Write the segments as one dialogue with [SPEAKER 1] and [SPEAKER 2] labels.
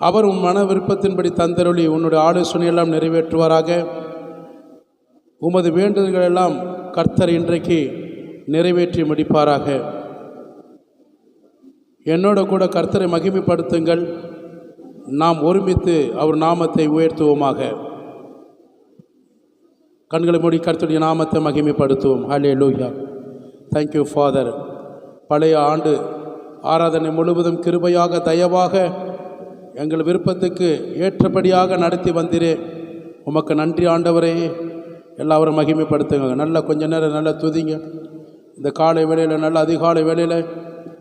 [SPEAKER 1] அவர் உன் மன விருப்பத்தின்படி தந்தருளி உன்னுடைய ஆலோசனையெல்லாம் நிறைவேற்றுவாராக. உமது வேண்டுதல்களெல்லாம் கர்த்தர் இன்றைக்கு நிறைவேற்றி முடிப்பாராக. என்னோட கூட கர்த்தரை மகிமைப்படுத்துங்கள். நாம் ஒருமித்து அவர் நாமத்தை உயர்த்துவோமாக. கண்களை மூடி கர்த்தருடைய நாமத்தை மகிமைப்படுத்துவோம். ஹல்லேலூயா. Thank you father. பழைய ஆண்டு ஆராதனை முழுவதும் கிருபையாக தயவாக எங்கள் விருப்பத்துக்கு ஏற்றபடியாக நடத்தி வந்தீரே, உமக்கு நன்றி ஆண்டவரே. எல்லாரும் மகிமைப்படுத்துங்க. நல்லா கொஞ்ச நேரம் நல்லா துதிங்க. இந்த காலை வேளையில், நல்ல அதிகாலை வேளையில்,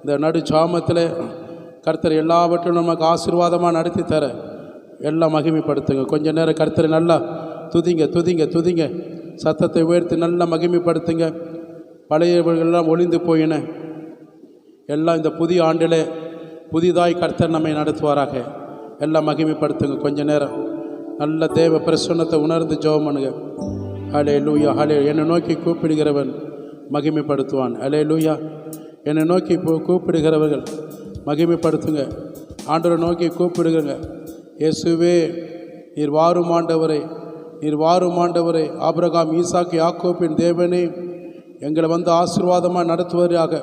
[SPEAKER 1] இந்த நடு சாமத்தில் கர்த்தர் எல்லாவற்றிலும் நமக்கு ஆசீர்வாதமாக நடத்தி தர எல்லாம் மகிமைப்படுத்துங்க. கொஞ்ச நேரம் கர்த்தரை நல்லா துதிங்க துதிங்க துதிங்க. சத்தத்தை உயர்த்தி நல்லா மகிமைப்படுத்துங்க. பழையவர்களெல்லாம் ஒளிந்து போயின எல்லாம் இந்த புதிய ஆண்டில் புதிதாய் கர்த்தர் நம்மை நடத்துவாராக. எல்லாம் மகிமைப்படுத்துங்க. கொஞ்ச நேரம் நல்ல தேவ பிரசன்னத்தை உணர்ந்து ஜெபம் பண்ணுங்க. ஹல்லேலூயா. ஹல்லேலூயா. என்னை நோக்கி கூப்பிடுகிறவன் மகிமைப்படுத்துவான். ஹல்லேலூயா. என்னை நோக்கி கூப்பிடுகிறவர்கள் மகிமைப்படுத்துங்க. ஆண்டவரை நோக்கி கூப்பிடுங்க. இயேசுவே, நீர் வாரும் ஆண்டவரே, நீர் வாரும் ஆண்டவரே. ஆபிரகாம், ஈசாக்கு, யாக்கோபின் தேவனே, எங்களை வந்து ஆசீர்வாதமாக நடத்துவதாக.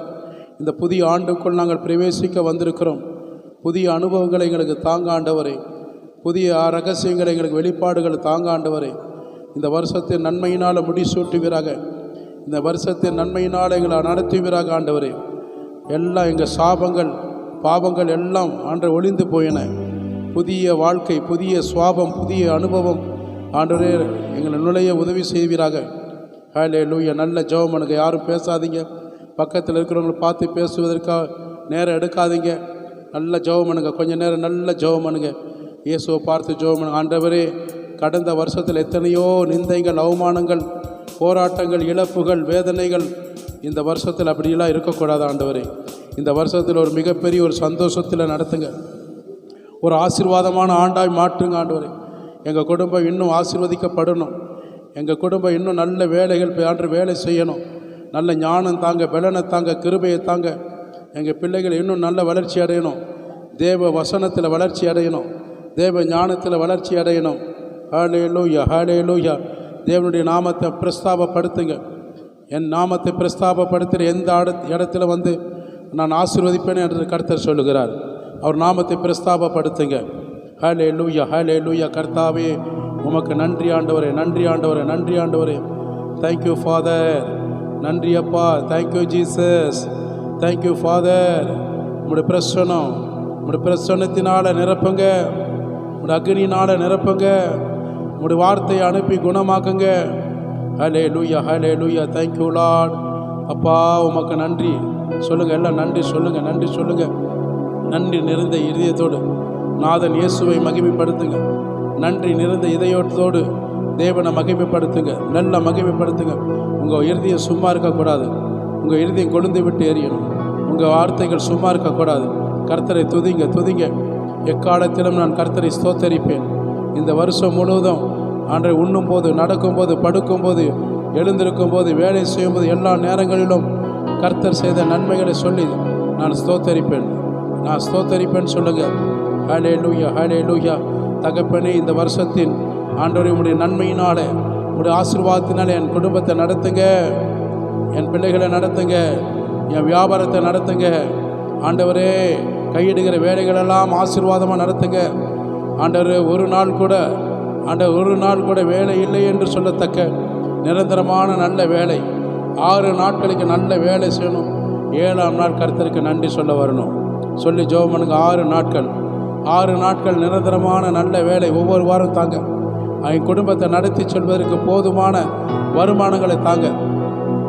[SPEAKER 1] இந்த புதிய ஆண்டுக்குள் நாங்கள் பிரவேசிக்க வந்திருக்கிறோம். புதிய அனுபவங்களை எங்களுக்கு தாங்க ஆண்டவரே. புதிய ரகசியங்களை எங்களுக்கு வெளிப்பாடுகள் தாங்க ஆண்டவரே. இந்த வருஷத்தின் நன்மையினால் முடிசூட்டுவீராக. இந்த வருஷத்தின் நன்மையினால் எங்களை நடத்துவீராக ஆண்டவரே. எல்லாம் எங்கள் சாபங்கள் பாவங்கள் எல்லாம் ஆண்டவரே ஒளிந்து போயின. புதிய வாழ்க்கை, புதிய சுவாபம், புதிய அனுபவம் ஆண்டவரே எங்களை நுழைய உதவி செய்வீராக. ஹல்லேலூயா. நல்ல ஜெபம் பண்ணுங்க. யாரும் பேசாதீங்க. பக்கத்தில் இருக்கிறவங்களை பார்த்து பேசுவதற்காக நேரம் எடுக்காதீங்க. நல்ல ஜெபம் பண்ணுங்க. கொஞ்சம் நேரம் நல்ல ஜெபம் பண்ணுங்க. இயேசுவை பார்த்து ஜெபம் பண்ணுங்க. ஆண்டவரே, கடந்த வருஷத்தில் எத்தனையோ நிந்தைகள், அவமானங்கள், போராட்டங்கள், இழப்புகள், வேதனைகள், இந்த வருஷத்தில் அப்படியெல்லாம் இருக்கக்கூடாது ஆண்டவரே. இந்த வருஷத்தில் ஒரு மிகப்பெரிய ஒரு சந்தோஷத்தில் நடத்துங்க. ஒரு ஆசீர்வாதமான ஆண்டாய் மாற்றுங்க ஆண்டவரே. எங்கள் குடும்பம் இன்னும் ஆசீர்வதிக்கப்படணும். எங்கள் குடும்பம் இன்னும் நல்ல வேலைகள் ஆண்டு வேலை செய்யணும். நல்ல ஞானம் தாங்க, பலனை தாங்க, கிருபையை தாங்க. எங்கள் பிள்ளைகள் இன்னும் நல்ல வளர்ச்சி அடையணும். தேவ வசனத்தில் வளர்ச்சி அடையணும். தேவ ஞானத்தில் வளர்ச்சி அடையணும். ஹல்லேலூயா. ஹல்லேலூயா. தேவனுடைய நாமத்தை பிரஸ்தாபப்படுத்துங்க. என் நாமத்தை பிரஸ்தாபப்படுத்துகிற எந்த இடத்துல வந்து நான் ஆசீர்வதிப்பேன் என்று கர்த்தர் சொல்லுகிறார். அவர் நாமத்தை பிரஸ்தாபப்படுத்துங்க. ஹல்லேலூயா. ஹல்லேலூயா. கர்த்தாவே, உமக்கு நன்றி ஆண்டவரே, நன்றி ஆண்டவரே, நன்றி ஆண்டவரே. Thank you father. நன்றி அப்பா. Thank you Jesus. Thank you father. உங்களுடைய பிரசன்னம், உங்களுடைய பிரசன்னத்தினால் நிரப்புங்க. உங்களுடைய அக்னியினால் நிரப்புங்க. உங்களுடைய வார்த்தையை அனுப்பி குணமாக்குங்க. ஹல்லேலூயா. ஹல்லேலூயா. Thank you Lord. அப்பா, உமக்கு நன்றி சொல்லுங்கள். எல்லாம் நன்றி சொல்லுங்கள், நன்றி சொல்லுங்கள். நன்றி நிறைந்த இதயத்தோடு நாதன் இயேசுவை மகிமைப்படுத்துங்க. நன்றி நிறைந்த இதயத்தோடு தேவனை மகிமைப்படுத்துங்க. நல்ல மகிமைப்படுத்துங்க. உங்கள் இருதயம் சும்மா இருக்கக்கூடாது. உங்கள் இருதயம் கொழுந்து விட்டு எரியணும். உங்கள் வார்த்தைகள் சும்மா இருக்கக்கூடாது. கர்த்தரை துதிங்க துதிங்க. எக்காலத்திலும் நான் கர்த்தரை ஸ்தோத்தரிப்பேன். இந்த வருஷம் முழுவதும் ஆண்டவரே, உண்ணும் போது, நடக்கும்போது, படுக்கும்போது, எழுந்திருக்கும் போது, வேலை செய்யும்போது, எல்லா நேரங்களிலும் கர்த்தர் செய்த நன்மைகளை சொல்லி நான் ஸ்தோத்தரிப்பேன், நான் ஸ்தோத்தரிப்பேன் சொல்லுங்கள். ஹல்லேலூயா. ஹல்லேலூயா. தகப்பனே, இந்த வருஷத்தின் ஆண்டவரே, உம்முடைய நன்மையினாலே, உம்முடைய ஆசீர்வாதத்தினாலே என் குடும்பத்தை நடத்துங்க, என் பிள்ளைகளை நடத்துங்க, என் வியாபாரத்தை நடத்துங்க ஆண்டவரே. கையிடுகிற வேலைகளெல்லாம் ஆசீர்வாதமாக நடத்துங்க ஆண்டவரே. ஒரு நாள் கூட வேலை இல்லை என்று சொல்லத்தக்க நிரந்தரமான நல்ல வேலை. 6 நாட்களுக்கு நல்ல வேலை செய்யணும். 7ஆம் நாள் கர்த்தருக்கு நன்றி சொல்ல வரணும். சொல்லி ஜெபம் பண்ணுங்க. 6 நாட்கள் நிரந்தரமான நல்ல வேலை ஒவ்வொரு வாரம் தாங்க. என் குடும்பத்தை நடத்தி செல்வதற்கு போதுமான வருமானங்களை தாங்க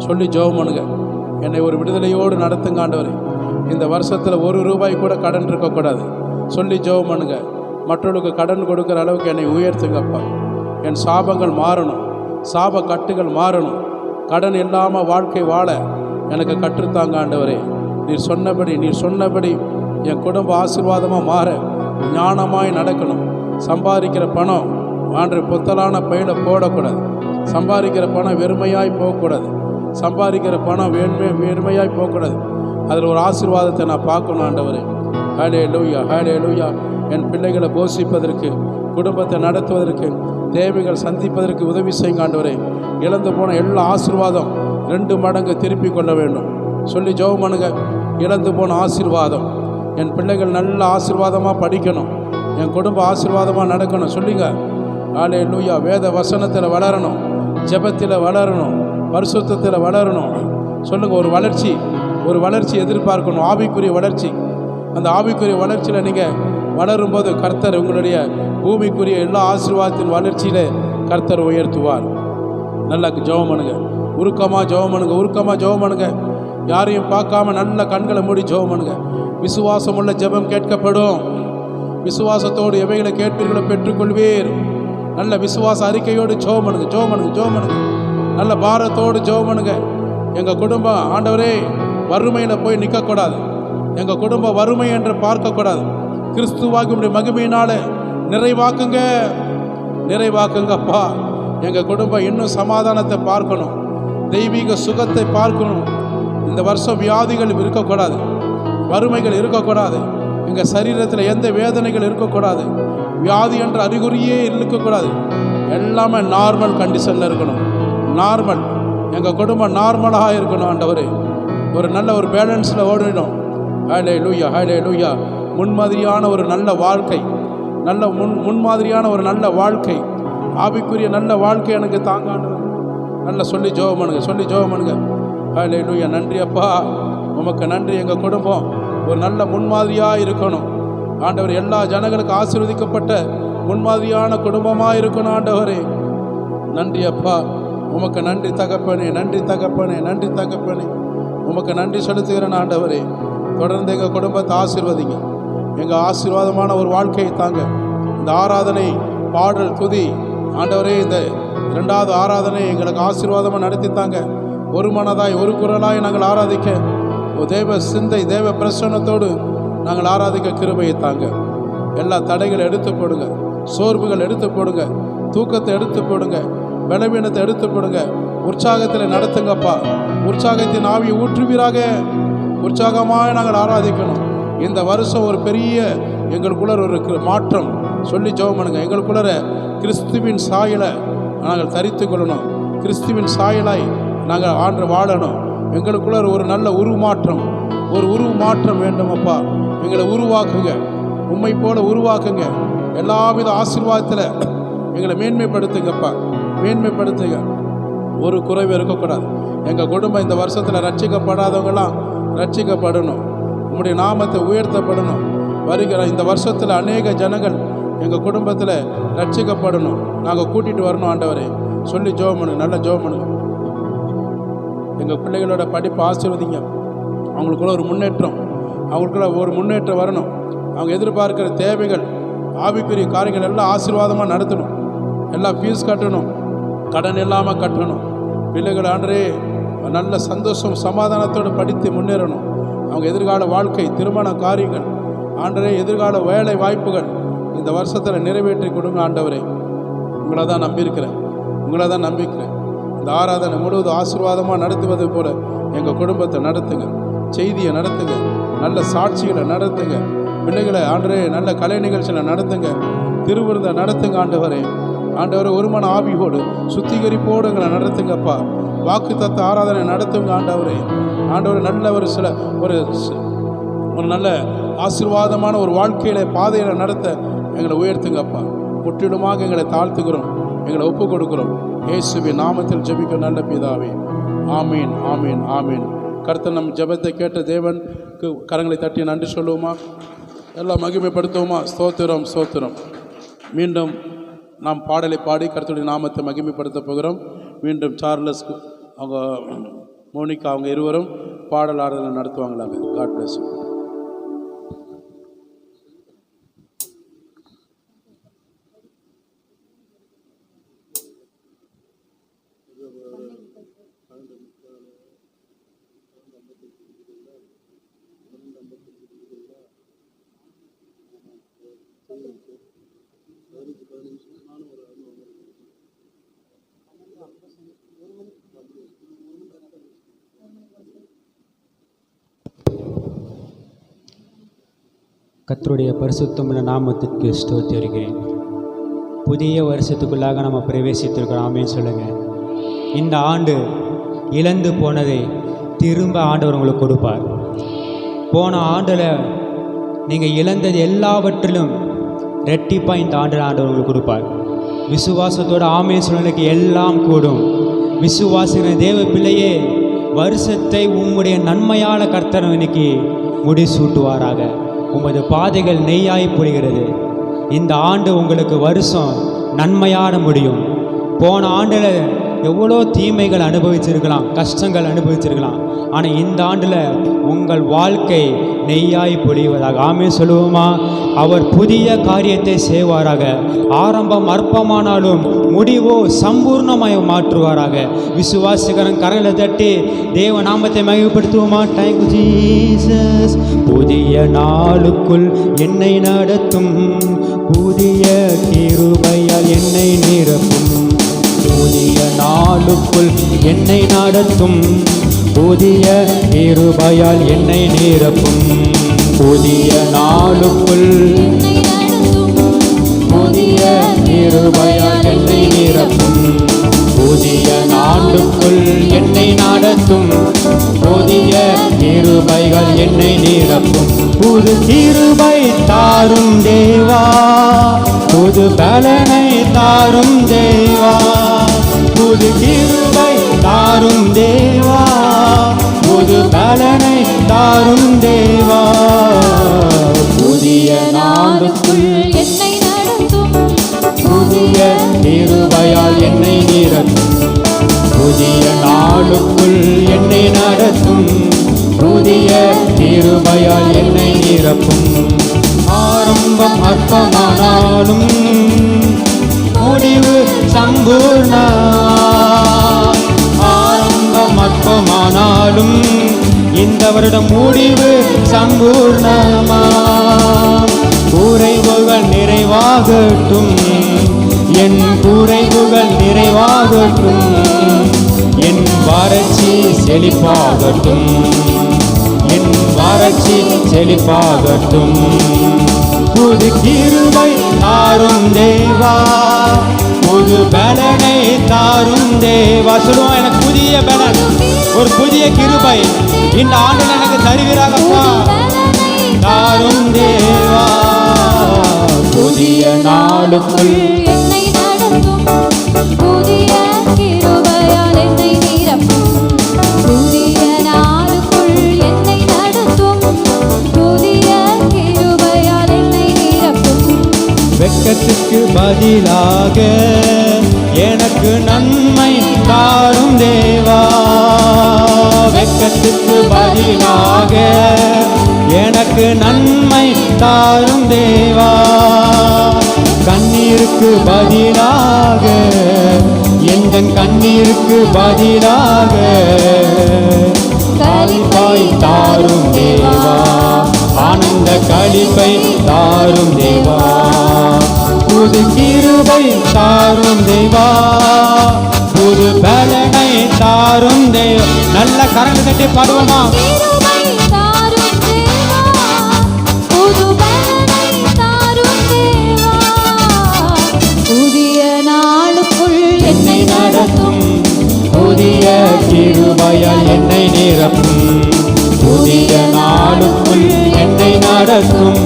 [SPEAKER 1] சொல்லி ஜெபம் பண்ணுங்க. என்னை ஒரு விடுதலையோடு நடத்துங்க ஆண்டவரே. இந்த வருஷத்தில் ₹1 கூட கடன் இருக்கக்கூடாது சொல்லி ஜெபம் பண்ணுங்க. மற்றவர்களுக்கு கடன் கொடுக்குற அளவுக்கு என்னை உயர்த்துங்கப்பா. என் சாபங்கள் மாறணும், சாப கட்டுகள் மாறணும். கடன் இல்லாமல் வாழ்க்கை வாழ எனக்கு கற்றுத்தாங்க ஆண்டவரே. நீர் சொன்னபடி என் குடும்ப ஆசீர்வாதமாக மாற ஞானமாய் நடக்கணும். சம்பாதிக்கிற பணம் பொத்தலான பையில போடக்கூடாது. சம்பாதிக்கிற பணம் வெறுமையாய் போகக்கூடாது. சம்பாதிக்கிற பணம் வெறுமையாய் போகக்கூடாது. அதில் ஒரு ஆசீர்வாதத்தை நான் பார்க்கணும் ஆண்டவரே. ஹல்லேலூயா, ஹல்லேலூயா. என் பிள்ளைகளை போஷிப்பதற்கு, குடும்பத்தை நடத்துவதற்கு, தேவைகள் சந்திப்பதற்கு உதவி செய்யுங்க ஆண்டவரே. இழந்து போன எல்லா ஆசீர்வாதம் 2 மடங்கு திருப்பி கொள்ள வேண்டும் சொல்லி ஜெபம் பண்ணுங்க. இழந்து போன ஆசீர்வாதம், என் பிள்ளைகள் நல்ல ஆசீர்வாதமாக படிக்கணும், என் குடும்ப ஆசீர்வாதமாக நடக்கணும் சொல்லிங்க. ஹல்லேலூயா. வேத வசனத்தில் வளரணும், ஜெபத்தில் வளரணும், பரிசுத்தத்தில் வளரணும் சொல்லுங்கள். ஒரு வளர்ச்சி எதிர்பார்க்கணும், ஆவிக்குரிய வளர்ச்சி. அந்த ஆவிக்குரிய வளர்ச்சியில் நீங்கள் வளரும்போது கர்த்தர் உங்களுடைய பூமிக்குரிய எல்லா ஆசீர்வாதத்தின் வளர்ச்சியில் கர்த்தர் உயர்த்துவார். நல்லா ஜெபம் பண்ணுங்க, உருக்கமாக ஜெபம் பண்ணுங்க. யாரையும் பார்க்காம நல்ல கண்களை மூடி ஜெபம் பண்ணுங்க. விசுவாசம் உள்ள ஜெபம் கேட்கப்படும். விசுவாசத்தோடு எவைகளை கேட்பீர்களோ பெற்றுக்கொள்வீர். நல்ல விசுவாச அறிக்கையோடு ஜெபம் பண்ணுங்க. நல்ல பாரத்தோடு ஜெபம் பண்ணுங்க. எங்கள் குடும்பம் ஆண்டவரே வறுமையில் போய் நிற்கக்கூடாது. எங்கள் குடும்பம் வறுமை என்று பார்க்கக்கூடாது. கிறிஸ்துவாகிய மகிமையினால நிறைவாக்குங்கப்பா. எங்கள் குடும்பம் இன்னும் சமாதானத்தை பார்க்கணும், தெய்வீக சுகத்தை பார்க்கணும். இந்த வருஷம் வியாதிகள் இருக்கக்கூடாது, வறுமைகள் இருக்கக்கூடாது. எங்கள் சரீரத்தில் எந்த வேதனைகள் இருக்கக்கூடாது, வியாதி என்ற அறிகுறியே இருக்கக்கூடாது. எல்லாமே நார்மல் கண்டிஷனில் இருக்கணும். நார்மல், எங்கள் குடும்பம் நார்மலாக இருக்கணும் ஆண்டவரே. ஒரு பேலன்ஸில் ஓடிடும். ஹல்லேலூயா, ஹல்லேலூயா. முன்மாதிரியான ஒரு நல்ல வாழ்க்கை, முன்மாதிரியான ஒரு நல்ல வாழ்க்கை, ஆவிக்குரிய நல்ல வாழ்க்கை எனக்கு தாங்காண்டவர். நல்லா சொல்லி ஜெபம் பண்ணுங்க. ஹல்லேலூயா. நன்றி அப்பா, உமக்கு நன்றி. எங்கள் குடும்பம் ஒரு நல்ல முன்மாதிரியாக இருக்கணும் ஆண்டவர். எல்லா ஜனங்களுக்கு ஆசீர்வதிக்கப்பட்ட முன்மாதிரியான குடும்பமாக இருக்கணும் ஆண்டவரே. நன்றி அப்பா, உமக்கு நன்றி தகப்பனே. உமக்கு நன்றி செலுத்துகிறேன் ஆண்டவரே. தொடர்ந்து எங்கள் குடும்பத்தை ஆசீர்வதிங்க. எங்கள் ஆசீர்வாதமான ஒரு வாழ்க்கையை தாங்க. இந்த ஆராதனை, பாடல், துதி ஆண்டவரே, இந்த 2வது ஆராதனை எங்களுக்கு ஆசீர்வாதமாக நடத்தித்தாங்க. ஒரு மனதாய் ஒரு குரலாய் நாங்கள் ஆராதிக்க, தேவ சிந்தை, தேவ பிரசன்னத்தோடு நாங்கள் ஆராதிக்க கிருபையை தாங்க. எல்லா தடைகளை எடுத்து போடுங்க, சோர்வுகள் எடுத்து போடுங்க, தூக்கத்தை எடுத்து போடுங்க, பலவீனத்தை எடுத்து போடுங்க. உற்சாகத்தில் நடத்துங்கப்பா. உற்சாகத்தின் ஆவியை ஊற்றுவீராக. உற்சாகமாக நாங்கள் ஆராதிக்கணும். இந்த வருஷம் ஒரு பெரிய எங்களுக்குள்ள ஒரு மாற்றம் சொல்லி ஜெபம் பண்ணுங்க. எங்களுக்குள்ள கிறிஸ்துவின் சாயலை நாங்கள் தரித்து கொள்ளணும். கிறிஸ்துவின் சாயலாய் நாங்கள் ஆண்டு வாழணும். எங்களுக்குள்ள ஒரு நல்ல உருமாற்றம் வேண்டும் அப்பா. எங்களை உருவாக்குங்க, உம்மை போல உருவாக்குங்க. எல்லாவித ஆசீர்வாதத்தில் எங்களை மேன்மைப்படுத்துங்கப்பா. ஒரு குறைவு இருக்கக்கூடாது. எங்கள் குடும்பம் இந்த வருஷத்தில் ரட்சிக்கப்படாதவங்களாம் ரட்சிக்கப்படணும். உம்முடைய நாமத்தை உயர்த்தப்படணும். வருகிற இந்த வருஷத்தில் அநேக ஜனங்கள் எங்கள் குடும்பத்தில் ரட்சிக்கப்படணும். நாங்கள் கூட்டிகிட்டு வரணும் ஆண்டவரே சொல்லி ஜெபம் பண்ணுங்க. நல்லா ஜெபம் பண்ணுங்க. எங்கள் பிள்ளைகளோட படிப்பு ஆசீர்வதிங்க. அவங்களுக்குள்ள ஒரு முன்னேற்றம் வரணும். அவங்க எதிர்பார்க்கிற தேவைகள், ஆவிக்குரிய காரியங்கள் எல்லாம் ஆசீர்வாதமாக நடத்தணும். எல்லாம் ஃபீஸ் கட்டணும், கடன் இல்லாமல் கட்டணும். பிள்ளைகள் ஆண்டரே நல்ல சந்தோஷம் சமாதானத்தோடு படித்து முன்னேறணும். அவங்க எதிர்கால வாழ்க்கை, திருமண காரியங்கள் ஆண்டரே, எதிர்கால வேலை வாய்ப்புகள் இந்த வருஷத்தில் நிறைவேற்றி கொடுங்க ஆண்டவரே. உங்களை தான் நம்பியிருக்கிறேன். இந்த ஆராதனை முழுவதும் ஆசீர்வாதமாக நடத்துவது போல எங்கள் குடும்பத்தை நடத்துங்க, செய்தியை நடத்துங்க, நல்ல சாட்சிகளை நடத்துங்க. பிள்ளைகளை ஆண்டரே நல்ல கலை நிகழ்ச்சிகளை நடத்துங்க, திருவிருந்தை நடத்துங்க ஆண்டவரே. ஒரு மன ஆவியோடு சுத்திகரிப்போடு எங்களை நடத்துங்கப்பா. வாக்கு தத்த ஆராதனை நடத்துங்க ஆண்டவரே. நல்ல ஒரு நல்ல ஆசீர்வாதமான ஒரு வாழ்க்கையில பாதையில் நடத்த எங்களை உயர்த்துங்கப்பா. முற்றிலுமாக எங்களை தாழ்த்துக்கிறோம், எங்களை ஒப்பு கொடுக்கிறோம். இயேசுவின் நாமத்தில் ஜெபிக்க நல்ல பிதாவே. ஆமீன். கர்த்தர் நம் ஜெபத்தை கேட்ட தேவனுக்கு கரங்களை தட்டி நன்றி சொல்லுவோமா? எல்லாம் மகிமைப்படுத்துவோமா? ஸ்தோத்திரம். மீண்டும் நாம் பாடலை பாடி கர்த்தருடைய நாமத்தை மகிமைப்படுத்த போகிறோம். மீண்டும் சார்லஸ், அவங்க மோனிகா, அவங்க இருவரும் பாடல் ஆராதனை நடத்துவாங்களாங்க. God bless you.
[SPEAKER 2] கர்த்தருடைய பரிசுத்தமுள்ள நாமத்திற்கு ஸ்தோத்திரிக்கிறேன். புதிய வருஷத்துக்குள்ளாக நம்ம பிரவேசித்திருக்கிறோம். ஆமென் சொல்லுங்க. இந்த ஆண்டு இழந்து போனதை திரும்ப ஆண்டவர் உங்களுக்கு கொடுப்பார். போன ஆண்டில் நீங்கள் இழந்தது எல்லாவற்றிலும் ரெட்டிப்பாக இந்த ஆண்டில் ஆண்டவர் உங்களுக்கு கொடுப்பார். விசுவாசத்தோட ஆமென் சொல்லுக்கு எல்லாம் கூடும். விசுவாசிக்கிற தேவ பிள்ளையே, வருஷத்தை உம்முடைய நன்மையான கர்த்தர் இன்னைக்கு முடிசூட்டுவாராக. உமது பாதைகள் நெய்யாய் பொழிகிறது. இந்த ஆண்டு உங்களுக்கு வருஷம் நன்மையான முடியும். போன ஆண்டில் எவ்வளோ தீமைகள் அனுபவிச்சிருக்கலாம், கஷ்டங்கள் அனுபவிச்சிருக்கலாம். ஆனால் இந்த ஆண்டில் உங்கள் வாழ்க்கை நெய்யாய் பொழிவதாக. ஆமென் சொல்லுவோமா? அவர் புதிய காரியத்தை செய்வாராக. ஆரம்பம் அற்பமானாலும் முடிவோ சம்பூர்ணமாய் மாற்றுவாராக. விசுவாசிகரன் கரங்களை தட்டி தேவ நாமத்தை மகிமைப்படுத்துவோமா? Thank you Jesus. புதிய நாளுக்குள் என்னை நடத்தும், புதிய கிருபையால் என்னை நிரப்பும். புதிய நாளுக்குள் என்னை நடத்தும், புதிய கிருபையால் என்னை நிரப்பும். புதிய நாளுக்குள் புதிய கிருபையால் என்னை நிரப்பும். புதிய நாளுக்குள் என்னை நடத்தும், புதிய கிருபைகள் என்னை நிரப்பும். புது கிருபை தாரும் தேவா, புது பலனை தாரும் தேவா. புது கிருபை தாரும் தேவா, புது பலனை தாரும் தேவா. புதிய நாளுக்குள்
[SPEAKER 3] என்னை நடத்தும்,
[SPEAKER 2] புதிய கிருபையால் என்னை நிரப்பும். புதிய நாளுக்குள் என்னை நடத்தும், புதிய கிருபையால் என்னை நிரப்பும். ஆரம்பம் அற்பமானாலும் முடிவு சம்பூர்ண. ஆரம்பம் அற்பமானாலும் இந்த வருடம் முடிவு சம்பூர்ணமா. குறைவுகள் நிறைவாகட்டும், என் குறைவுகள் நிறைவாகட்டும். என் வறட்சி செழிப்பாகட்டும், என் வறட்சி செழிப்பாகட்டும். புது கிருபை தாரும் தேவா, புது பலனை தாரும் தேவா. சொல்லுவோம், எனக்கு புதிய பலன், ஒரு புதிய கிருபை இந்த ஆண்டில் எனக்கு தருவீராகப்பா. தாரும் தேவா. புதிய நாளுக்குள்
[SPEAKER 3] என்னை நடத்தும், புதிய கிருபையால் என்னை நிரப்பும். புதிய நாளுக்குள் என்னை நடத்தும், புதிய கிருபையால் என்னை நிரப்பும்.
[SPEAKER 2] வெட்கத்துக்கு பதிலாக எனக்கு நன்மை தாரும் தேவா. வெட்கத்துக்கு பதிலாக எனக்கு நன்மை தாரும் தேவா. கண்ணீருக்கு பதிலாக, எங்கள் கண்ணீருக்கு பதிலாக களிப்பாய் தாரும் தேவா. ஆனந்த களிப்பை தாரும் தேவா. புது கிருபை தாரும் தேவா, புது பலனை தாரும் தேவா. நல்ல கரங்களை தட்டி பாடுவோமா?
[SPEAKER 3] கிருபை தாரும் தேவா, புது பலனை தாரும் தேவா. புதிய நாளுக்குள்
[SPEAKER 2] என்னை நடத்தும், புதிய கிருபையால் என்னை நிரப்பும். புதிய நாளுக்குள் என்னை நடத்தும்,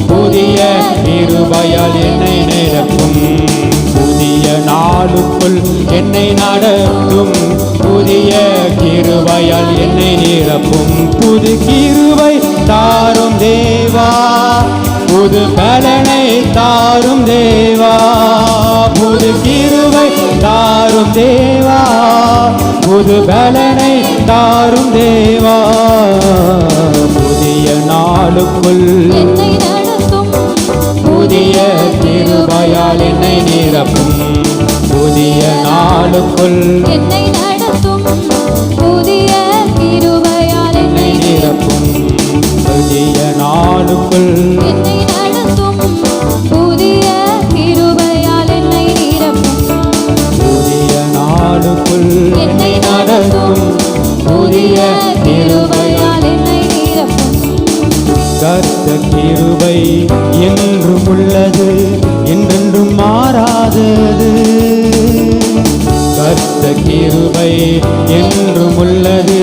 [SPEAKER 2] புதிய கிருபையால் என்னை நிரப்பும். புதிய நாளுக்குள் என்னை நடத்தும், புதிய கிருபையால் என்னை நிரப்பும். புது கிருபை தாரும் தேவா, புது பலனை தாரும் தேவா. புது கிருபை தாரும் தேவா, புது பலனை தாரும் தேவா. புதிய நாளுக்குள்
[SPEAKER 3] என்னை நடத்தும்,
[SPEAKER 2] புதிய கிருபையால் என்னை நிரப்பும். புதிய நாளுக்குள்
[SPEAKER 3] என்னை நடத்தும், புதிய கிருபையால்
[SPEAKER 2] என்னை
[SPEAKER 3] என்னை
[SPEAKER 2] நிரப்பும். புதிய நாளுக்குள்
[SPEAKER 3] என்னை நடத்தும், புதிய கிருபையால் என்னை நிரப்பும்.
[SPEAKER 2] புதிய நாளுக்குள் என்னை நடத்தும், புதிய கிருபையால்
[SPEAKER 3] என்னை நிரப்பும்.
[SPEAKER 2] கர்த்தர் என்றென்றும் மாறாதது. கர்த்தர் கிருபை என்றும் உள்ளது,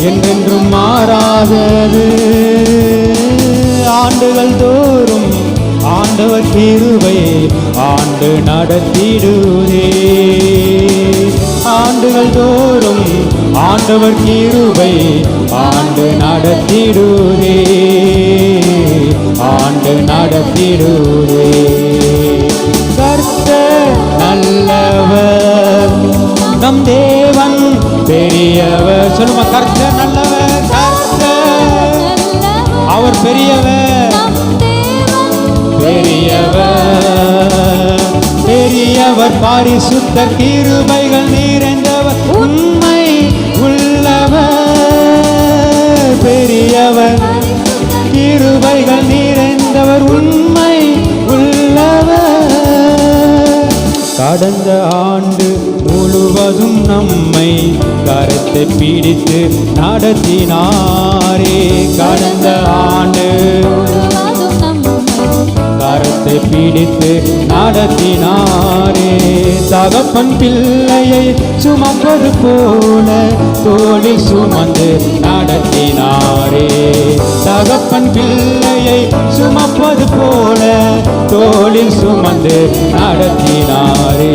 [SPEAKER 2] என்றென்றும் மாறாதது. ஆண்டுகள் தோறும் ஆண்டவர் கிருபை ஆண்டு நடத்திடுதே. ஆண்டுகள் தோறும் ஆண்டவர் கிருபை ஆண்டு நடத்திடுதே. ஆண்டு நடத்திடுதே. கர்த்தர் நல்லவர், நம் தேவன் பெரியவர். சொல்லுமா, கர்த்தர் நல்லவர், கர்த்தர் அவர் பெரியவர், பெரியவர், பெரியவர், பரிசுத்த கிருபைகள் நிறைந்தவர், உண்மை உள்ளவர். பெரியவர், கிருபைகள் நிறைந்தவர், உண்மை உள்ளவர். கடந்த ஆண்டு முழுவதும் நம்மை கரத்தை பிடித்து நடத்தினாரே. கடந்த ஆண்டு கரத்தை பிடித்து நடத்தினாரே. தகப்பன் பிள்ளையை சுமப்பது போல தோளில் சுமந்து நடத்தினாரே. தகப்பன் பிள்ளையை சுமப்பது போல தோளில் சுமந்து நடத்தினாரே.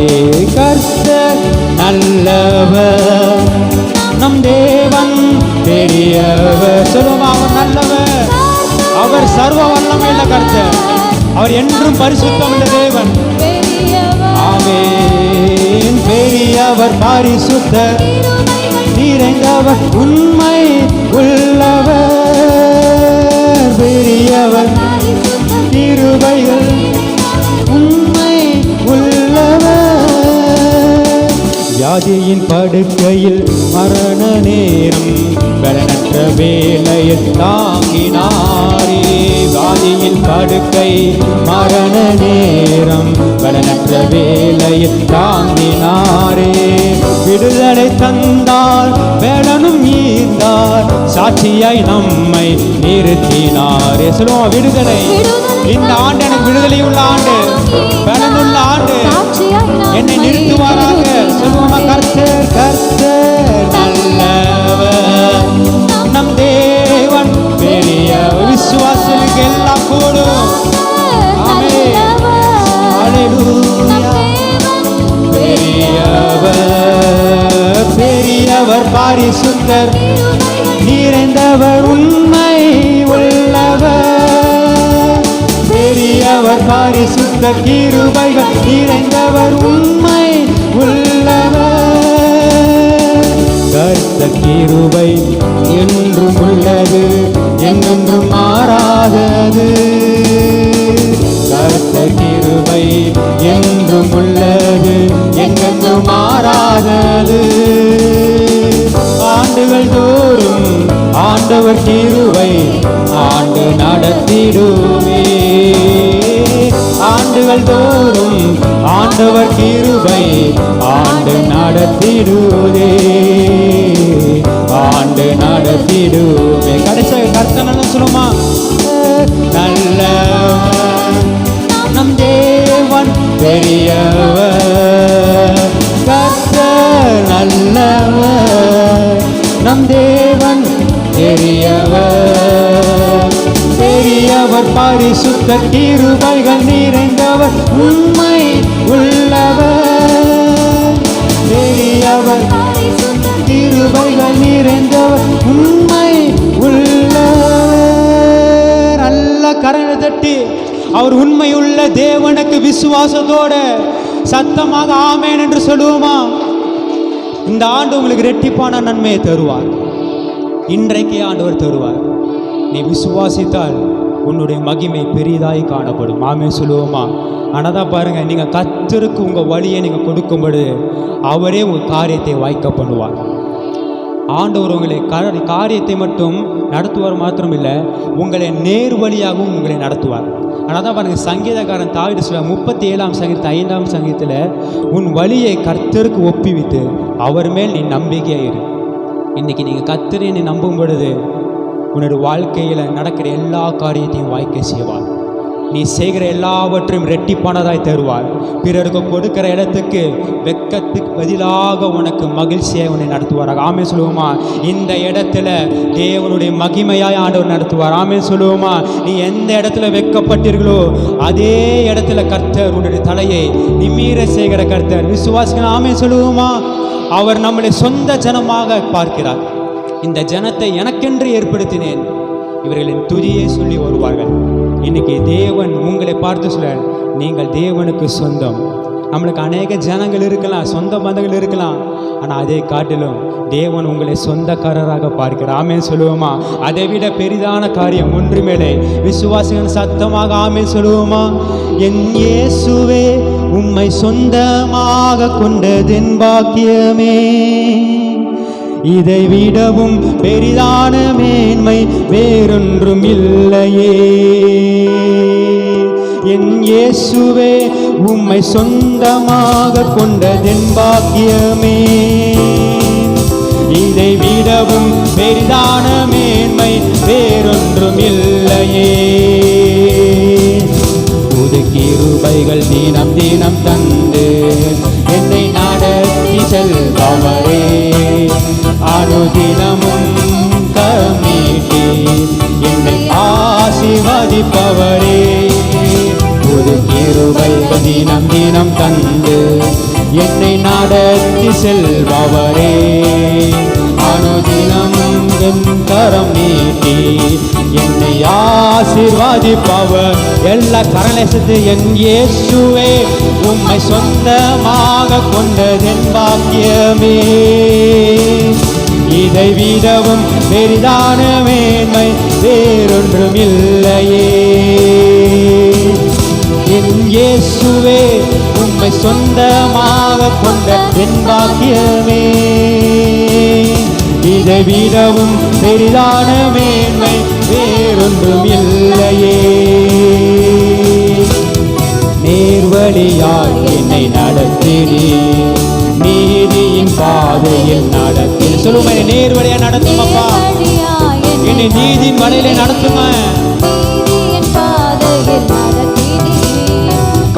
[SPEAKER 2] கர்த்தர் நல்லவர், நம் தேவன் பெரியவர். சொல்லுமா, அவர் நல்லவர், அவர் சர்வ வல்லமையுள்ள கர்த்தர், அவர் என்றும் பரிசுத்தமுள்ள தேவன். ஆமென். பெரியவர், பரிசுத்தர் நிறைந்தவர், உண்மை உள்ளவர். பெரியவர், கிருபைகள் உண்மை உள்ளவர். வியாதியின் படுக்கையில் மரண நேரம் பலனற்ற வேளையில் தாங்கினாரே. வியாதியின் படுக்கை மரண நேரம் பலனற்ற வேளையில் தாங்கினாரே. விடுதலை தந்தார், வேலனும் ஈந்தார், சாட்சியாய் நம்மை நிறுத்தினாரே. சொல்லுவோம், விடுதலை. இந்த ஆண்டு எனக்கு விடுதலை உள்ள ஆண்டு, பலனுள்ள ஆண்டு, என்னை நிறுத்துவாராக. சொல்லுவோமா, கர்த்தர் கர்த்தர் நல்லவர், நம் தேவன் பெரிய. விசுவாசிகளுக்கு எல்லாம் கூடும். ஆமென். ஹல்லேலூயா. பெரியவர், பெரியவர், பரிசுத்தர் நிறைந்தவர், உண்மை உள்ளவர். பெரியவர், பரிசுத்த கிருபைகள் நிறைந்தவர், உண்மை உள்ளவர். கர்த்தர் கிருபை என்றும் உள்ளது, என்றென்றும் மாறாதது. கர்த்தர் கிருபை என்றும் உள்ளது, என்றென்றும் மாறாதது. ஆண்டுகள் தோறும் ஆண்டவர் கிருபை ஆண்டு நடத்திடுவே. ஆண்டுகள் தோறும் ஆண்டவர் கிருபை ஆண்டு நடத்திடுவே. ஆண்டு நடத்திடுவே. கடைசி கர்த்தனை சொல்லுமா, நல்லவர், நம் தேவன் பெரியவர். கர்த்தர் நல்லவர், நம் தேவன் பெரியவர். பெரியவர், பரிசுத்த கிருபைகள் நிறைந்தவர், உண்மை உள்ளவர். பெரியவர், கிருபைகள் நிறைந்தவர், உண்மை உள்ளவர். நல்ல கரங்களை தட்டி அவர் உண்மையுள்ள தேவனுக்கு விசுவாசத்தோட சத்தமாக ஆமென் என்று சொல்லுவோமா? இந்த ஆண்டு உங்களுக்கு இரட்டிப்பான நன்மையை தருவார். இன்றைக்கே ஆண்டவர் தருவார். நீ விசுவாசித்தால் உன்னுடைய மகிமை பெரிதாய் காணப்படும். ஆமென் சொல்லுவோமா? ஆனால் தான் பாருங்கள், நீங்கள் கர்த்தருக்கு உங்கள் வழியை நீங்கள் கொடுக்கும்பொழுது அவரே உங்கள் காரியத்தை வாய்க்க பண்ணுவார். ஆண்டவர் உங்களை காரியத்தை மட்டும் நடத்துவார் மாத்திரமில்லை, உங்களை நேர் வழியாகவும் உங்களை நடத்துவார். ஆனால் தான் பாருங்கள், சங்கீதக்காரன் தாவீது சொல்லுவார் 37ஆம் சங்கீதத்தில் 5ஆம் சங்கீதத்தில், உன் வழியை கர்த்தருக்கு ஒப்பிவித்து அவர் மேல் நீ நம்பிக்கையாக இரு. இன்றைக்கி நீங்கள் கர்த்தரை நம்பும் பொழுது உன்னுடைய வாழ்க்கையில் நடக்கிற எல்லா காரியத்தையும் வாய்க்க செய்வார். நீ செய்கிற எல்லாவற்றையும் ரெட்டிப்பானதாய் தருவார். பிறருக்கு கொடுக்கிற இடத்துக்கு வெட்கத்துக்கு பதிலாக உனக்கு மகிழ்ச்சியை உன்னை நடத்துவாராக. ஆமே சொல்லுவோமா? இந்த இடத்துல தேவனுடைய மகிமையாய் ஆண்டவர் நடத்துவார். ஆமே சொல்லுவோமா? நீ எந்த இடத்துல வெட்கப்பட்டீர்களோ அதே இடத்துல கர்த்தர் உன்னுடைய தலையை நிமிர செய்கிற கர்த்தர். விசுவாசிகள் ஆமே சொல்லுவோமா? அவர் நம்முடைய சொந்த ஜனமாக பார்க்கிறார். இந்த ஜனத்தை எனக்கென்று ஏற்படுத்தினேன், இவர்களின் துதியை சொல்லி வருவார்கள். இன்னைக்கு தேவன் உங்களை பார்த்து சொல்ல, நீங்கள் தேவனுக்கு சொந்தம். நம்மளுக்கு அநேக ஜனங்கள் இருக்கலாம், சொந்த பந்தங்கள் இருக்கலாம், ஆனால் அதை காட்டிலும் தேவன் உங்களை சொந்தக்காரராக பார்க்கிறார். ஆமென் சொல்லுவோமா? அதை விட பெரிதான காரியம் ஒன்றுமேலே. விசுவாசிகள் சத்தமாக ஆமென் சொல்லுவோமா? என் இயேசுவே உம்மை சொந்தமாக கொண்டதென் பாக்கியமே, இதை விடவும் பெரிதான மேன்மை வேறொன்றும் இல்லையே. என் இயேசுவே உம்மை சொந்தமாக கொண்டதென் பாக்கியமே, இதை விடவும் பெரிதான மேன்மை வேறொன்றும் இல்லையே. புது கிருபைகள் தினம் தினம் தந்து என்னை நடத்தி செல்பவரே, அனுதினமும் கமீட்டி என்னை ஆசீர்வதிப்பவரே. புது கிருபைகள் தினம் தினம் தந்து என்னை நடத்தி செல்பவரே, அனுதினமும் கரம் நீட்டி என்னை ஆசீர்வதிப்பவர். எல்லா கரலேசத்து என் இயேசுவே உம்மை சொந்தமாக கொண்டதென் பாக்கியமே, இதை விடவும் பெரிதான மேன்மை வேறொன்றும் இல்லையே. என் இயேசுவே உம்மை சொந்தமாக கொண்டதென் பாக்கியமே, இதை விடவும் பெரிதான மேன்மை வேறொன்றும் இல்லையே. நேர்வழியாய் என்னை நடத்தினி, நீதியின் பாதையில் நடத்தி. சொல்லுமா? நேர்வழியா நடத்தும் அப்பா, என்னை நீதியின் வழியிலே நடத்துமா.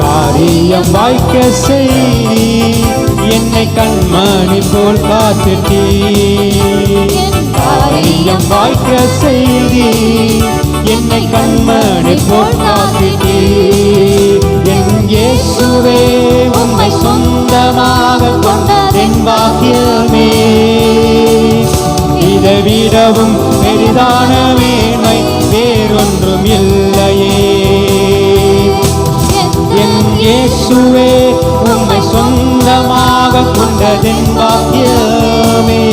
[SPEAKER 2] காரியம் வாய்க்க செய்தி என்னை கண்மணி போல் காத்துட்டீ. காரியம் வாய்க்க செய்தி என்னை கண்மணி போல் காத்துட்டீ. என் இயேசுவே உம்மை சொந்தமாக கொண்டதென் பாக்கியமே, இதை விடவும் பெரிதான மேன்மை வேறொன்றும் இல்லையே. என் இயேசுவே உம்மை சொந்தமாக கொண்டதென் பாக்கியமே,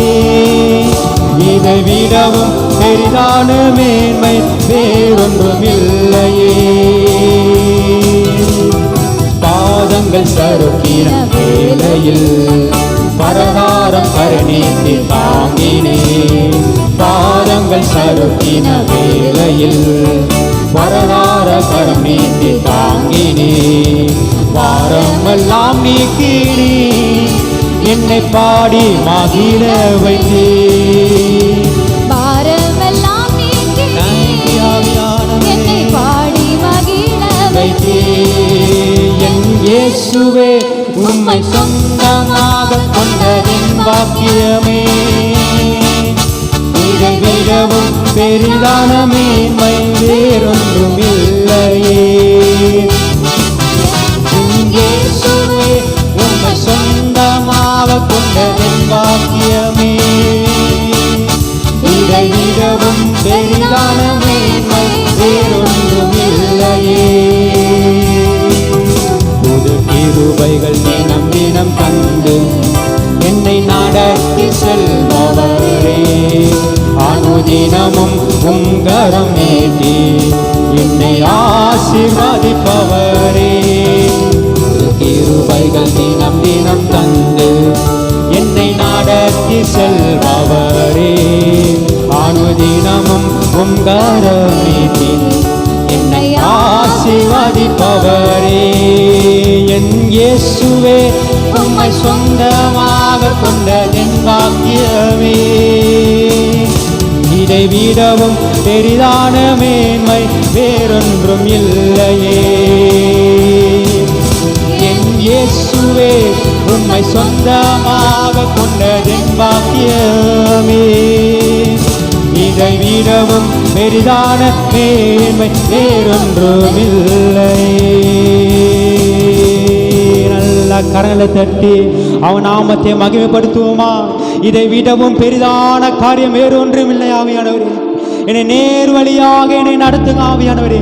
[SPEAKER 2] இதை விடவும் பெரிதான மேன்மை வேறொன்றும் இல்லையே. பாதங்கள் சறுக்கின வேளையில் பரகாரம் கருணீத்தி தாங்கினே. பாதங்கள் சறுக்கின வேளையில் பரகார கருணீத்தி தாங்கினே. வாரமெல்லாம் நீக்கினே, என்னை பாடி மகிழ வைத்தே.
[SPEAKER 3] பாரமெல்லாம் நீக்கினே, என்னை பாடி மகிழ வைத்தே.
[SPEAKER 2] என் இயேசுவே உம்மை சொந்தமாக கொண்டதென் பாக்கியமே, இதை விடவும் பெரிதான மேன்மை வேறொன்றும் இல்லையே. என் இயேசுவே உம்மை சொந்தமாக கொண்டதென் பாக்கியமே, இதை விடவும் பெரிதான மேன்மை வேறொன்றும் இல்லையே. புது கிருபைகள் தினம் தினம் தந்து என்னை நடத்தி செல்பவரே, அனுதினமும் உங்கரம் நீட்டி என்னை ஆசீர்வதிப்பவரே. புது கிருபைகள் தினம் தினம் தந்து என்னை நடத்தி செல்பவரே, அனுதினமும் உங்கரம் நீட்டி என்னை ஆசீர்வதிப்பவரே. என் இயேசுவே உம்மை சொந்தமாக கொண்டதென் பாக்கியமே, இதை விடவும் பெரிதான மேன்மை வேறொன்றும் இல்லையே. என் இயேசுவே உம்மை சொந்தமாக கொண்டதென் பாக்கியமே. இதை விடவும் பெரிதான மேன்மை வேறொன்றும் இல்லை. நல்ல கரங்களை தட்டி அவன் நாமத்தை மகிமைப்படுத்துவோமா? இதை விடவும் பெரிதான காரியம் வேறொன்றும் இல்லை. ஆவியானவரே, என்னை நேர் வழியாக என்னை நடத்துங்க. ஆவியானவரே,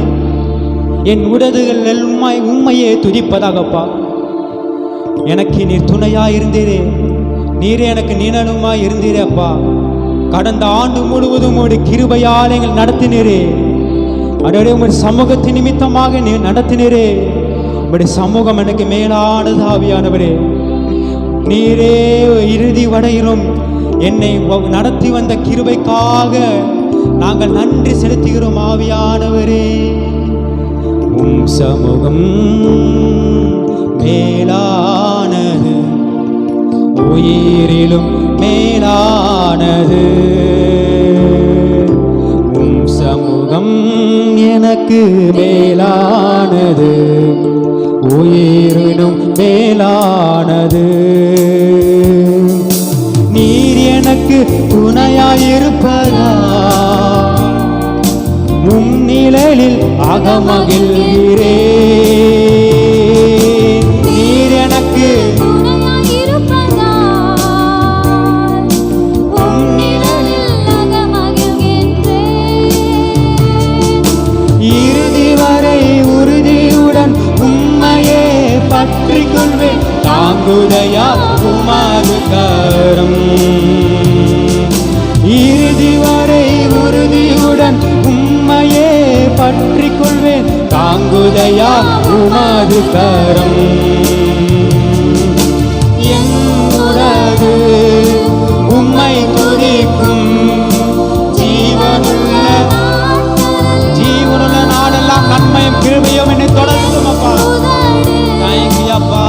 [SPEAKER 2] என் உடதுகள் உண்மையே துதிப்பதாகப்பா. எனக்கு நீர் துணையாக இருந்தீரே, நீரே எனக்கு நிழலுமாய் இருந்தீரே அப்பா. கடந்த ஆண்டு முழுவதும் உடைய கிருபையால் எங்கள் நடத்தினீரே. அடே, உங்களுடைய சமூகத்தின் நிமித்தமாக நீர் நடத்தினீரே. உங்களுடைய சமூகம் எனக்கு மேலானது. ஆவியானவரே, நீரே இறுதி வரையிலும் என்னை நடத்தி வந்த கிருபைக்காக நாங்கள் நன்றி செலுத்துகிறோம். ஆவியானவரே, உம் சமூகம் மேலானது, உயிரிலும் மேலானது. உம் சமூகம் எனக்கு மேலானது, உயிரினும் மேலானது. நீர் எனக்கு துணையாயிருப்பதா, உம் நிழலில் அகமகிழ்கிறே. நீர் எனக்கு இறுதி வரை உறுதியுடன் உம்மையே பற்றிக் கொள்வேன். தாங்குதையா உமது கரம். இறுதி வரை உறுதியுடன் உம்மையே பற்றிக் கொள்வேன். தாங்குதையா உமது கரம். என் உலகு உம்மை துதிக்கும். ஜீவனுள்ள நாடெல்லாம் நன்மையும் கிருபையும் என்னை தொடர்ந்தும் அப்பா. தேங்க்யூ அப்பா.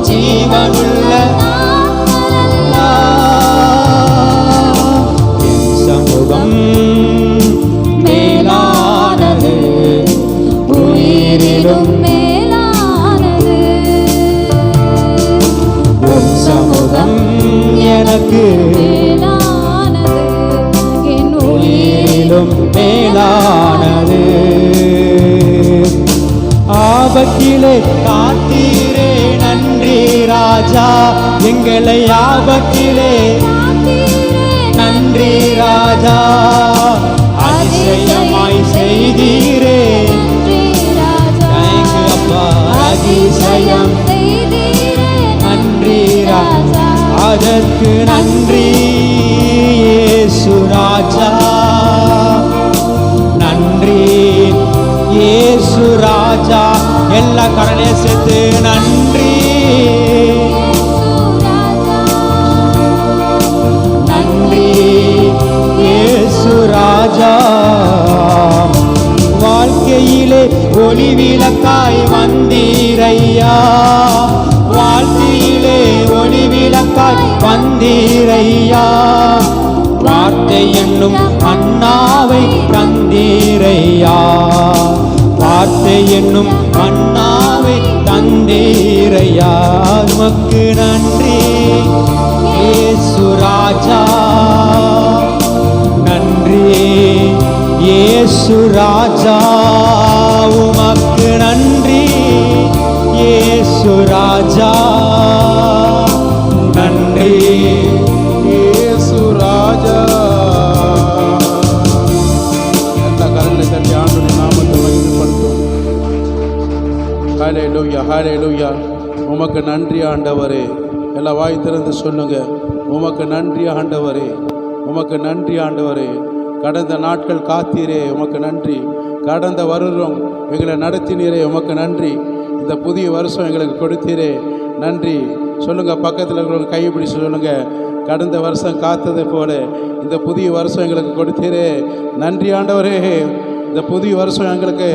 [SPEAKER 2] ஜீவனுள்ள சமூகம் மேலானது, உயிரிலும்
[SPEAKER 3] மேலானது.
[SPEAKER 2] உம் சமூகம் எனக்கு
[SPEAKER 3] மேலானது, என்
[SPEAKER 2] உயிரிலும் மேலானது. ஆபத்திலே காத்தீரே நன்றி ராஜா. எங்களை ஆபத்திலே நன்றி ராஜா. அதிசயமாய் செய்தீரே. தேங்க்யூ அப்பா. அதிசயம் நன்றி ராஜா. அதற்கு நன்றி இயேசு ராஜா. நன்றி இயேசு ராஜா. எல்லா கடலே சேர்த்து நன்றி. நன்றி இயேசு ராஜா. வாழ்க்கையிலே ஒளி விளக்காய் வந்தீரையா. வாழ்க்கையிலே ஒளி விளக்காய் வந்தீரையா. வார்த்தை என்னும் அண்ணாவை தந்தீரையா. வார்த்தை என்னும் அண்ணாவை தந்தீரையா. உமக்கு நன்றி இயேசு ராஜா. நன்றி இயேசு ராஜா. உமக்கு நன்றி இயேசு ராஜா. நன்றி
[SPEAKER 1] இயேசு ராஜா. எல்லா கரங்களை தட்டி ஆண்டுடைய நாமத்தை மகிமைப்படுத்தும். ஹல்லேலூயா, ஹல்லேலூயா. உமக்கு நன்றி ஆண்டவரே. எல்லா வாய் திறந்து சொல்லுங்க, உமக்கு நன்றி ஆண்டவரே, உமக்கு நன்றி ஆண்டவரே. கடந்த நாட்கள் காத்தீரே, உமக்கு நன்றி. கடந்த வருடம் எங்களை நடத்தினீரே, உமக்கு நன்றி. இந்த புதிய வருஷம் எங்களுக்கு கொடுத்தீரே, நன்றி. சொல்லுங்கள், பக்கத்தில் இருக்கிறவங்க கை பிடிச்சு சொல்லுங்கள், கடந்த வருஷம் காத்ததை போல இந்த புதிய வருஷம் எங்களுக்கு கொடுத்தீரே, நன்றி ஆண்டவரே. இந்த புதிய வருஷம் எங்களுக்கு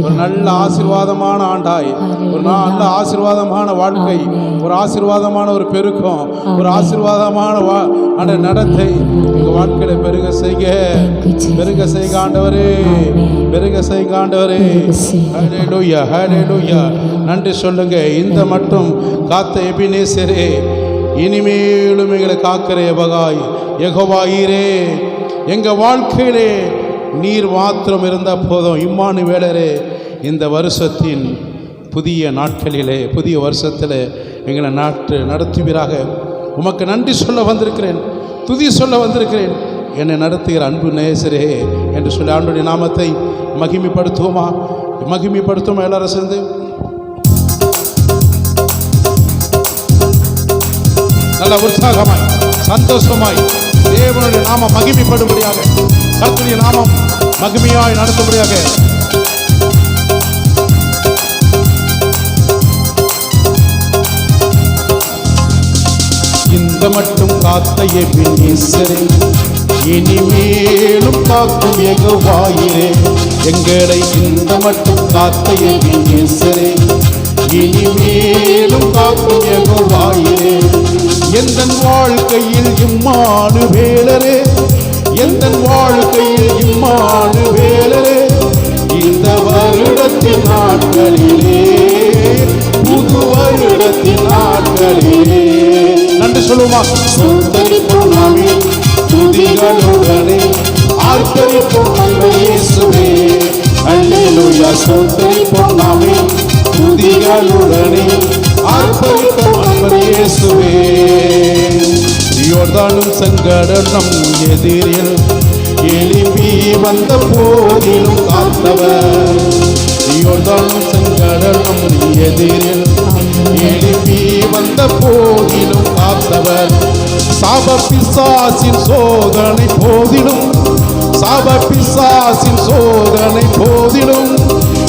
[SPEAKER 1] ஒரு நல்ல ஆசீர்வாதமான ஆண்டாய், ஒரு நல்ல ஆசீர்வாதமான வாழ்க்கை, ஒரு ஆசீர்வாதமான ஒரு பெருக்கம், ஒரு ஆசீர்வாதமான நடத்தை எங்கள் வாழ்க்கையில பெருக செய்க ஆண்டவரே, பெருக செய்க ஆண்டவரே. ஹல்லேலூயா, ஹல்லேலூயா. நன்றி சொல்லுங்க. இந்த மட்டும் காத்த எபினேசரே, இனிமேலும் எங்களை காக்கிற யெகோவாயீரே, எங்கள் வாழ்க்கையிலே நீர் மாத்திரம் இருந்தால் போதும். இம்மானுவேலரே, இந்த வருஷத்தின் புதிய நாட்களிலே, புதிய வருஷத்தில் எங்களை நடத்துவீராக. உமக்கு நன்றி சொல்ல வந்திருக்கிறேன், துதி சொல்ல வந்திருக்கிறேன். என்னை நடத்துகிற அன்பு நேசரே என்று சொல்லி ஆண்டவருடைய நாமத்தை மகிமைப்படுத்துவோமா? எல்லாரும் சேர்ந்து நல்ல உற்சாகமாய் சந்தோஷமாய் தேவனுடைய நாமம் மகிமைப்படும்படியாக, கர்த்தருடைய நாமம் மகிமையாய் நடத்தும்படியாக இந்த மட்டும் காத்த எபினேசரே, இனிமேலும் காக்கும் யெகோவாயீரே, எங்களை இந்த மட்டும் காத்த எபினேசரே, இனிமேலும் காக்கும் யெகோவாயீரே, எந்தன் வாழ்க்கையில் இம்மானுவேலரே, எந்தன் வாழ்க்கையில் இம்மானுவேலரே, இந்த வருடத்தின் நாட்களிலே, புது வருடத்தின் நாட்களிலே நன்றி சொல்லுமா? சொந்தரிப்போம் நாமே துதிகளுடனே, ஆர்ப்பரிப்போம் அன்பு இயேசுவே. அல்லேலூயா. சொந்தரிப்போம் நாமே துதிகளுடனே, ஆர்ப்பரிப்போம் அன்பு இயேசுவே. யோர்தானும் சங்கடனும் எதிரில் எழும்பி வந்த போதிலும் காத்தவர், யோர்தானும் சங்கடனும் எதிரில் எழும்பி வந்த போதிலும் காத்தவர், சாப பிசாசின் சோதனை போதிலும், சாப பிசாசின் சோதனை போதிலும்,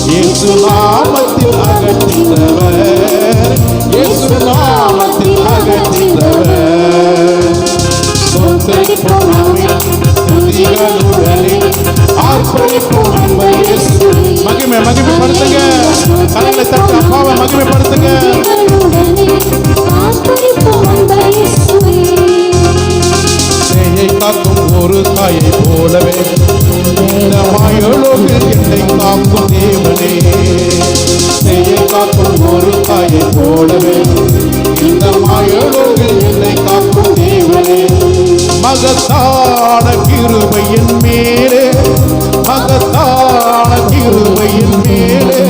[SPEAKER 1] இயேசு நாமத்தில் அகற்றினவர், இயேசு நாமத்தில் அகற்றினவர். சொந்தரிப்போம் நாமே துதிகளுடனே, ஆர்ப்பரிப்போம் அன்பு இயேசுவே. மகிமைப்படுத்துங்க, கரங்களை தட்டி அப்பாவை மகிமைப்படுத்துங்க. சேயை காக்கும் ஒரு தாயை போலவே இந்த மாயோலோகில் என்னை காக்கும் தேவனே, சேயை காக்கும் ஒரு தாயை போலவே இந்த மாயோலோகில் என்னை காக்கும் தேவனே, மகத்தான கிருபையின் மேலே, மகத்தான கிருபையின் மேலே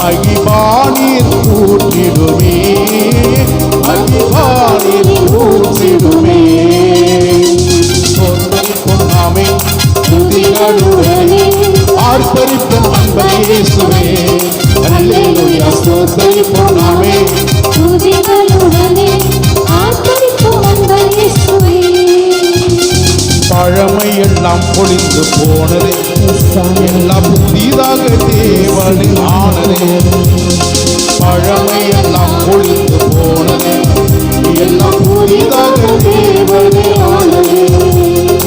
[SPEAKER 1] மகிமானீர் கூட்டிடுமே, மகிமானீர் கூட்டிடுமே. சொந்தரிப்போம் நாமே துதிகளுடனே, ஆர்ப்பரிப்போம் அன்பு இயேசுவே. அல்லேலூயா. சொந்தரிப்போம் நாமே துதிகளுடனே, ஆர்ப்பரிப்போம் அன்பு இயேசுவே. பழமை எல்லாம் பொழிந்து போனதே, எல்லாம் புதிதாக தேவனின் ஆனதே, பழமை எல்லாம் பொழிந்து போனதே, எல்லாம் புதிதாக தேவனின் ஆனதே.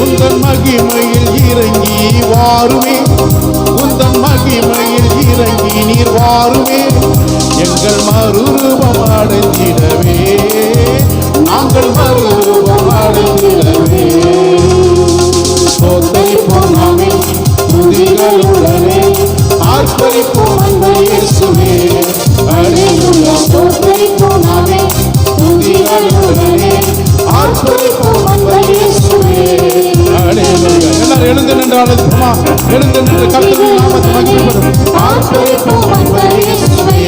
[SPEAKER 1] உந்தன் மகிமையில் இறங்கி வாருமே, உந்தன் மகிமையில் இறங்கி நீர் வாருமே, எங்கள் மறுரூபம் அடைந்திடவே, நாங்கள் மறுரூபம் அடைந்திடவே. சொந்தரிப்போம் நாமே துதிகளுடனே, ஆர்ப்பரிப்போம் அன்பு இயேசுவே. அல்லேலூயா. சொந்தரிப்போம் நாமே துதிகளுடனே, ஆர்ப்பரிப்போம் அன்பு இயேசுவே. அல்லேலூயா. எல்லாரும் எழுந்து நின்று ஆராதிப்போமா? எழுந்து நின்று கர்த்தருடைய நாமத்தை மகிமைப்படுத்துவோம். ஆர்ப்பரிப்போம் அன்பு இயேசுவே.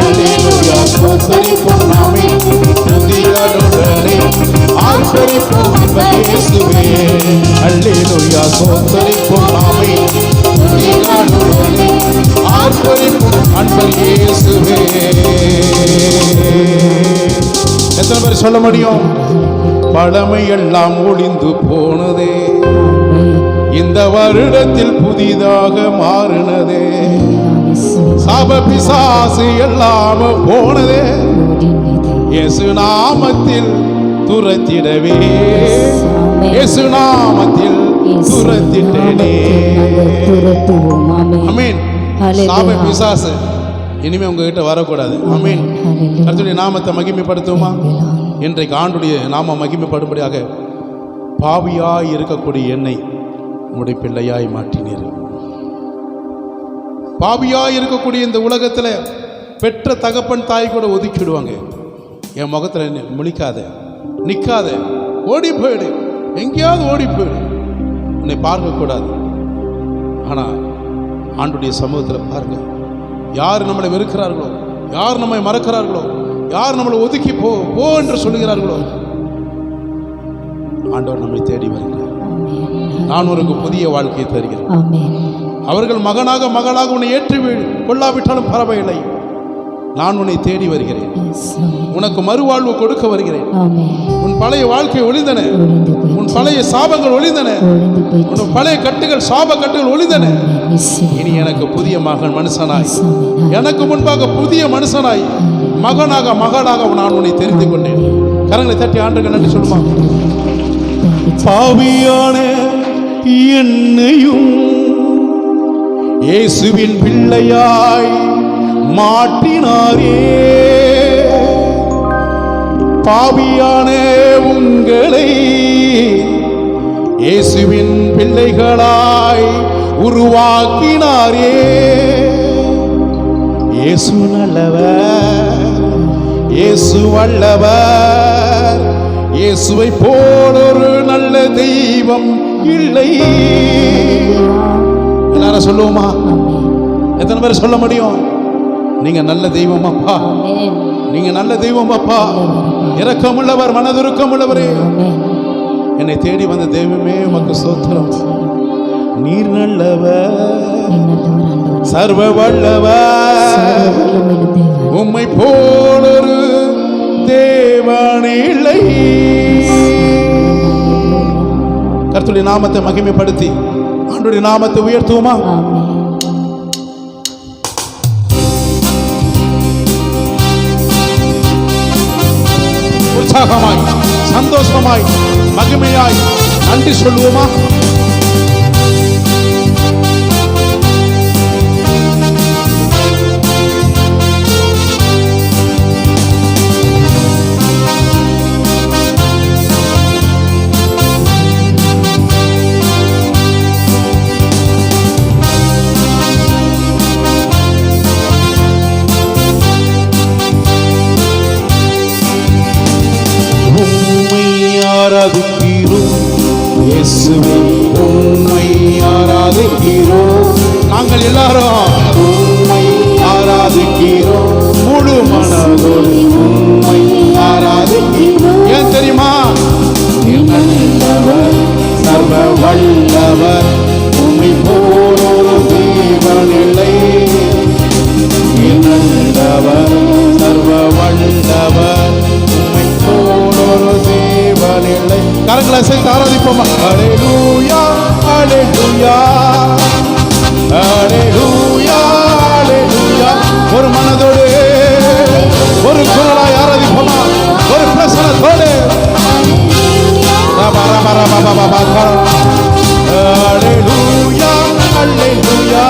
[SPEAKER 1] அல்லேலூயா. சொந்தரிப்போம் நாமே துதிகளுடனே, ஆர்ப்பரிப்போம் அன்பு இயேசுவே. அல்லேலூயா. சொந்தரிப்போம் நாமே துதிகளுடனே, ஆர்ப்பரிப்போம் அன்பு இயேசுவே. எத்தனை பேர் சொல்ல முடியும்? பழமை எல்லாம் ஒளிந்து போனதே, இந்த வருடத்தில் புதிதாக மாறினதே, சாப பிசாசு எல்லாம் போனதே, இயேசு நாமத்தில் துரத்திடவே, இயேசு நாமத்தில் துரத்திட்டேனே.
[SPEAKER 3] துரத்துவோம். ஆமென்.
[SPEAKER 1] ஆமென்.
[SPEAKER 3] ஹல்லேலூயா.
[SPEAKER 1] சாப பிசாசு இனிமே உங்ககிட்ட வரக்கூடாது. ஆமென்.
[SPEAKER 3] ஹல்லேலூயா.
[SPEAKER 1] கர்த்தருடைய நாமத்தை மகிமைப்படுத்துவோமா? இன்றைக்கு ஆண்டுடைய நாம மகிமைப்படும்படியாக பாவியாய் இருக்கக்கூடிய என்னை உம்முடைய பிள்ளையாய் மாற்றினீர். பாவியாய் இருக்கக்கூடிய இந்த உலகத்தில் பெற்ற தகப்பன் தாய் கூட ஒதுக்கிடுவாங்க. என் முகத்தில் முழிக்காத, நிற்காத, ஓடி போயிடு, எங்கேயாவது ஓடி போயிடு, உன்னை பார்க்கக்கூடாது. ஆனால் ஆண்டுடைய சமூகத்தில் பாருங்க, யார் நம்மளை வெறுக்கிறார்களோ, யார் நம்மை மறக்கிறார்களோ, யார் நம்மளை ஒதுக்கி போ போ என்று சொல்லுகிறார்களோ, ஆண்டவர் நம்மை தேடி வருகிறார். நான் உனக்கு புதிய வாழ்க்கையை தருகிறேன்.
[SPEAKER 3] ஆமென்.
[SPEAKER 1] அவர்கள் மகனாக மகளாக உன்னை ஏற்றி கொள்ளாவிட்டாலும் பரவாயில்லை, நான் உன்னை தேடி வருகிறேன்.
[SPEAKER 3] எஸ். ஆமென்.
[SPEAKER 1] உனக்கு மறுவாழ்வு கொடுக்க வருகிறேன்.
[SPEAKER 3] ஆமென்.
[SPEAKER 1] உன் பழைய வாழ்க்கை ஒளிந்தன,
[SPEAKER 3] ஒளிந்து போய்
[SPEAKER 1] உன் பழைய சாபங்கள் ஒளிந்தன,
[SPEAKER 3] ஒளிந்து போய்
[SPEAKER 1] உன் பழைய கட்டுகள் சாப கட்டுகள் ஒளிந்தன.
[SPEAKER 3] எஸ்.
[SPEAKER 1] இனி எனக்கு புதிய மகன் மனுஷனாய்,
[SPEAKER 3] எஸ். ஆமென்.
[SPEAKER 1] எனக்கு முன்பாக புதிய மனுஷனாய், மகனாக மகளாக நான் உன்னை தெரிந்து கொண்டேன். கரங்களை தட்டி ஆண்டுகள் நன்றி சொல்லுமா? பாவியான என்னையும் இயேசுவின் பிள்ளையாய் மாற்றினாரே. பாவியான உங்களை இயேசுவின் பிள்ளைகளாய் உருவாக்கினாரே. இயேசு நல்லவர், இயேசு வல்லவர், இயேசுவை போல் ஒரு நல்ல தெய்வம் இல்லை. எல்லாரும் சொல்லுவோமா? எத்தனை பேர் சொல்ல முடியும்? நீங்க நல்ல தெய்வம் அப்பா,
[SPEAKER 3] ஆமென்.
[SPEAKER 1] நீங்க நல்ல தெய்வம் அப்பா, இரக்கமுள்ளவர், மனதுருக்கமுள்ளவரே,
[SPEAKER 3] ஆமென்.
[SPEAKER 1] என்னை தேடி வந்த தெய்வமே உமக்கு ஸ்தோத்திரம். நீர் நல்லவர்,
[SPEAKER 3] நீ நல்லவர் ஆண்டவரே.
[SPEAKER 1] சர்வ வல்லவர்,
[SPEAKER 3] வல்லமையுள்ள தேவன்.
[SPEAKER 1] உம்மை போல் ஒரு தேவன் இல்லை. கர்த்தருடைய நாமத்தை மகிமைப்படுத்தி ஆண்டவருடைய நாமத்தை உயர்த்துவோமா?
[SPEAKER 3] ஆமென்.
[SPEAKER 1] உற்சாகமாய், சந்தோஷமாய், மகிமையாய் நன்றி சொல்லுவோமா? உம்மை ஆராதிக்கிறோம் இயேசுவே, உம்மை ஆராதிக்கிறோம். நாங்கள் எல்லாரும் உம்மை ஆராதிக்கிறோம், முழு மனதோடு உம்மை ஆராதிக்கிறோம். ஏன் தெரியுமா? நீர் நல்லவர், சர்வ வல்லவர், உம்மை போல் ஒரு தேவன் இல்லை. நீர் நல்லவர், சர்வ வல்லவர், உம்மை போல் ஒரு தேவன் இல்லை. கரங்களை சேர்த்து ஆராதிப்போமா? ஹல்லேலூயா, ஹல்லேலூயா, ஹல்லேலூயா, ஹல்லேலூயா. ஒரு மனதோடு, ஒரு குரலாய் ஆராதிப்போமா? ஒரு பிரசனத்தோடு. ரப ரப ரப ரப ரப. ஹல்லேலூயா, ஹல்லேலூயா,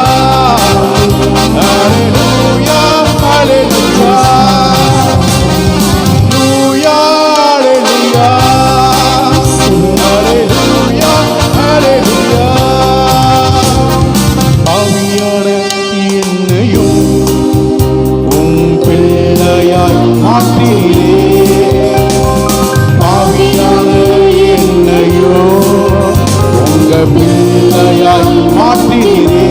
[SPEAKER 1] ஹல்லேலூயா, ஹல்லேலூயா. பாவியான என்னையும் உம் பிள்ளையாய் மாற்றினீரே. பாவியான என்னையும் உங்க பிள்ளையாய் மாற்றினீரே.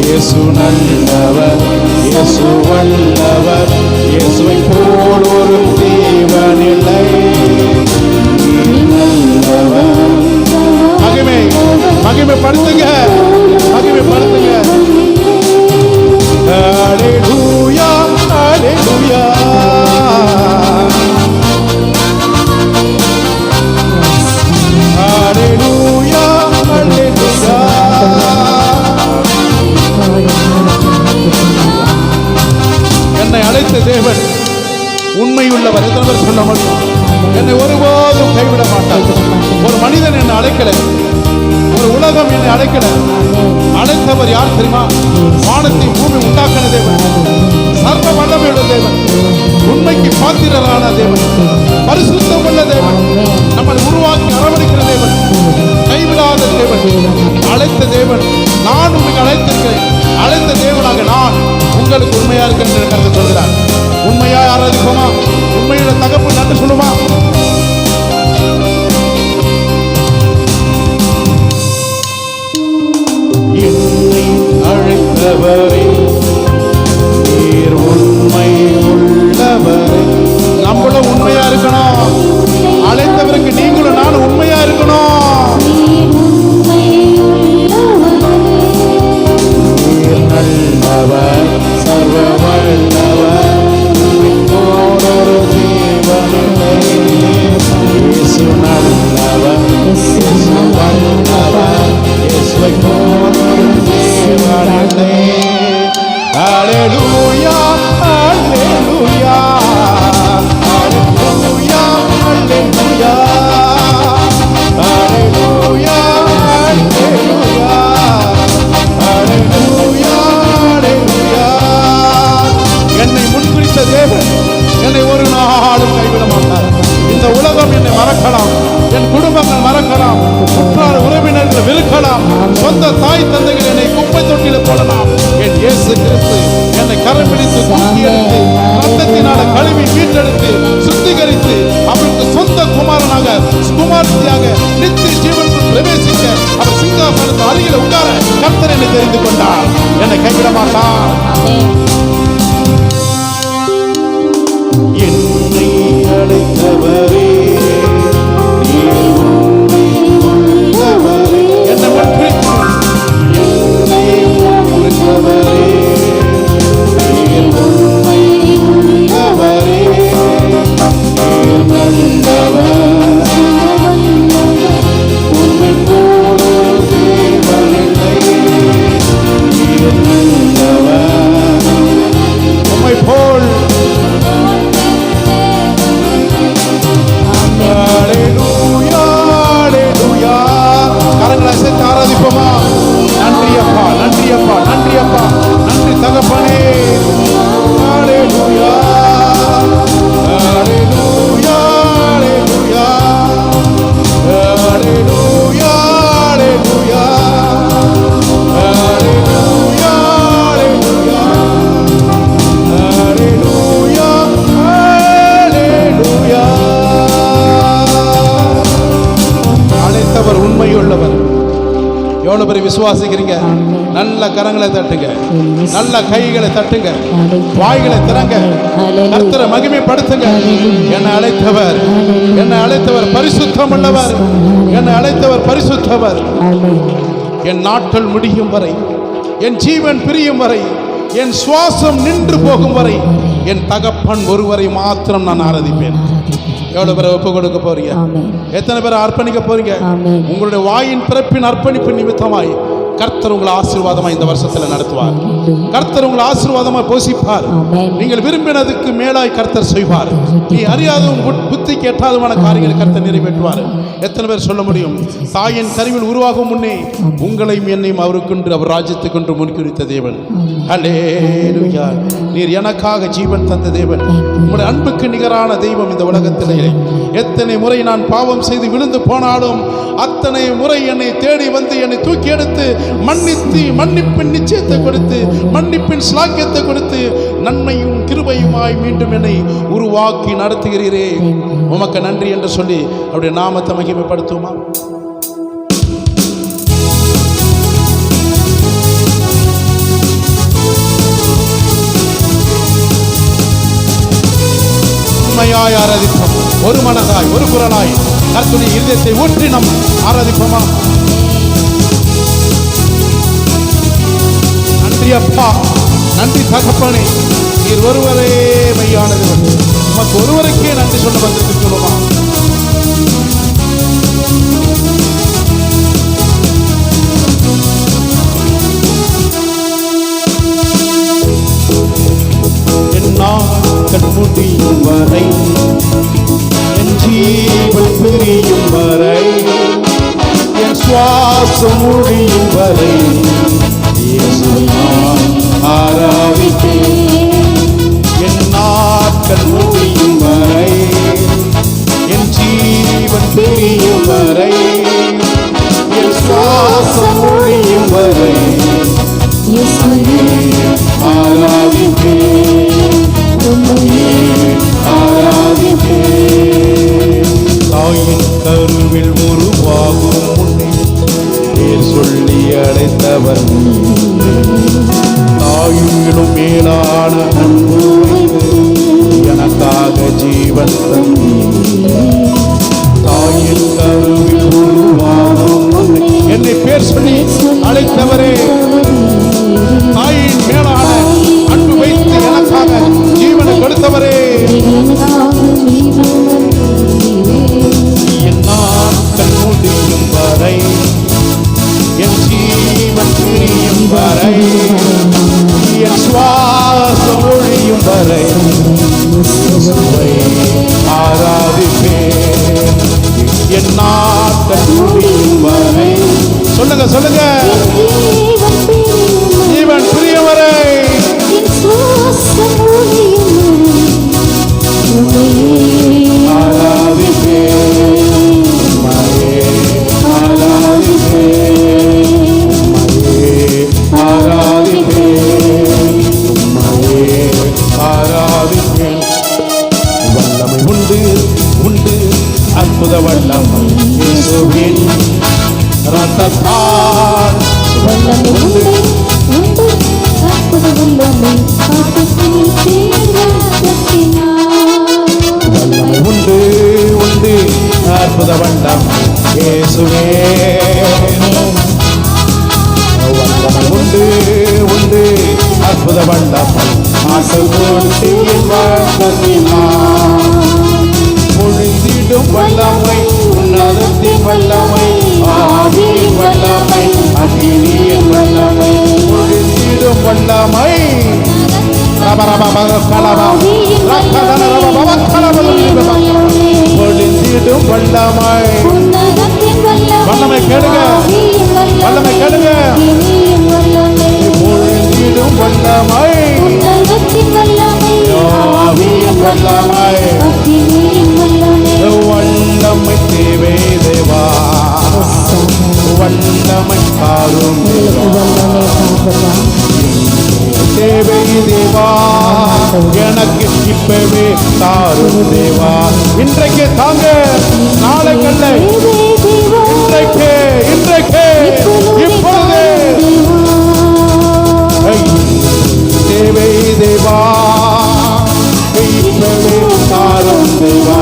[SPEAKER 1] இயேசு நல்லவர், இயேசு வல்லவர், இயேசுவை போல் ஒரு தேவன் இல்லை. நீர் நல்லவர். மகிமை மகிமைப்படுத்துங்க, மகிமைப்படுத்துங்க. ஹல்லேலூயா, ஹல்லேலூயா. ஹல்லேலூயா, ஹல்லேலூயா. என்னை அழைத்த தேவன் உண்மையுள்ளவர். எத்தனை பேர் சொல்ல முடியும்? என்னை ஒருபோதும் கைவிட மாட்டார். ஒரு மனிதன் என்னை அழைக்கல, ஒரு உலகம் என்னை அழைக்கல. அழைத்தவர் யார் தெரியுமா? வானத்தை பூமி உண்டாக்கின தேவன், சர்வ வல்லமையுள்ள தேவன், உண்மைக்கு பாத்திரரான தேவன், பரிசுத்தம் உள்ள தேவன், நம்மை உருவாக்கி அரவணைக்கிற தேவன், கைவிடாத தேவன், அழைத்த தேவன். நான் உங்களுக்கு அழைத்திருக்கிறேன். அழைத்த தேவனாக நான் உங்களுக்கு உண்மையா இருக்கிறேன் என்று கருத்து சொல்கிறார். உண்மையா ஆராதிப்போமா? உண்மையுள்ள தகப்பு நன்றி சொல்லுமா? என்னை அழைத்தவரே நீர் உண்மை உள்ளவரே. நம்மளும் உண்மையா இருக்கணும். அழைத்தவருக்கு நீங்களும் நானும் உண்மையா இருக்கணும். நீர் நல்லவர், சர்வ வல்லவர், உம்மோடொரு தேவனில்லை. இயேசு நல்லவர், இயேசு வல்லவர், இயேசுவை போலொரு தேவனில்லை. ஹல்லேலூயா, ஹல்லேலூயா, ஹல்லேலூயா, ஹல்லேலூயா, ஹல்லேலூயா, ஹல்லேலூயா, ஹல்லேலூயா, ஹல்லேலூயா. என்னை முன்குறித்த தேவன் என்னை ஒரு நாளும் கைவிட மாட்டார். இந்த உலகம் என்னை மறக்கலாம், என் குடும்பங்கள் மறக்கலாம், உற்றார் உறவினர்கள் வெறுக்கலாம், சொந்த தாய் தந்தைகள் என்னை குப்பை தொட்டியில போடலாம். என் இயேசு கிறிஸ்து என்னை கரம் பிடித்து தூக்கி எடுத்து ரத்தத்தினால கழுவி மீட்டெடுத்து சுத்திகரித்து அவருக்கு சொந்த குமாரனாக குமாரத்தியாக நித்திய ஜீவனுக்குள் பிரவேசிக்க அவர் சிங்காசனத்து அருகில் உட்கார கர்த்தர் என்னை தெரிந்து கொண்டார். என்னை கைவிட மாட்டார். என்னை அழைத்தவரே நீர் உண்மை உள்ளவரே. என்னை மன்னித்து என்னை அழைத்தவரே நீர் உண்மை உள்ளவரே. நீர் நல்லவர், உம்மை போலொரு தேவனில்லை. நீர் நல்லவர், உம்மை போல். ஹல்லேலூயா, ஹல்லேலூயா. கரங்களை அசைத்து ஆராதிப்போமா? நன்றி அப்பா, நன்றி அப்பா, நன்றி அப்பா, நன்றி தகப்பனே. ஹல்லேலூயா, ஹல்லேலூயா, ஹல்லேலூயா, ஹல்லேலூயா, ஹல்லேலூயா, ஹல்லேலூயா, ஹல்லேலூயா, ஹல்லேலூயா. அழைத்தவர் உண்மையுள்ளவர். எவ்வளவு பேர் விசுவாசிக்கிறீங்க? நல்ல கரங்களை தட்டுங்க, நல்ல கைகளை தட்டுங்க, வாய்களை திறங்க, கர்த்தரை மகிமைப்படுத்துங்க. என்னை அழைத்தவர், என்னை அழைத்தவர் பரிசுத்தம் உள்ளவர், என்னை அழைத்தவர் பரிசுத்தவர். என் நாட்கள் முடியும் வரை, என் ஜீவன் பிரியும் வரை, என் சுவாசம் நின்று போகும் வரை என் தகப்பன் ஒருவரை மாத்திரம் நான் ஆராதிப்பேன். எவ்வளவு பேரை ஒப்பு கொடுக்க போறீங்க? எத்தனை பேரை அர்ப்பணிக்க போறீங்க? உங்களுடைய வாயின் பிறப்பின் அர்ப்பணிப்பு நிமித்தமாய் கர்த்தர் உங்களை ஆசீர்வாதமாக இந்த வருஷத்தில் நடத்துவார். கர்த்தர் உங்களை ஆசீர்வாதமாக போஷிப்பார். நீங்கள் விரும்பினதுக்கு மேலாய் கர்த்தர் செய்வார். நீ அறியாதவும் புத்திக்கு எட்டாதமான காரியங்களை கர்த்தர் நிறைவேற்றுவார். எத்தனை பேர் சொல்ல முடியும்? தாயின் கருவில் உருவாகும் முன்னே உங்களையும் என்னையும் அவருக்கென்று அவர் ராஜ்யத்துக்கென்று முன்குறித்த தேவன். ஹல்லேலூயா. நீர் எனக்காக ஜீவன் தந்த தேவன். உங்களுடைய அன்புக்கு நிகரான தெய்வம் இந்த உலகத்திலே. எத்தனை முறை நான் பாவம் செய்து விழுந்து போனாலும் அத்தனை முறை என்னை தேடி வந்து என்னை தூக்கி எடுத்து மன்னித்து மன்னிப்பின் நிச்சயத்தை கொடுத்து மன்னிப்பின் ஸ்லாக்கியத்தை கொடுத்து நன்மையும் கிருபையுமாய் மீண்டும் என்னை உருவாக்கி நடத்துகிறீரே, உமக்கு நன்றி என்று சொல்லி அவருடைய நாமத்தை மகிமைப்படுத்துமா? உண்மையாய் ஆராதிப்போம். ஒரு மனதாய் ஒரு குரலாய் கர்த்தருடைய இதயத்தை ஊற்றி நாம் ஆராதிப்போமா? நன்றி அப்பா, நன்றி தகப்பனே. நீர் ஒருவரே மெய்யானது. உமக்கு ஒருவருக்கே நன்றி சொல்ல வந்திருக்கு சொல்லுமா? என் நாட்கள் முடியும் வரை, என் ஜீவன் பிரியும் வரை, என் சுவாசம் முடியும் வரை இயேசுவை நான் ஆராதிப்பேன். என் நாட்கள் முடியும் வரை, என் ஜீவன் பிரியும் வரை, என் சுவாசம் முடியும் வரை ஆராதிப்பேன், ஆராதிப்பேன். தாயின் கருவில் உருவாகும் முன்னே பேர் சொல்லி அழைத்தவர் நீ. தாயிலும் மேலான அன்பு வைத்து எனக்காக ஜீவன் தந்தீ. தாயின் கருவில் உருவாகும் முன்னே என்னை பேர் சொல்லி அழைத்தவரே, தாயின் மேலான அன்பு வைத்து எனக்காக ஜீவனை கொடுத்தவரே, என் நாட்கள் முடியும் வரை, என் ஜீவன் பிரியும் வரை, என் சுவாசம் ஒழியும் வரை ஆராதிப்பேன். என் நாட்கள் முடியும் வரை, சொல்லுங்க சொல்லுங்க, ஜீவன் பிரியும் வரை வல்லமை உண்டு உண்டு அற்புத வல்லமை இயேசுவின் இரத்தத்தால். வல்லமை உண்டு உண்டு அற்புத வல்லமை வல்லமை உண்டு உண்டு அற்புத வல்லமை இயேசுவே. வல்லமை உண்டு உண்டு அற்புத வல்லமை ஆசையின் பொழுதிடும் வல்லமை, உன்னதத்தின் வல்லமை, ஆவியின் வல்லமை, அகிலியின் வல்லமை, பொழுதிடும் வல்லமை, பொழுதிடும் வல்லமை. வல்லமை கேளுங்க, வல்லமை கேளுங்க, பொழுதிடும் வல்லமை, ஆவியின் வல்லமை, வல்லமை தேவை தேவா, வல்லமை காரும் தேவை தேவா, எனக்கு இப்பவே தாரும் தேவா. இன்றைக்கு தாங்க, நாளைக்கல்ல, இன்றைக்கு இன்றைக்கு இப்பொழுது தேவை தேவா, இப்பவே தாரும் தேவா.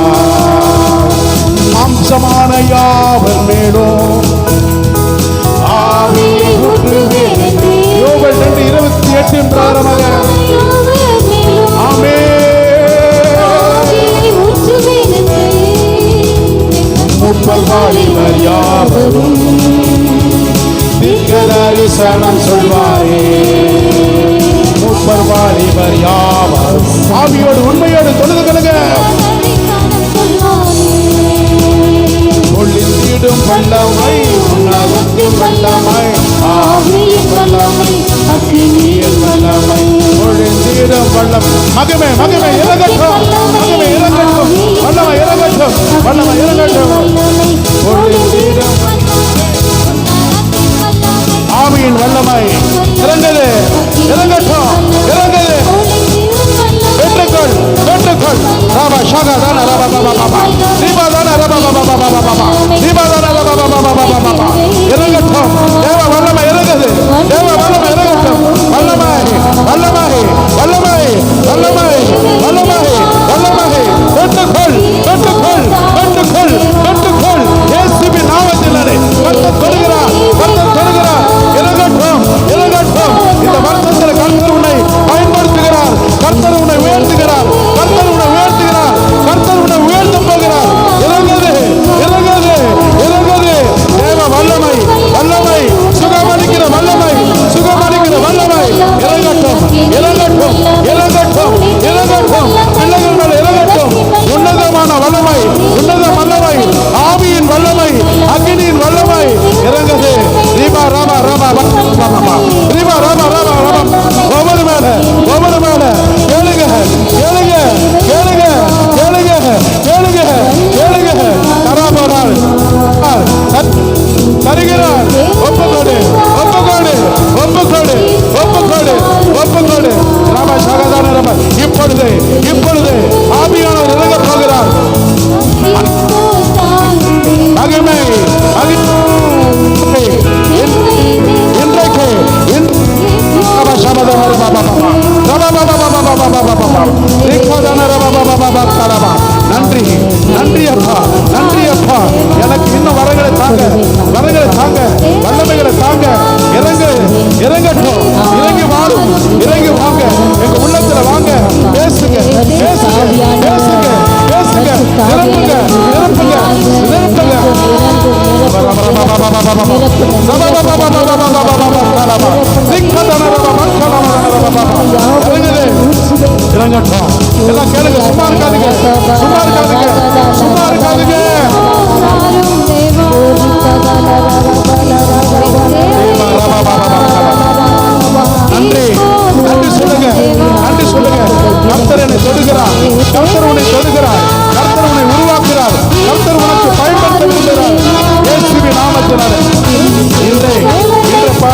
[SPEAKER 1] மாம்சமான யாவர் மேலும் ஆவியை ஊற்றுவேன். யோபேல் 2:28 பிரகாரமாக முப்பல் வாலிபர் யாவரும் தீர்க்க தரிசனம் சொல்வாரே. முப்பல் வாலிபர் யாவரும் ஆவியோடு உண்மையோடு தொழுது கொள்ளுங்க. பொழிந்திடும் வல்லமை, உன்னதத்தின் வல்லமை, ஆவியின் வல்லமை, அக்கினியின் வல்லமை, பொழிந்திடும் வல்லமை. மகிமை மகிமை இறங்கட்டும், மகிமை இறங்கட்டும், வல்லமை இறங்கட்டும், வல்லமை இறங்கட்டும். பொழிந்திடும் ஆவியின் வல்லமை இறங்குது, இறங்கட்டும், இறங்குது. பெற்றுக்கொள் பெற்றுக்கொள். ராபா ஷாகா தான ராபா பாபா பாபா தீபா தான ராபா பாபா பாபா பாபா தீபா தான ராபா பாபா பாபா பாபா இறங்கட்டும். தேவ வல்லமை இறங்குது, தேவ வல்லமை இறங்கட்டும். வல்லமை வல்லமை வல்லமை வல்லமை வல்லமை வல்லமை. பெற்றுக்கொள் பெற்றுக்கொள் பெற்றுக்கொள் பெற்றுக்கொள். இயேசுவின் நாமத்தினாலே கர்த்தர் தொடுகிறார், கர்த்தர் தொடுகிறார். இறங்கட்டும் இறங்கட்டும். இந்த வருஷத்தில் கர்த்தர் உன்னை பயன்படுத்தி நன்றி நன்றி அப்பா, நன்றி அப்பா. எனக்கு இன்னும் வரங்களை தாங்க, வரங்களை தாங்க, வல்லமைகளை தாங்க. இறங்கட்டும், இறங்கி வாழும், இறங்கி வாங்க, எங்க உள்ளத்துல வாங்க. பேசுங்க பேசுங்க பேசுங்க பேசுங்க, நிரப்புங்க நிரப்புங்க நிரப்புங்க. இறங்கட்டும். எல்லாம் கேளுங்க, சும்மா இருக்காதுங்க, சும்மா இருக்காதுங்க, சும்மா இருக்காதுங்க. நன்றி நன்றி சொல்லுங்க, நன்றி சொல்லுங்க. கர்த்தர் என்னை தொடுகிறார், கர்த்தர் உன்னை தொடுகிறார், கர்த்தர் உன்னை உருவாக்குகிறார், கர்த்தர் உனக்கு பயன்படுத்த விரும்புகிறார். இயேசுவின் நாமத்தினாலே இன்றைப்பா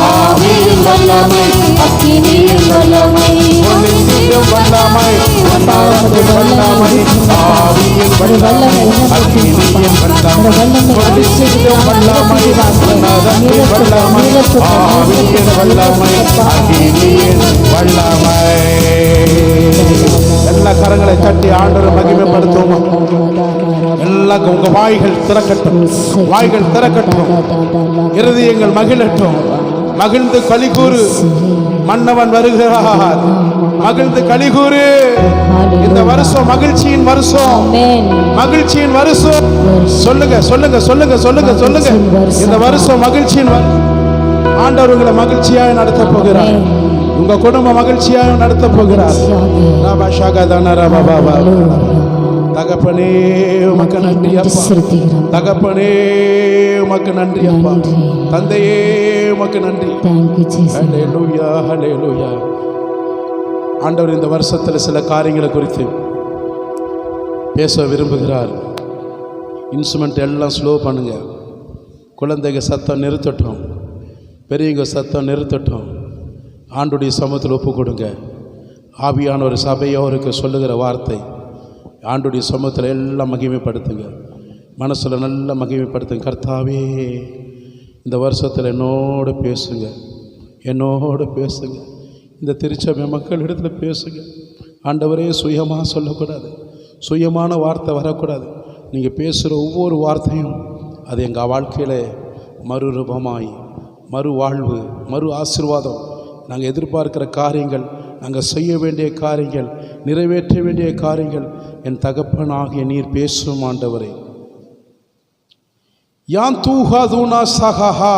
[SPEAKER 1] ஆவியின் வல்லமை, அக்கினியின் வல்லமை, ஒளியின் வல்லமை, வல்லமையின் வல்லமை, ஆவியின் வல்லமை, அக்கினியின் வல்லமை, ஒளியின் வல்லமை, வல்லமையின் வல்லமை, ஆவியின் வல்லமை, அக்கினியின் வல்லமை. எல்லா கரங்களை தட்டி ஆண்டவரை மகிமைப்படுத்துவோம். எல்லாம் உங்க வாய்கள் திறக்கட்டும், வாய்கள் திறக்கட்டும், இருதயங்கள் மகிழட்டும். மகிழ்ந்து கலிகூறு, மன்னவன் வருகிறார். மகிழ்ந்து கலிகூறு. இந்த வருஷம் மகிழ்ச்சியின் வருஷம், மகிழ்ச்சியின் வருஷம். சொல்லுங்க சொல்லுங்க சொல்லுங்க சொல்லுங்க சொல்லுங்க. இந்த வருஷம் மகிழ்ச்சியின் ஆண்டவர் உங்களை மகிழ்ச்சியாக நடத்த போகிறார். உங்க குடும்பம் மகிழ்ச்சியாக நடத்த போகிறார். தகப்பனே உமக்கு நன்றி அப்பா, தகப்பனே உமக்கு நன்றி அப்பா, தந்தையே உமக்கு நன்றி. ஹல்லேலூயா ஹல்லேலூயா. ஆண்டவர் இந்த வருஷத்தில் சில காரியங்களை குறித்து பேச விரும்புகிறார். இன்ஸ்ட்ருமெண்ட் எல்லாம் ஸ்லோ பண்ணுங்க. குழந்தைங்க சத்தம் நிறுத்தட்டும், பெரியவங்க சத்தம் நிறுத்தட்டும். ஆண்டுடைய சமூகத்தில் ஒப்பு கொடுங்க. ஆவியான ஒரு சபையோருக்கு சொல்லுகிற வார்த்தை, ஆண்டுடைய சமூகத்தில் எல்லாம் மகிமைப்படுத்துங்க, மனசில் நல்லா மகிமைப்படுத்துங்க. கர்த்தாவே இந்த வருஷத்தில் என்னோடு பேசுங்க, என்னோடு பேசுங்க. இந்த திருச்சபை மக்களிடத்தில் பேசுங்க. ஆண்டவரே சுயமாக சொல்லக்கூடாது, சுயமான வார்த்தை வரக்கூடாது. நீங்கள் பேசுகிற ஒவ்வொரு வார்த்தையும் அது எங்கள் வாழ்க்கையில் மறுரூபமாய், மறு வாழ்வு, மறு ஆசீர்வாதம், நாங்கள் எதிர்பார்க்கிற காரியங்கள், நாங்கள் செய்ய வேண்டிய காரியங்கள், நிறைவேற்ற வேண்டிய காரியங்கள் என் தகப்பனாகிய நீர் பேசும் ஆண்டவரே. யான் தூஹதுனா சஹஹா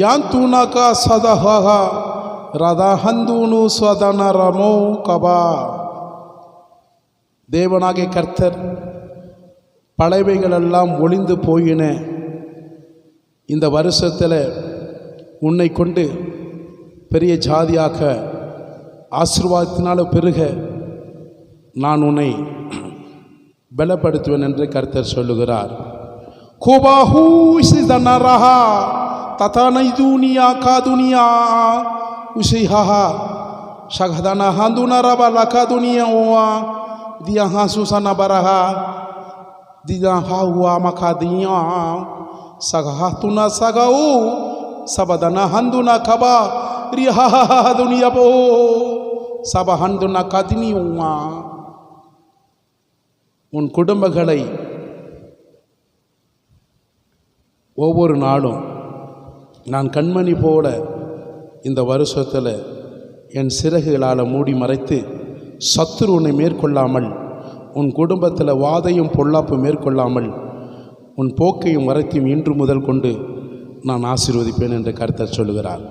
[SPEAKER 1] யான் தூனகா சதஹா ரதஹந்துனு சதன ரமோ கபா. தேவனாகிய கர்த்தர் பழையவைகளெல்லாம் ஒளிந்து போயின. இந்த வருஷத்தில் உன்னை கொண்டு பெரிய ஜாதியாக்க ஆசீர்வாதத்தினால பெருக நான் உன்னை பலப்படுத்துவேன் என்று கர்த்தர் சொல்லுகிறார். கோபாஹூ சிதனரஹா ததனை துனியா கா துனியா உசிஹா ஷகதன ஹந்துனரப லகா துனியா ஓவா தியா ஹாசுசன பரஹா தியா ஹாஹுவா மகா தியா சகஹத்துனா சகவு சபதன ஹந்துனா கபா ரிஹா துனியா போ சபஹந்துனா கதினியுமா. உன் குடும்பங்களை ஒவ்வொரு நாளும் நான் கண்மணி போல இந்த வருஷத்தில் என் சிறகுகளால் மூடி மறைத்து சத்துரு உன்னை மேற்கொள்ளாமல், உன் குடும்பத்தில் வாதையும் பொல்லாப்பு மேற்கொள்ளாமல், உன் போக்கையும் மறைத்தையும் இன்று முதல் கொண்டு நான் ஆசீர்வதிப்பேன் என்று கர்த்தர் சொல்லுகிறார்.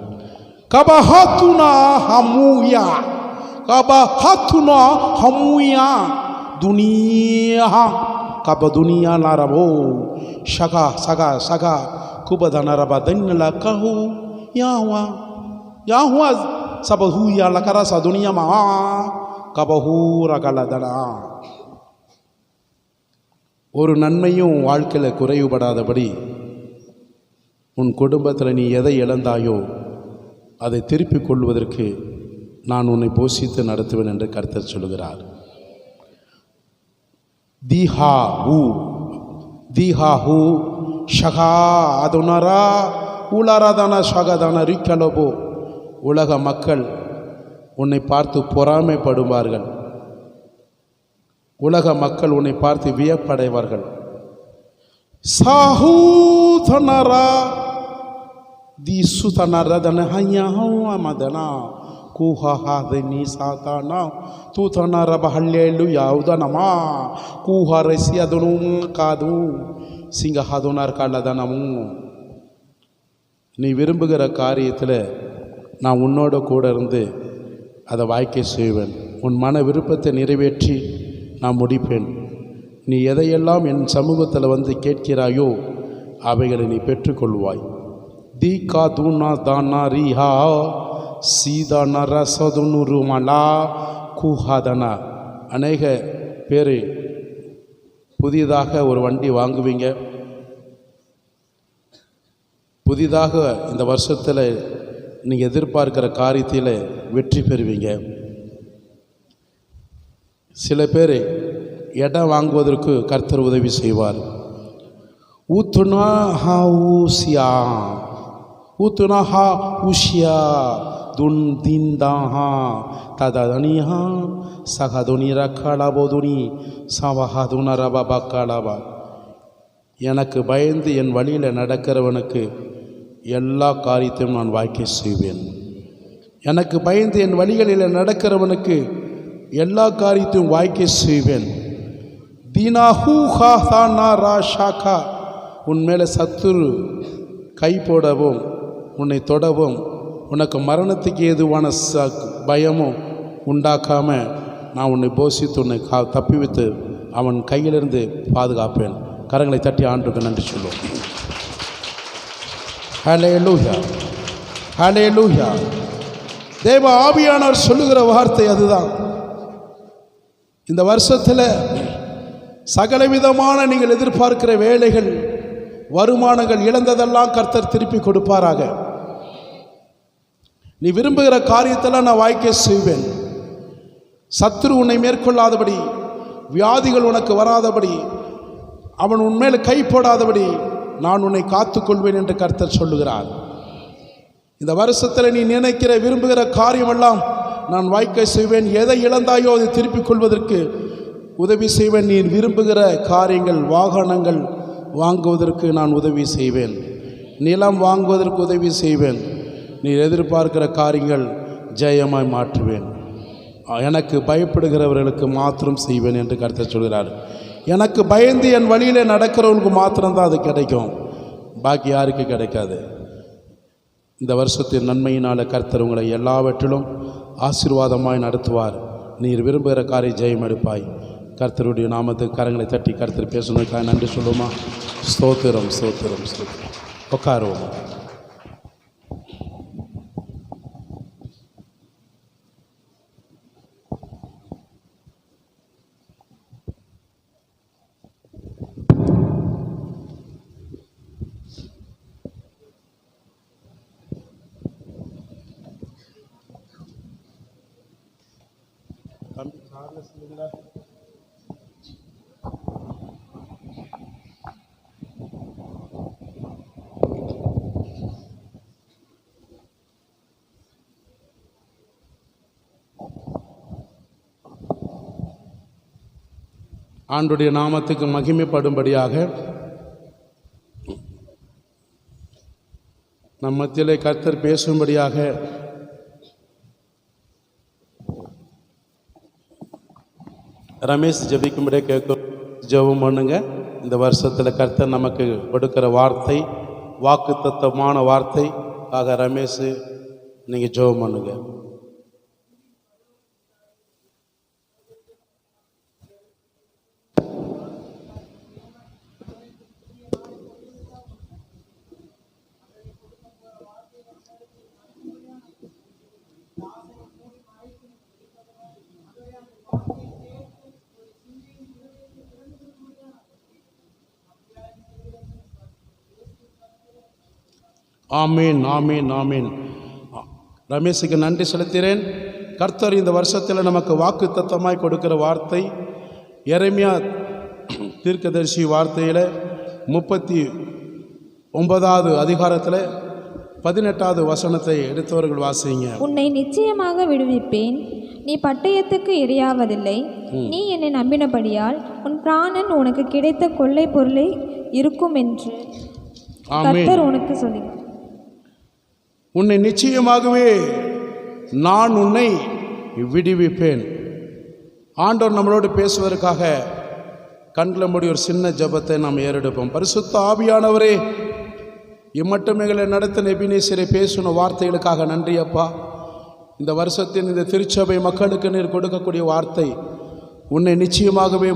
[SPEAKER 1] கபஹத்துனா ஹமுயா கபஹத்துனா ஹமுயா துனியா கப துனியா நாரபோ ஷகா சகா சகா குபத நரபா தன்னலா கஹு யாவா யாஹுவா சபஹு யா லகரசா துனியா மா கபஹு ரகலதனா. ஒரு நன்மையும் வாழ்க்கையில் குறைவுபடாதபடி உன் குடும்பத்தில் நீ எதை இழந்தாயோ அதை திருப்பிக் கொள்வதற்கு நான் உன்னை போஷித்து நடத்துவேன் என்று கர்த்தர் சொல்கிறார். தீஹாஹூ ஷகா அதுனரா உலரதன ஷகதன ரிக்கலபோ. உலக மக்கள் உன்னை பார்த்து பொறாமைப்படுவார்கள். உலக மக்கள் உன்னை பார்த்து வியப்படைவார்கள். சாஹூதனரா தீசுதனரதன ஹய்யாஹுவ மதனா கூஹாஹாதனி சாதானா தூதனரபஹல்லேலு யாவுதனமா கூஹாரசியதுனும் காது சிங்கஹதுனர் கல்லதனமும். நீ விரும்புகிற காரியத்தில் நான் உன்னோட கூட இருந்து அதை வாய்க்க செய்வேன். உன் மன விருப்பத்தை நிறைவேற்றி நான் முடிப்பேன். நீ எதையெல்லாம் என் சமூகத்தில் வந்து கேட்கிறாயோ அவைகளை நீ பெற்றுக்கொள்வாய். தி கா தூனா தானா ரீஹா சீதானா ரசதுனுருமலா கூஹாதனா. அநேக பேர் புதிதாக ஒரு வண்டி வாங்குவீங்க. புதிதாக இந்த வருஷத்தில் நீங்கள் எதிர்பார்க்கிற காரியத்தில் வெற்றி பெறுவீங்க. சில பேர் இடம் வாங்குவதற்கு கர்த்தர் உதவி செய்வார். ஊத்துனா ஹா ஊசியா ஊத்துனா ஹா ஊஷியா துன் தின்தாஹா ததனிஹா சகதுனி ரக்காலாபோதுனி சவஹதுனரபா பக்காலாபா. எனக்கு பயந்து என் வழியில் நடக்கிறவனுக்கு எல்லா காரியத்தையும் நான் வாய்க்க செய்வேன். எனக்கு பயந்து என் வழிகளில் நடக்கிறவனுக்கு எல்லா காரியத்தையும் வாய்க்க செய்வேன். தீனாஹூ ஹாஹானா ரா ஷாக்கா. உன் மேலே சத்துரு கை போடவும் உன்னை தொடவும் உனக்கு மரணத்துக்கு ஏதுவான பயமும் உண்டாக்காமல் நான் உன்னை போஷித்து உன்னை தப்பிவித்து அவன் கையிலிருந்து பாதுகாப்பேன். கரங்களை தட்டி ஆண்டுக்கு நன்றி சொல்லுவோம். ஹல்லேலூயா, ஹல்லேலூயா. தேவ ஆவியானவர் சொல்லுகிற வார்த்தை அதுதான். இந்த வருஷத்தில் சகலவிதமான நீங்கள் எதிர்பார்க்கிற வேலைகள், வருமானங்கள், இழந்ததெல்லாம் கர்த்தர் திருப்பி கொடுப்பாராக. நீ விரும்புகிற காரியத்தெல்லாம் நான் வாய்க்க செய்வேன். சத்துரு உன்னை மேற்கொள்ளாதபடி, வியாதிகள் உனக்கு வராதபடி, அவன் உன்மேல் கை போடாதபடி நான் உன்னை காத்துக்கொள்வேன் என்று கர்த்தர் சொல்லுகிறார். இந்த வருஷத்தில் நீ நினைக்கிற விரும்புகிற காரியமெல்லாம் நான் வாய்க்க செய்வேன். எதை இழந்தாயோ அதை திருப்பிக் கொள்வதற்கு உதவி செய்வேன். நீ விரும்புகிற காரியங்கள், வாகனங்கள் வாங்குவதற்கு நான் உதவி செய்வேன். நிலம் வாங்குவதற்கு உதவி செய்வேன். நீ எதிர்பார்க்கிற காரியங்கள் ஜெயமாய் மாற்றுவேன். எனக்கு பயப்படுகிறவர்களுக்கு மாத்திரம் செய்வேன் என்று கர்த்தர் சொல்கிறார். எனக்கு பயந்து என் வழியில் நடக்கிறவங்களுக்கு மாத்திரம்தான் அது கிடைக்கும், பாக்கி யாருக்கு கிடைக்காது. இந்த வருஷத்தின் நன்மையினால் கர்த்தர் உங்களை எல்லாவற்றிலும் ஆசீர்வாதமாய் நடத்துவார். நீர் விரும்புகிற காரிய ஜெயம் எடுப்பாய். கர்த்தருடைய நாமத்துக்கு கரங்களை தட்டி கர்த்தர் பேசுவதற்காக நன்றி சொல்லுமா? ஸ்தோத்திரம், ஸ்தோத்திரம், ஸ்தோத்திரம். உட்காருவோம். ஆண்டுடைய நாமத்துக்கு மகிமைப்படும்படியாக நம் மத்தியிலே கர்த்தர் பேசும்படியாக ரமேஷ் ஜெபிக்கும்படியே கேட்க ஜெபம் பண்ணுங்க. இந்த வருஷத்தில் கர்த்தர் நமக்கு கொடுக்கிற வார்த்தை, வாக்குத்தத்தமான வார்த்தை ஆக ரமேஷ் நீங்கள் ஜெபம் பண்ணுங்க. ஆமீன், ஆமீன், ஆமீன். ரமேஷுக்கு நன்றி செலுத்துகிறேன். கர்த்தர் இந்த வருஷத்தில் நமக்கு வாக்கு தத்தமாய் கொடுக்கிற வார்த்தை எரேமியா தீர்க்கதரிசி வார்த்தையில் 39வது அதிகாரத்தில் 18வது வசனத்தை எடுத்தவர்கள் வாசிங்க.
[SPEAKER 4] உன்னை நிச்சயமாக விடுவிப்பேன், நீ பட்டயத்துக்கு இரையாவதில்லை. நீ என்னை நம்பினபடியால் உன் பிராணன் உனக்கு கிடைத்த கொள்ளை பொருளை இருக்கும் என்று கர்த்தர் உனக்கு சொல்லி.
[SPEAKER 1] உன்னை நிச்சயமாகவே நான் உன்னை விடுவிப்பேன். ஆண்டவர் நம்மளோடு பேசுவதற்காக கண்களை மூடி ஒரு சின்ன ஜெபத்தை நாம் ஏறெடுப்போம். பரிசுத்த ஆவியானவரே, இம்மட்டும் எங்களை நடத்தின எபினேசரை பேசின வார்த்தைகளுக்காக நன்றி அப்பா. இந்த வருஷத்தின் இந்த திருச்சபை மக்களுக்கு நீர் கொடுக்கக்கூடிய வார்த்தை, உன்னை நிச்சயமாகவே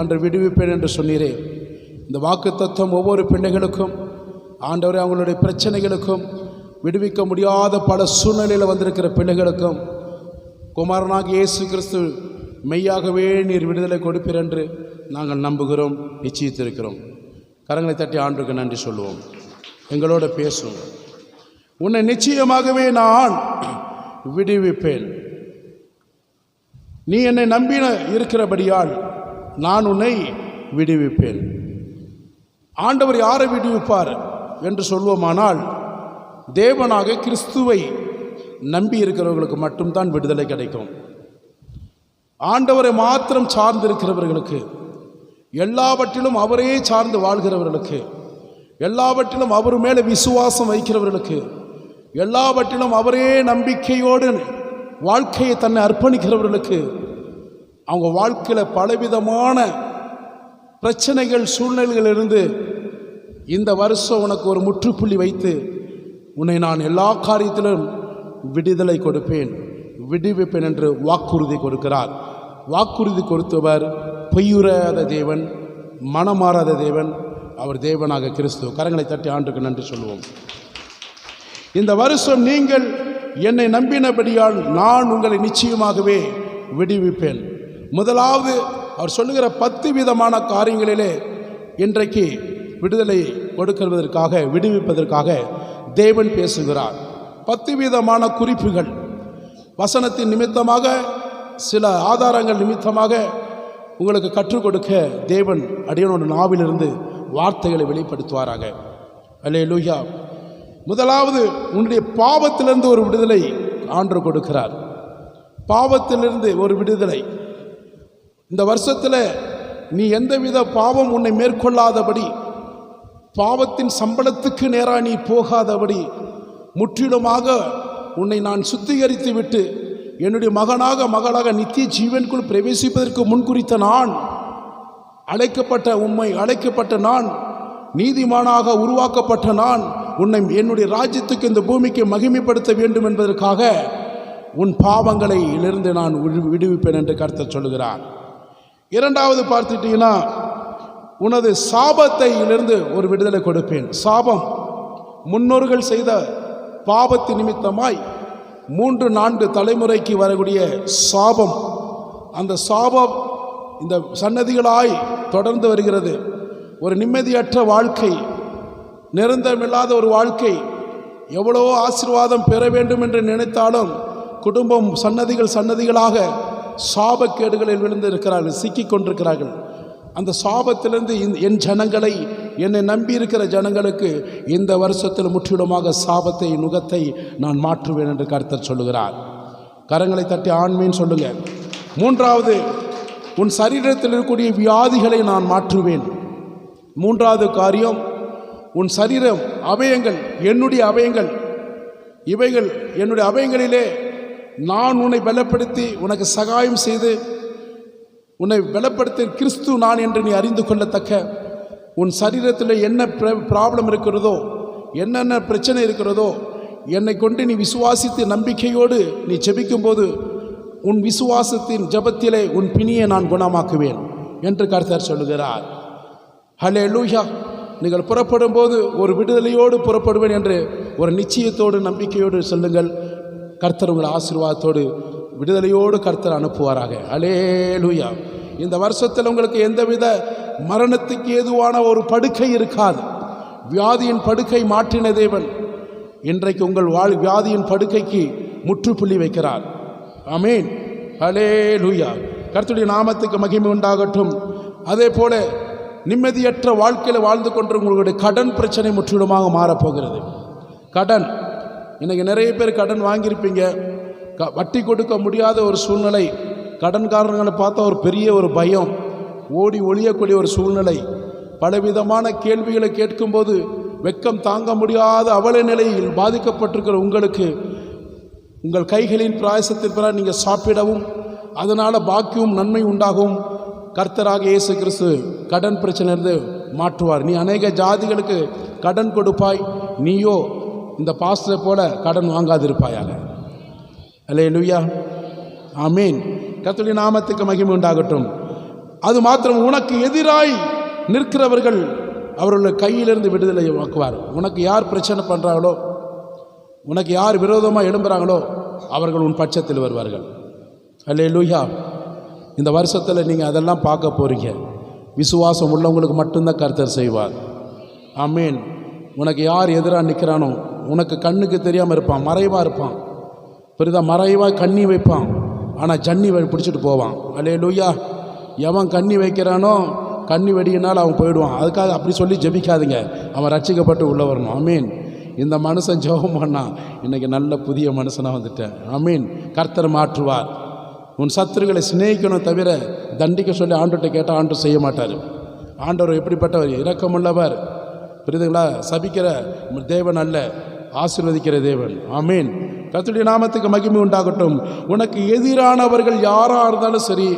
[SPEAKER 1] அன்று விடுவிப்பேன் என்று சொன்னீரே. இந்த வாக்கு தத்துவம் ஒவ்வொரு பிள்ளைகளுக்கும் ஆண்டவரே, அவங்களுடைய பிரச்சனைகளுக்கும் விடுவிக்க முடியாத பல சூழ்நிலையில் வந்திருக்கிற பிள்ளைகளுக்கும் குமாரனாக இயேசு கிறிஸ்து மெய்யாகவே நீர் விடுதலை கொடுப்பீர் என்று நாங்கள் நம்புகிறோம், நிச்சயித்திருக்கிறோம். கரங்களை தட்டி ஆண்டுக்கு நன்றி சொல்லுவோம். எங்களோட பேசும். உன்னை நிச்சயமாகவே நான் விடுவிப்பேன், நீ என்னை நம்பின இருக்கிறபடியால் நான் உன்னை விடுவிப்பேன். ஆண்டவர் யாரை விடுவிப்பார் என்று சொல்வோமானால், தேவனாக கிறிஸ்துவை நம்பி இருக்கிறவர்களுக்கு மட்டும்தான் விடுதலை கிடைக்கும். ஆண்டவரை மாத்திரம் சார்ந்திருக்கிறவர்களுக்கு, எல்லாவற்றிலும் அவரே சார்ந்து வாழ்கிறவர்களுக்கு, எல்லாவற்றிலும் அவர் மேலே விசுவாசம் வைக்கிறவர்களுக்கு, எல்லாவற்றிலும் அவரே நம்பிக்கையோடு வாழ்க்கையை தன்னை அர்ப்பணிக்கிறவர்களுக்கு, அவங்க வாழ்க்கையில் பலவிதமான பிரச்சனைகள் சூழ்நிலைகளிலிருந்து இந்த வருஷம் உனக்கு ஒரு முற்றுப்புள்ளி வைத்து உன்னை நான் எல்லா காரியத்திலும் விடுதலை கொடுப்பேன், விடுவிப்பேன் என்று வாக்குறுதி கொடுக்கிறார். வாக்குறுதி கொடுத்தவர் பொய்யுறாத தேவன், மனமாறாத தேவன், அவர் தேவனாக கிறிஸ்து. கரங்களை தட்டி ஆண்டுக்கு நன்றி சொல்லுவோம். இந்த வருஷம் நீங்கள் என்னை நம்பினபடியால் நான் உங்களை நிச்சயமாகவே விடுவிப்பேன். முதலாவது அவர் சொல்லுகிற 10 விதமான காரியங்களிலே இன்றைக்கு விடுதலை கொடுக்கிறதற்காக, விடுவிப்பதற்காக தேவன் பேசுகிறார். 10 விதமான குறிப்புகள் வசனத்தின் நிமித்தமாக, சில ஆதாரங்கள் நிமித்தமாக உங்களுக்கு கற்றுக் கொடுக்க தேவன் அடியனோட நாவிலிருந்து வார்த்தைகளை வெளிப்படுத்துவாராக. அல்லேலூயா. முதலாவது, உன்னுடைய பாவத்திலிருந்து ஒரு விடுதலை ஆண்டு கொடுக்கிறார். பாவத்திலிருந்து ஒரு விடுதலை. இந்த வருஷத்தில் நீ எந்தவித பாவம் உன்னை மேற்கொள்ளாதபடி, பாவத்தின் சம்பளத்துக்கு நேராக நீ போகாதபடி, முற்றிலுமாக உன்னை நான் சுத்திகரித்து விட்டு என்னுடைய மகனாக மகளாக நித்திய ஜீவனுக்குள் பிரவேசிப்பதற்கு முன்குறித்த நான், அழைக்கப்பட்ட நான், நீதிமானாக உருவாக்கப்பட்ட நான், உன்னை என்னுடைய ராஜ்யத்துக்கு, இந்த பூமிக்கு மகிமைப்படுத்த வேண்டும் என்பதற்காக உன் பாவங்களிலிருந்து நான் விடுவிப்பேன் என்று கர்த்தர் சொல்லுகிறார். இரண்டாவது பார்த்துட்டீங்கன்னா, உனது சாபத்திலிருந்து ஒரு விடுதலை கொடுப்பேன். சாபம், முன்னோர்கள் செய்த பாவத்தின் நிமித்தமாய் 3-4 தலைமுறைக்கு வரக்கூடிய சாபம், அந்த சாபம் இந்த சன்னதிகளாய் தொடர்ந்து வருகிறது. ஒரு நிம்மதியற்ற வாழ்க்கை, நிரந்தரமில்லாத ஒரு வாழ்க்கை. எவ்வளவோ ஆசீர்வாதம் பெற வேண்டும் என்று நினைத்தாலும் குடும்பம் சன்னதிகளாக சாபக்கேடுகளில் விழுந்து இருக்கிறார்கள், சிக்கிக் கொண்டிருக்கிறார்கள். அந்த சாபத்திலிருந்து என் ஜனங்களை, என்னை நம்பி இருக்கிற ஜனங்களுக்கு இந்த வருஷத்தில் முற்றிலுமாக சாபத்தை, நுகத்தை நான் மாற்றுவேன் என்று கர்த்தர் சொல்லுகிறார். கரங்களை தட்டி ஆண்மைன்னு சொல்லுங்க. மூன்றாவது, உன் சரீரத்தில் இருக்கக்கூடிய வியாதிகளை நான் மாற்றுவேன். மூன்றாவது காரியம், உன் சரீரம், அவயங்கள், என்னுடைய அவயங்கள், இவைகள் என்னுடைய அவயங்களிலே நான் உன்னை பலப்படுத்தி உனக்கு சகாயம் செய்து உன்னை பலப்படுத்த கிறிஸ்து நான் என்று நீ அறிந்து கொள்ளத்தக்க, உன் சரீரத்தில் என்ன ப்ராப்ளம் இருக்கிறதோ, என்னென்ன பிரச்சனை இருக்கிறதோ, என்னை கொண்டு நீ விசுவாசித்து நம்பிக்கையோடு நீ ஜெபிக்கும்போது உன் விசுவாசத்தின் ஜெபத்திலே உன் பிணியை நான் குணமாக்குவேன் என்று கர்த்தர் சொல்லுகிறார். ஹல்லேலூயா. நீங்கள் புறப்படும் போது ஒரு விடுதலையோடு புறப்படுவேன் என்று ஒரு நிச்சயத்தோடு நம்பிக்கையோடு சொல்லுங்கள். கர்த்தர் உங்கள் ஆசீர்வாதத்தோடு விடுதலையோடு கர்த்தர் அனுப்புவாராக. ஹல்லேலூயா. இந்த வருஷத்தில் உங்களுக்கு எந்தவித மரணத்துக்கு ஏதுவான ஒரு படுக்கை இருக்காது. வியாதியின் படுக்கை மாற்றின தேவன் இன்றைக்கு உங்கள் வியாதியின் படுக்கைக்கு முற்றுப்புள்ளி வைக்கிறார். ஆமென். ஹல்லேலூயா. கர்த்தருடைய நாமத்துக்கு மகிமை உண்டாகட்டும். அதே போல நிம்மதியற்ற வாழ்க்கையில் வாழ்ந்து கொண்டு உங்களுடைய கடன் பிரச்சனை முற்றிலுமாக மாறப்போகிறது. கடன். இன்றைக்கி நிறைய பேர் கடன் வாங்கியிருப்பீங்க. வட்டி கொடுக்க முடியாத ஒரு சூழ்நிலை, கடன்காரங்களை பார்த்தா ஒரு பெரிய ஒரு பயம், ஓடி ஒளியக்கூடிய ஒரு சூழ்நிலை, பலவிதமான கேள்விகளை கேட்கும்போது வெட்கம் தாங்க முடியாத அவல நிலையில் பாதிக்கப்பட்டிருக்கிற உங்களுக்கு உங்கள் கைகளின் பிராயசத்தின் பிறகு நீங்கள் சாப்பிடவும் அதனால் பாக்கியவும் நன்மை உண்டாகவும் கர்த்தராக இயேசு கிறிஸ்து கடன் பிரச்சனையிலிருந்து மாற்றுவார். நீ அநேக ஜாதிகளுக்கு கடன் கொடுப்பாய், நீயோ இந்த பாஸ்டரை போல கடன் வாங்காதிருப்பாயாக. அல்லேலூயா, ஆமீன். கர்த்தருடைய நாமத்துக்கு மகிமை உண்டாகட்டும். அது மாத்திரம், உனக்கு எதிராய் நிற்கிறவர்கள் அவர்களுடைய கையிலிருந்து விடுதலை வாக்குவார். உனக்கு யார் பிரச்சனை பண்ணுறாங்களோ, உனக்கு யார் விரோதமாக எழும்புகிறாங்களோ அவர்கள் உன் பட்சத்தில் வருவார்கள். அல்லேலூயா. இந்த வருஷத்தில் நீங்கள் அதெல்லாம் பார்க்க போகிறீங்க. விசுவாசம் உள்ளவங்களுக்கு மட்டும்தான் கர்த்தர் செய்வார். ஆமீன். உனக்கு யார் எதிராக நிற்கிறானோ, உனக்கு கண்ணுக்கு தெரியாமல் இருப்பான், மறைவாக இருப்பான், பெரிதா மறைவாக கண்ணி வைப்பான், ஆனால் ஜன்னி பிடிச்சிட்டு போவான். அல்லேலூயா. எவன் கண்ணி வைக்கிறானோ கண்ணி வெடியினால் அவன் போயிடுவான். அதுக்காக அப்படி சொல்லி ஜெபிக்காதீங்க, அவன் ரட்சிக்கப்பட்டு உள்ளே வரணும். ஆமீன். இந்த மனுஷன் ஜெபம் பண்ணான், இன்றைக்கி நல்ல புதிய மனுஷனாக வந்துட்டேன். ஆமீன். கர்த்தர் மாற்றுவார். உன் சத்துருக்களை சிநேகிக்கணும் தவிர தண்டிக்க சொல்லி ஆண்டவர்கிட்ட கேட்டால் ஆண்டவர் செய்ய மாட்டார். ஆண்டவர் எப்படிப்பட்டவர்? இரக்கமுள்ளவர். புரியுதுங்களா? சபிக்கிற தேவன் அல்ல, ஆசீர்வதிக்கிற தேவன். ஆமீன். கர்த்தருடைய நாமத்துக்கு மகிமை உண்டாகட்டும். உனக்கு எதிரானவர்கள் யாராக இருந்தாலும் சரி,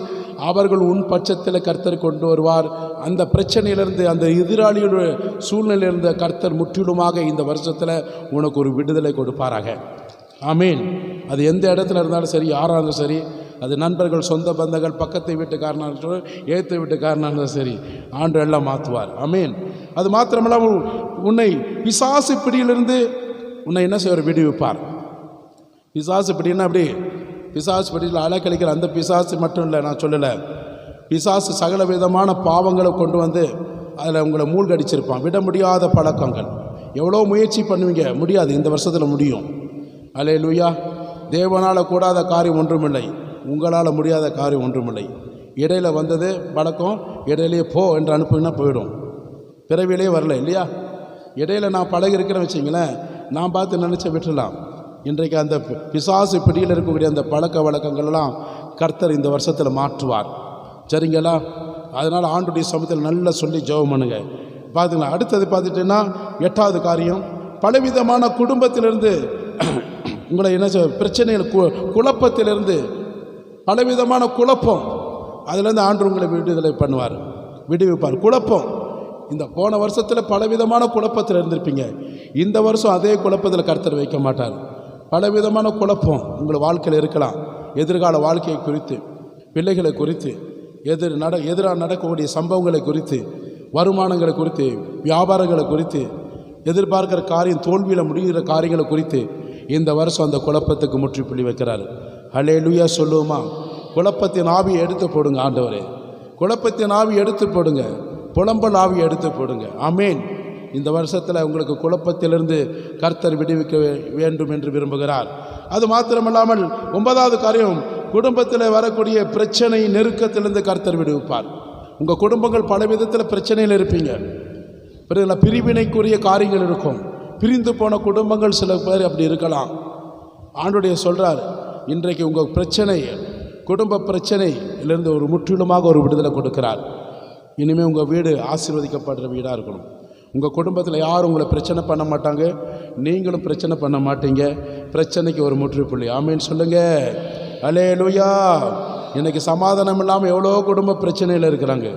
[SPEAKER 1] அவர்கள் உன் பட்சத்தில் கர்த்தர் கொண்டு வருவார். அந்த பிரச்சனையிலிருந்து, அந்த எதிராளியோட சூழ்நிலையிலிருந்து கர்த்தர் முற்றிலுமாக இந்த வருஷத்தில் உனக்கு ஒரு விடுதலை கொடுப்பாராக. ஆமீன். அது எந்த இடத்துல இருந்தாலும் சரி, யாராக இருந்தாலும் சரி, அது நண்பர்கள், சொந்த பந்தங்கள், பக்கத்தை வீட்டுக்காரனாக இருந்தாலும் ஏற்ற வீட்டுக்காரனாக இருந்தாலும் சரி, ஆண்டு எல்லாம் மாற்றுவார். ஆமீன். அது மாத்திரமில்லாமல் உன்னை பிசாசு பிடியிலிருந்து உன்னை என்ன செய்வார்? விடுவிப்பார். பிசாசு பிடின்னா அப்படி பிசாசு பிடியில் அலைக்கழிக்கிற அந்த பிசாசு மட்டும் இல்லை, நான் சொல்லலை. பிசாசு சகல விதமான பாவங்களை கொண்டு வந்து அதில் உங்களை மூழ்கடிச்சிருப்பான். விட முடியாத பழக்கங்கள். எவ்வளோ முயற்சி பண்ணுவீங்க, முடியாது. இந்த வருஷத்தில் முடியும். அல்லேலூயா. தேவனால் கூடாத காரியம் ஒன்றுமில்லை, உங்களால் முடியாத காரியம் ஒன்றுமில்லை. இடையில வந்தது பழக்கம், இடையிலேயே போ என்று அனுப்புனா போயிடும். பிறவிலே வரல இல்லையா? இடையில நான் பழகி இருக்கிறேன்னு வச்சிங்களேன், நான் பார்த்து நினச்ச விட்டுடலாம். இன்றைக்கு அந்த பிசாசு பிடியில் இருக்கக்கூடிய அந்த பழக்க வழக்கங்கள்லாம் கர்த்தர் இந்த வருஷத்தில் மாற்றுவார். சரிங்களா? அதனால் ஆண்டுடைய சமயத்தில் நல்லா சொல்லி ஜெபம் பண்ணுங்க. பார்த்துங்களா? அடுத்தது பார்த்துட்டீங்கன்னா 8வது காரியம், பலவிதமான குடும்பத்திலிருந்து உங்களை என்ன பிரச்சனைகள், குழப்பத்திலிருந்து, பலவிதமான குழப்பம், அதிலேருந்து ஆண்டு உங்களை விடுதலை பண்ணுவார், விடுவிப்பார். குழப்பம், இந்த போன வருஷத்தில் பலவிதமான குழப்பத்தில் இருந்திருப்பீங்க. இந்த வருஷம் அதே குழப்பத்தில் கர்த்தர் வைக்க மாட்டார். பலவிதமான குழப்பம் உங்கள் வாழ்க்கையில் இருக்கலாம். எதிர்கால வாழ்க்கையை குறித்து, பிள்ளைகளை குறித்து, எதிராக நடக்கக்கூடிய சம்பவங்களை குறித்து, வருமானங்களை குறித்து, வியாபாரங்களை குறித்து, எதிர்பார்க்கிற காரியம் தோல்வியில் முடிகிற காரியங்களை குறித்து இந்த வருஷம் அந்த குழப்பத்துக்கு முற்றுப்புள்ளி வைக்கிறார். அல்லேலூயா சொல்லுவோமா? குழப்பத்தின் ஆவியை எடுத்து போடுங்க ஆண்டவரே. குழப்பத்தின் ஆவி எடுத்து போடுங்க, புலம்பல் ஆவியை எடுத்து போடுங்க. ஆமீன். இந்த வருஷத்தில் உங்களுக்கு குழப்பத்திலிருந்து கர்த்தர் விடுவிக்க வேண்டும் என்று விரும்புகிறார். அது மாத்திரமல்லாமல் 9வது காரியம், குடும்பத்தில் வரக்கூடிய பிரச்சனை, நெருக்கத்திலிருந்து கர்த்தர் விடுவிப்பார். உங்கள் குடும்பங்கள் பல விதத்தில் பிரச்சனையில் இருப்பீங்க. பிரிவினைக்குரிய காரியங்கள் இருக்கும். பிரிந்து போன குடும்பங்கள் சில பேர் அப்படி இருக்கலாம். ஆண்டுடைய சொல்கிறார், இன்றைக்கு உங்கள் பிரச்சனை, குடும்ப பிரச்சனையிலிருந்து ஒரு முற்றிலுமாக ஒரு விடுதலை கொடுக்கிறார். இனிமேல் உங்கள் வீடு ஆசீர்வதிக்கப்படுற வீடாக இருக்கணும். உங்கள் குடும்பத்தில் யாரும் உங்களை பிரச்சனை பண்ண மாட்டாங்க, நீங்களும் பிரச்சனை பண்ண மாட்டீங்க. பிரச்சனைக்கு ஒரு முற்றுப்புள்ளி. ஆமீன் சொல்லுங்கள். அல்லேலூயா. இன்றைக்கி சமாதானம் இல்லாமல் எவ்வளோ குடும்ப பிரச்சனையில் இருக்கிறாங்க.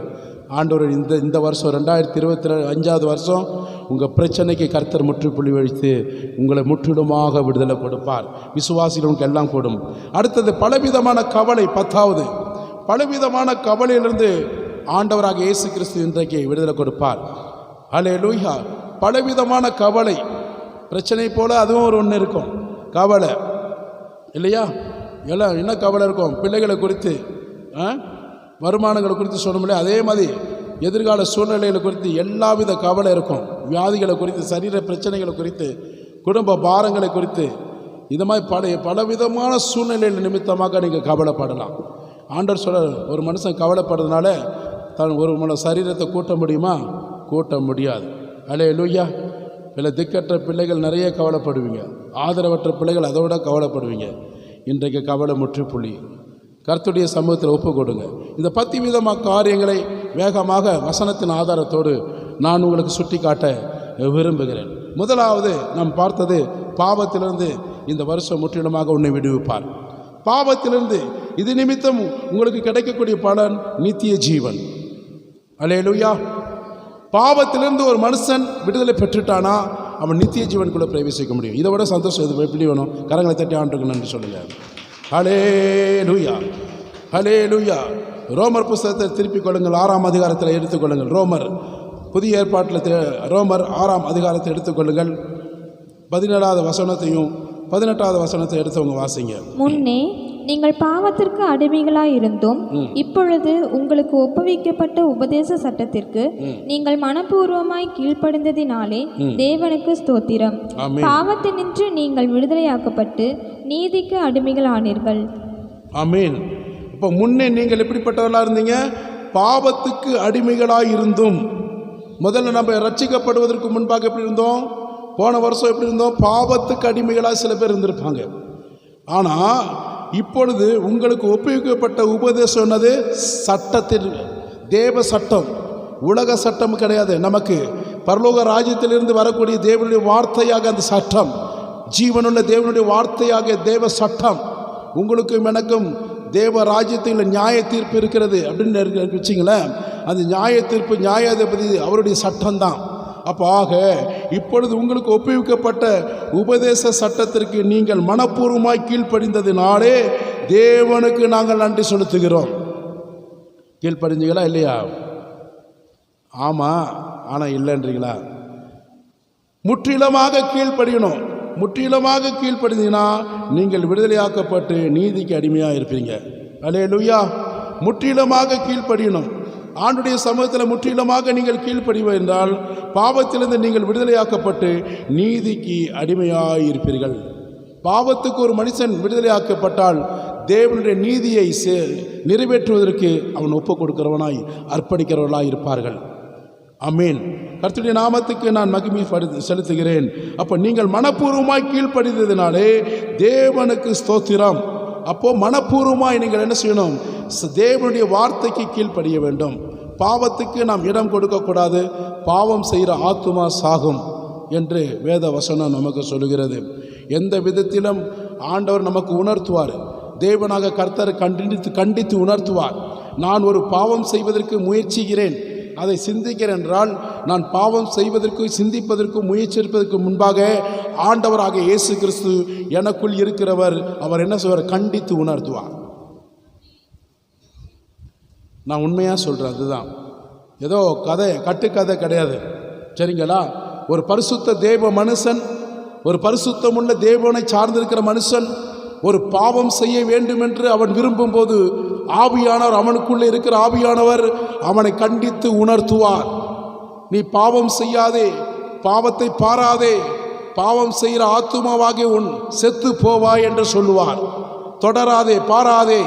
[SPEAKER 1] ஆண்டவர் இந்த வருஷம் 2025வது வருஷம் உங்கள் பிரச்சனைக்கு கர்த்தர் முற்றுப்புள்ளி வைத்து உங்களை முற்றிலுமாக விடுதலை கொடுப்பார். விசுவாசிகளுக்கு எல்லாம் கூடும். அடுத்தது பலவிதமான கவலை. 10வது, பலவிதமான கவலையிலிருந்து ஆண்டவராக இயேசு கிறிஸ்து இன்றைக்கு விடுதலை கொடுப்பார். அல்லேலூயா. பலவிதமான கவலை, பிரச்சனை போல் அதுவும் ஒரு ஒன்று இருக்கும், கவலை இல்லையா? எல்லாம் என்ன கவலை இருக்கும்? பிள்ளைகளை குறித்து, வருமானங்களை குறித்து சொல்லணும்ல, அதே மாதிரி எதிர்கால சூழ்நிலைகளை குறித்து எல்லாவித கவலை இருக்கும். வியாதிகளை குறித்து, சரீர பிரச்சனைகளை குறித்து, குடும்ப பாரங்களை குறித்து, இது மாதிரி பலவிதமான சூழ்நிலைகள் நிமித்தமாக நீங்கள் கவலைப்படலாம். ஆண்டவர் சொல்ற, ஒரு மனுஷன் கவலைப்படுறதுனால தான் ஒரு சரீரத்தை கூட்ட முடியுமா? கூட்ட முடியாது. அல்லேலூயா. சில திக்கற்ற பிள்ளைகள் நிறைய கவலைப்படுவீங்க, ஆதரவற்ற பிள்ளைகள் அதை விட கவலைப்படுவீங்க. இன்றைக்கு கவலை முற்றுப்புள்ளி. கர்த்தருடைய சமூகத்தில் ஒப்பு கொடுங்க. இந்த 10 விதமாக காரியங்களை வேகமாக வசனத்தின் ஆதாரத்தோடு நான் உங்களுக்கு சுட்டி காட்ட விரும்புகிறேன். முதலாவது நாம் பார்த்தது, பாவத்திலிருந்து இந்த வருஷம் முற்றிலுமாக உன்னை விடுவிப்பார். பாவத்திலிருந்து இது நிமித்தம் உங்களுக்கு கிடைக்கக்கூடிய பலன் நித்திய ஜீவன். அல்லேலூயா. பாவத்திலிருந்து ஒரு மனுஷன் விடுதலை பெற்றுட்டானா அவன் நித்திய ஜீவனுக்குள்ளே பிரவேசிக்க முடியும். இதை விட சந்தோஷம் இது எப்படி வேணும்? கரங்களை தட்டி ஆண்டுக்கு நன்றி சொல்லுங்க. ஹல்லேலூயா, ஹல்லேலூயா. ரோமர் புஸ்தகத்தை திருப்பிக் கொள்ளுங்கள், 6ஆம் அதிகாரத்தில் எடுத்துக்கொள்ளுங்கள். புதிய ஏற்பாட்டில் ரோமர் 6ஆம் அதிகாரத்தை எடுத்துக்கொள்ளுங்கள். 17வது வசனத்தையும் 18வது வசனத்தை எடுத்தவங்க வாசிங்க.
[SPEAKER 4] முன்னே நீங்கள் பாவத்திற்கு அடிமைகளாயிருந்தும் இப்பொழுது உங்களுக்கு ஒப்புவிக்கப்பட்ட உபதேச சட்டத்திற்கு நீங்கள் மனப்பூர்வமாய் கீழ்ப்படிந்ததினாலே தேவனுக்கு ஸ்தோத்திரம். பாவத்தினின்று நீங்கள் விடுதலையாக்கப்பட்டு நீதிக்கு அடிமைகளானீர்கள்.
[SPEAKER 1] ஆமென். இப்போ முன்னே நீங்கள் எப்படிப்பட்டவர்களாக இருந்தீங்க? பாவத்துக்கு அடிமைகளாக இருந்தும். முதல்ல நம்ம ரட்சிக்கப்படுவதற்கு முன்பாக எப்படி இருந்தோம்? போன வருஷம் எப்படி இருந்தோம்? பாவத்துக்கு அடிமைகளாக சில பேர் இருந்திருப்பாங்க. ஆனால் இப்பொழுது உங்களுக்கு ஒப்புவிக்கப்பட்ட உபதேசம் என்னது? சட்டத்தில், தேவ சட்டம், உலக சட்டம் கிடையாது. நமக்கு பரலோக ராஜ்யத்திலிருந்து வரக்கூடிய தேவனுடைய வார்த்தையாக அந்த சட்டம், ஜீவனுள்ள தேவனுடைய வார்த்தையாக தேவ சட்டம். உங்களுக்கும் எனக்கும் தேவ ராஜ்யத்தில் நியாய தீர்ப்பு இருக்கிறது அப்படின்னு வச்சிங்களேன். அந்த நியாய தீர்ப்பு, நியாயாதிபதி அவருடைய சட்டம்தான். அப்போ ஆக இப்பொழுது உங்களுக்கு ஒப்புவிக்கப்பட்ட உபதேச சட்டத்திற்கு நீங்கள் மனப்பூர்வமாய் கீழ்ப்படிந்ததினாலே தேவனுக்கு நாங்கள் நன்றி செலுத்துகிறோம். கீழ்ப்படிஞ்சீங்களா இல்லையா? ஆமாம், ஆனால் இல்லைன்றீங்களா? முற்றிலுமாக கீழ்ப்படியணும். முற்றிலுமாக கீழ்ப்படிந்தீங்கன்னா நீங்கள் விடுதலையாக்கப்பட்டு நீதிக்கு அடிமையாக இருப்பீங்க. அல்லேலூயா. முற்றிலுமாக கீழ்ப்படியணும். ஆண்டுடைய சமூகத்தில் முற்றிலுமாக நீங்கள் கீழ்ப்படிவு என்றால் பாவத்திலிருந்து நீங்கள் விடுதலையாக்கப்பட்டு நீதிக்கு அடிமையாக இருப்பீர்கள். பாவத்துக்கு ஒரு மனுஷன் விடுதலையாக்கப்பட்டால் தேவனுடைய நீதியை நிறைவேற்றுவதற்கு அவன் ஒப்பு கொடுக்கிறவனாய் அர்ப்பணிக்கிறவர்களாய் இருப்பார்கள். ஆமென். கர்த்தருடைய நாமத்துக்கு நான் மகிமை செலுத்துகிறேன். அப்போ நீங்கள் மனப்பூர்வமாய் கீழ்ப்படிந்ததினாலே தேவனுக்கு ஸ்தோத்திரம். அப்போது மனப்பூர்வமாய் நீங்கள் என்ன செய்யணும்? தேவனுடைய வார்த்தைக்கு கீழ்ப்படிய வேண்டும். பாவத்துக்கு நாம் இடம் கொடுக்கக்கூடாது. பாவம் செய்கிற ஆத்துமா சாகும் என்று வேத வசனம் நமக்கு சொல்லுகிறது. எந்த விதத்திலும் ஆண்டவர் நமக்கு உணர்த்துவார். தேவனாக கர்த்தரை கண்டித்து உணர்த்துவார். நான் ஒரு பாவம் செய்வதற்கு முயற்சிக்கிறேன், அதை சிந்திக்கிறேன் என்றால் நான் பாவம் செய்வதற்கு சிந்திப்பதற்கு முயற்சிப்பதற்கு முன்பாக ஆண்டவராக இயேசு கிறிஸ்து எனக்குள் இருக்கிறவர், அவர் என்ன செய்வார்? கண்டித்து உணர்த்துவார். நான் உண்மையாக சொல்கிறேன். அதுதான், ஏதோ கட்டுக்கதை கிடையாது. சரிங்களா? ஒரு பரிசுத்த தேவ மனுஷன், ஒரு பரிசுத்தமுள்ள தேவனை சார்ந்திருக்கிற மனுஷன் ஒரு பாவம் செய்ய வேண்டும் என்று அவன் விரும்பும் போது ஆவியானவர், அவனுக்குள்ளே இருக்கிற ஆவியானவர் அவனை கண்டித்து உணர்த்துவார். நீ பாவம் செய்யாதே, பாவத்தை பாராதே, பாவம் செய்கிற ஆத்துமாவாகி உன் செத்து போவாய் என்று சொல்லுவார். தொடராதே, பாராதே,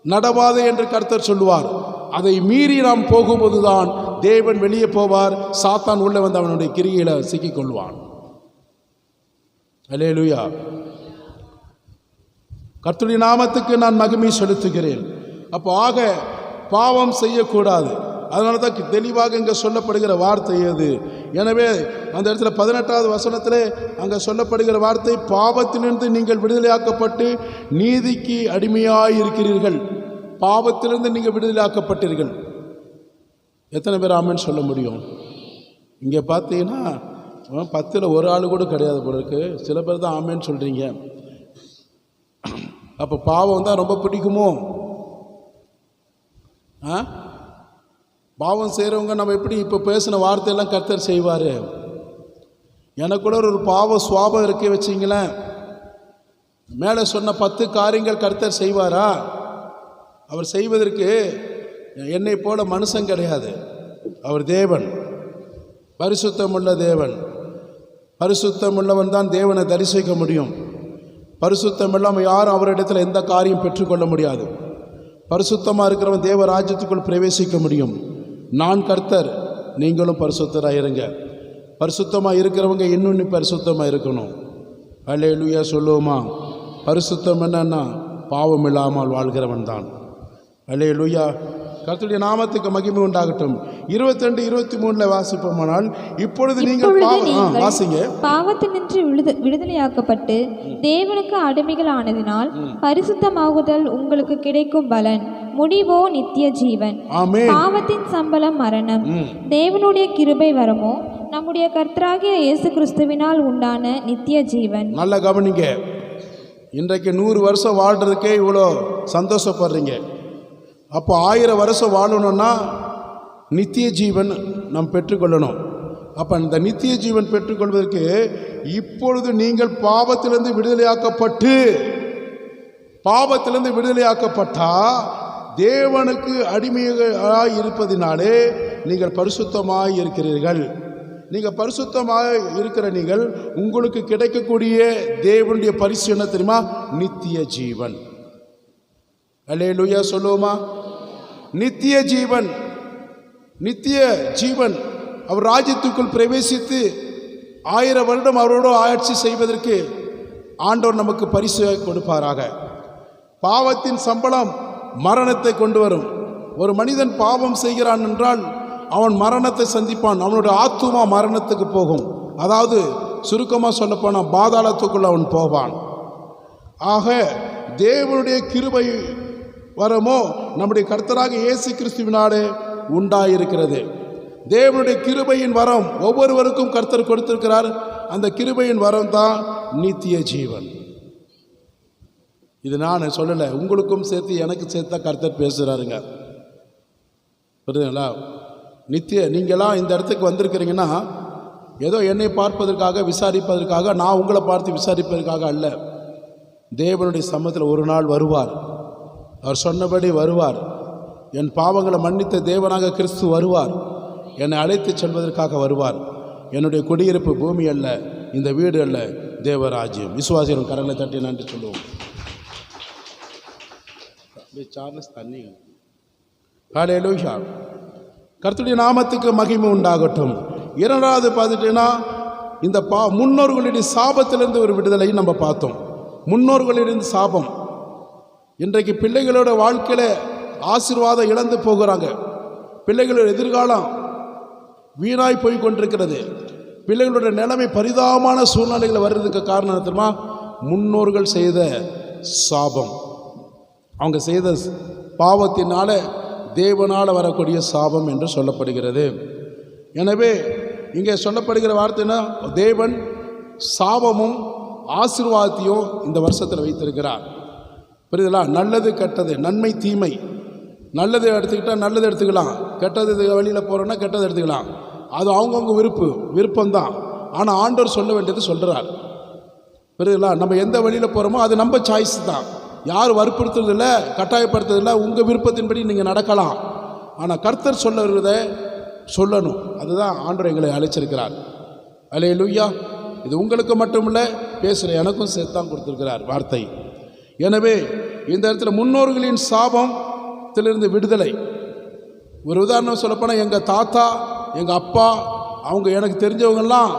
[SPEAKER 1] நடவாதே என்று கர்த்தர் சொல்லுவார். அதை மீறி நாம் போகும்போதுதான் தேவன் வெளியே போவார். சாத்தான் உள்ளே வந்து அவனுடைய கிரியில சிக்கிக்கொள்வான். அல்லேலூயா. கர்த்தருடைய நாமத்துக்கு நான் மகிமை செலுத்துகிறேன். அப்போ ஆக பாவம் செய்யக்கூடாது. அதனால தான் தெளிவாக இங்கே சொல்லப்படுகிற வார்த்தை அது. எனவே அந்த இடத்துல 18வது வசனத்தில் அங்கே சொல்லப்படுகிற வார்த்தை, பாவத்திலிருந்து நீங்கள் விடுதலையாக்கப்பட்டு நீதிக்கு அடிமையாக இருக்கிறீர்கள். பாவத்திலிருந்து நீங்கள் விடுதலையாக்கப்பட்டீர்கள். எத்தனை பேர் ஆமென் சொல்ல முடியும்? இங்கே பார்த்தீங்கன்னா 10ல் ஒரு ஆள் கூட கிடையாது போல இருக்கு. சில பேர் தான் ஆமென் சொல்கிறீங்க. அப்போ பாவம் தான் ரொம்ப பிடிக்குமோ? பாவம் செய்கிறவங்க நம்ம எப்படி இப்போ பேசின வார்த்தையெல்லாம் கர்த்தர் செய்வார். எனக்குள்ள ஒரு பாவ சுவாபம் இருக்க வச்சிங்களேன், மேலே சொன்ன 10 காரியங்கள் கர்த்தர் செய்வாரா? அவர் செய்வதற்கு என்னை போல மனுஷன் கிடையாது. அவர் தேவன், பரிசுத்தமுள்ள தேவன். பரிசுத்தமுள்ளவன் தான் தேவனை தரிசிக்க முடியும். பரிசுத்தம் இல்லாமல் யாரும் அவரிடத்தில் எந்த காரியம் பெற்றுக்கொள்ள முடியாது. பரிசுத்தமாக இருக்கிறவன் தேவ ராஜ்யத்துக்குள் பிரவேசிக்க முடியும். நான் கர்த்தர், நீங்களும் பரிசுத்தராக இருங்க. பரிசுத்தமாக இருக்கிறவங்க இன்னொன்று பரிசுத்தமாக இருக்கணும். அல்லேலூயா சொல்லுவோமா? பரிசுத்தம் என்னன்னா பாவம் இல்லாமல் வாழ்கிறவன் தான். அல்லேலூயா. கர்த்தருடைய நாமத்துக்கு மகிமை உண்டாகட்டும். 22, 23 வாசிப்போமானால், இப்பொழுது நீங்கள் வாசிங்க.
[SPEAKER 4] பாவத்தினின்று விடுதலையாக்கப்பட்டு தேவனுக்கு அடிமைகள் ஆனதினால் பரிசுத்தமாகுதல் உங்களுக்கு கிடைக்கும் பலன், முடிவோ நித்திய ஜீவன். பாவத்தின் சம்பளம் மரணம், தேவனுடைய கிருபை வரமோ நம்முடைய கர்த்தராகிய இயேசு கிறிஸ்துவினால் உண்டான நித்திய ஜீவன்.
[SPEAKER 1] நல்லா கவனிங்க. இன்றைக்கு 100 வருஷம் வாழ்றதுக்கே இவ்வளோ சந்தோஷப்படுறீங்க. அப்போ 1000 வருஷம் வாழணும்னா நித்திய ஜீவன் நாம் பெற்றுக்கொள்ளணும். அப்போ இந்த நித்திய ஜீவன் பெற்றுக்கொள்வதற்கு இப்பொழுது நீங்கள் பாவத்திலிருந்து விடுதலையாக்கப்பட்டா தேவனுக்கு அடிமையாக இருப்பதினாலே நீங்கள் பரிசுத்தமாய் இருக்கிறீர்கள். நீங்கள் பரிசுத்தமாக இருக்கிற நீங்கள் உங்களுக்கு கிடைக்கக்கூடிய தேவனுடைய பரிசு என்ன தெரியுமா? நித்திய ஜீவன். அல்லேலூயா சொல்லுவோமா? நித்திய ஜீவன். நித்திய ஜீவன். அவர் ராஜ்யத்துக்குள் பிரவேசித்து 1000 வருடம் அவரோடு ஆட்சி செய்வதற்கு ஆண்டவர் நமக்கு பரிசு கொடுப்பாராக. பாவத்தின் சம்பளம் மரணத்தை கொண்டு வரும். ஒரு மனிதன் பாவம் செய்கிறான் என்றால் அவன் மரணத்தை சந்திப்பான். அவனுடைய ஆத்துமா மரணத்துக்கு போகும். அதாவது சுருக்கமாக சொல்லப்போனால் பாதாளத்துக்குள் அவன் போவான். ஆக தேவனுடைய கிருபை வரமோ நம்முடைய கர்த்தராக இயேசு கிறிஸ்துவினாலே உண்டாயிருக்கிறது. தேவனுடைய கிருபையின் வரம் ஒவ்வொருவருக்கும் கர்த்தர் கொடுத்திருக்கிறார். அந்த கிருபையின் வரம் தான் நித்திய ஜீவன். இது நான் சொல்லலை, உங்களுக்கும் சேர்த்து எனக்கு சேர்த்தா கர்த்தர் பேசுகிறாருங்க. புரியுதுங்களா? நீங்களாம் இந்த இடத்துக்கு வந்திருக்கிறீங்கன்னா ஏதோ என்னை பார்ப்பதற்காக விசாரிப்பதற்காக, நான் உங்களை பார்த்து விசாரிப்பதற்காக அல்ல. தேவனுடைய சமூகத்தில் ஒரு நாள் வருவார். அவர் சொன்னபடி வருவார். என் பாவங்களை மன்னித்த தேவனாக கிறிஸ்து வருவார். என்னை அழைத்து செல்வதற்காக வருவார். என்னுடைய குடியிருப்பு பூமி அல்ல, இந்த வீடு அல்ல, தேவராஜ்யம். விசுவாசிகளும் கரங்களை தட்டி நன்றி சொல்லுவோம். ஹல்லேலூயா. கர்த்தருடைய நாமத்துக்கு மகிமை உண்டாகட்டும். இரண்டாவது பார்த்துட்டேன்னா, இந்த முன்னோர்களுடைய சாபத்திலிருந்து ஒரு விடுதலை நம்ம பார்த்தோம். முன்னோர்களிலிருந்து சாபம். இன்றைக்கு பிள்ளைகளோட வாழ்க்கையில் ஆசீர்வாதம் இழந்து போகிறாங்க. பிள்ளைகளோட எதிர்காலம் வீணாய் போய் கொண்டிருக்கிறது. பிள்ளைகளோட நிலைமை பரிதாபமான சூழ்நிலைகள் வர்றதுக்கு காரணம் தெரியுமா? முன்னோர்கள் செய்த சாபம். அவங்க செய்த பாவத்தினால தேவனால் வரக்கூடிய சாபம் என்று சொல்லப்படுகிறது. எனவே இங்கே சொல்லப்படுகிற வார்த்தைனா, தேவன் சாபமும் ஆசீர்வாதத்தையும் இந்த வருஷத்தில் வைத்திருக்கிறார். புரியுதுங்களா? நல்லது கெட்டது, நன்மை தீமை. நல்லது எடுத்துக்கிட்டால் நல்லது எடுத்துக்கலாம், கெட்டது வழியில் போகிறோன்னா கெட்டது எடுத்துக்கலாம். அது அவங்கவுங்க விருப்பம்தான். ஆனால் ஆண்டவர் சொல்ல வேண்டியது சொல்கிறார். புரியுதுங்களா? நம்ம எந்த வழியில் போகிறோமோ அது நம்ம சாய்ஸ் தான். யார் வற்புறுத்துறதில்ல, கட்டாயப்படுத்துறதில்ல. உங்கள் விருப்பத்தின்படி நீங்கள் நடக்கலாம். ஆனால் கர்த்தர் சொல்லுறதை சொல்லணும். அதுதான் ஆண்டவர் எங்களை அழைச்சிருக்கிறார். அல்லேலூயா. இது உங்களுக்கு மட்டும் இல்லை, பேசுகிற எனக்கும் சேர்த்தான் கொடுத்துருக்கிறார் வார்த்தை. எனவே இந்த இடத்துல முன்னோர்களின் சாபத்திலிருந்து விடுதலை. ஒரு உதாரணம் சொல்லப்போனால், எங்கள் தாத்தா, எங்கள் அப்பா, அவங்க எனக்கு தெரிஞ்சவங்கெல்லாம்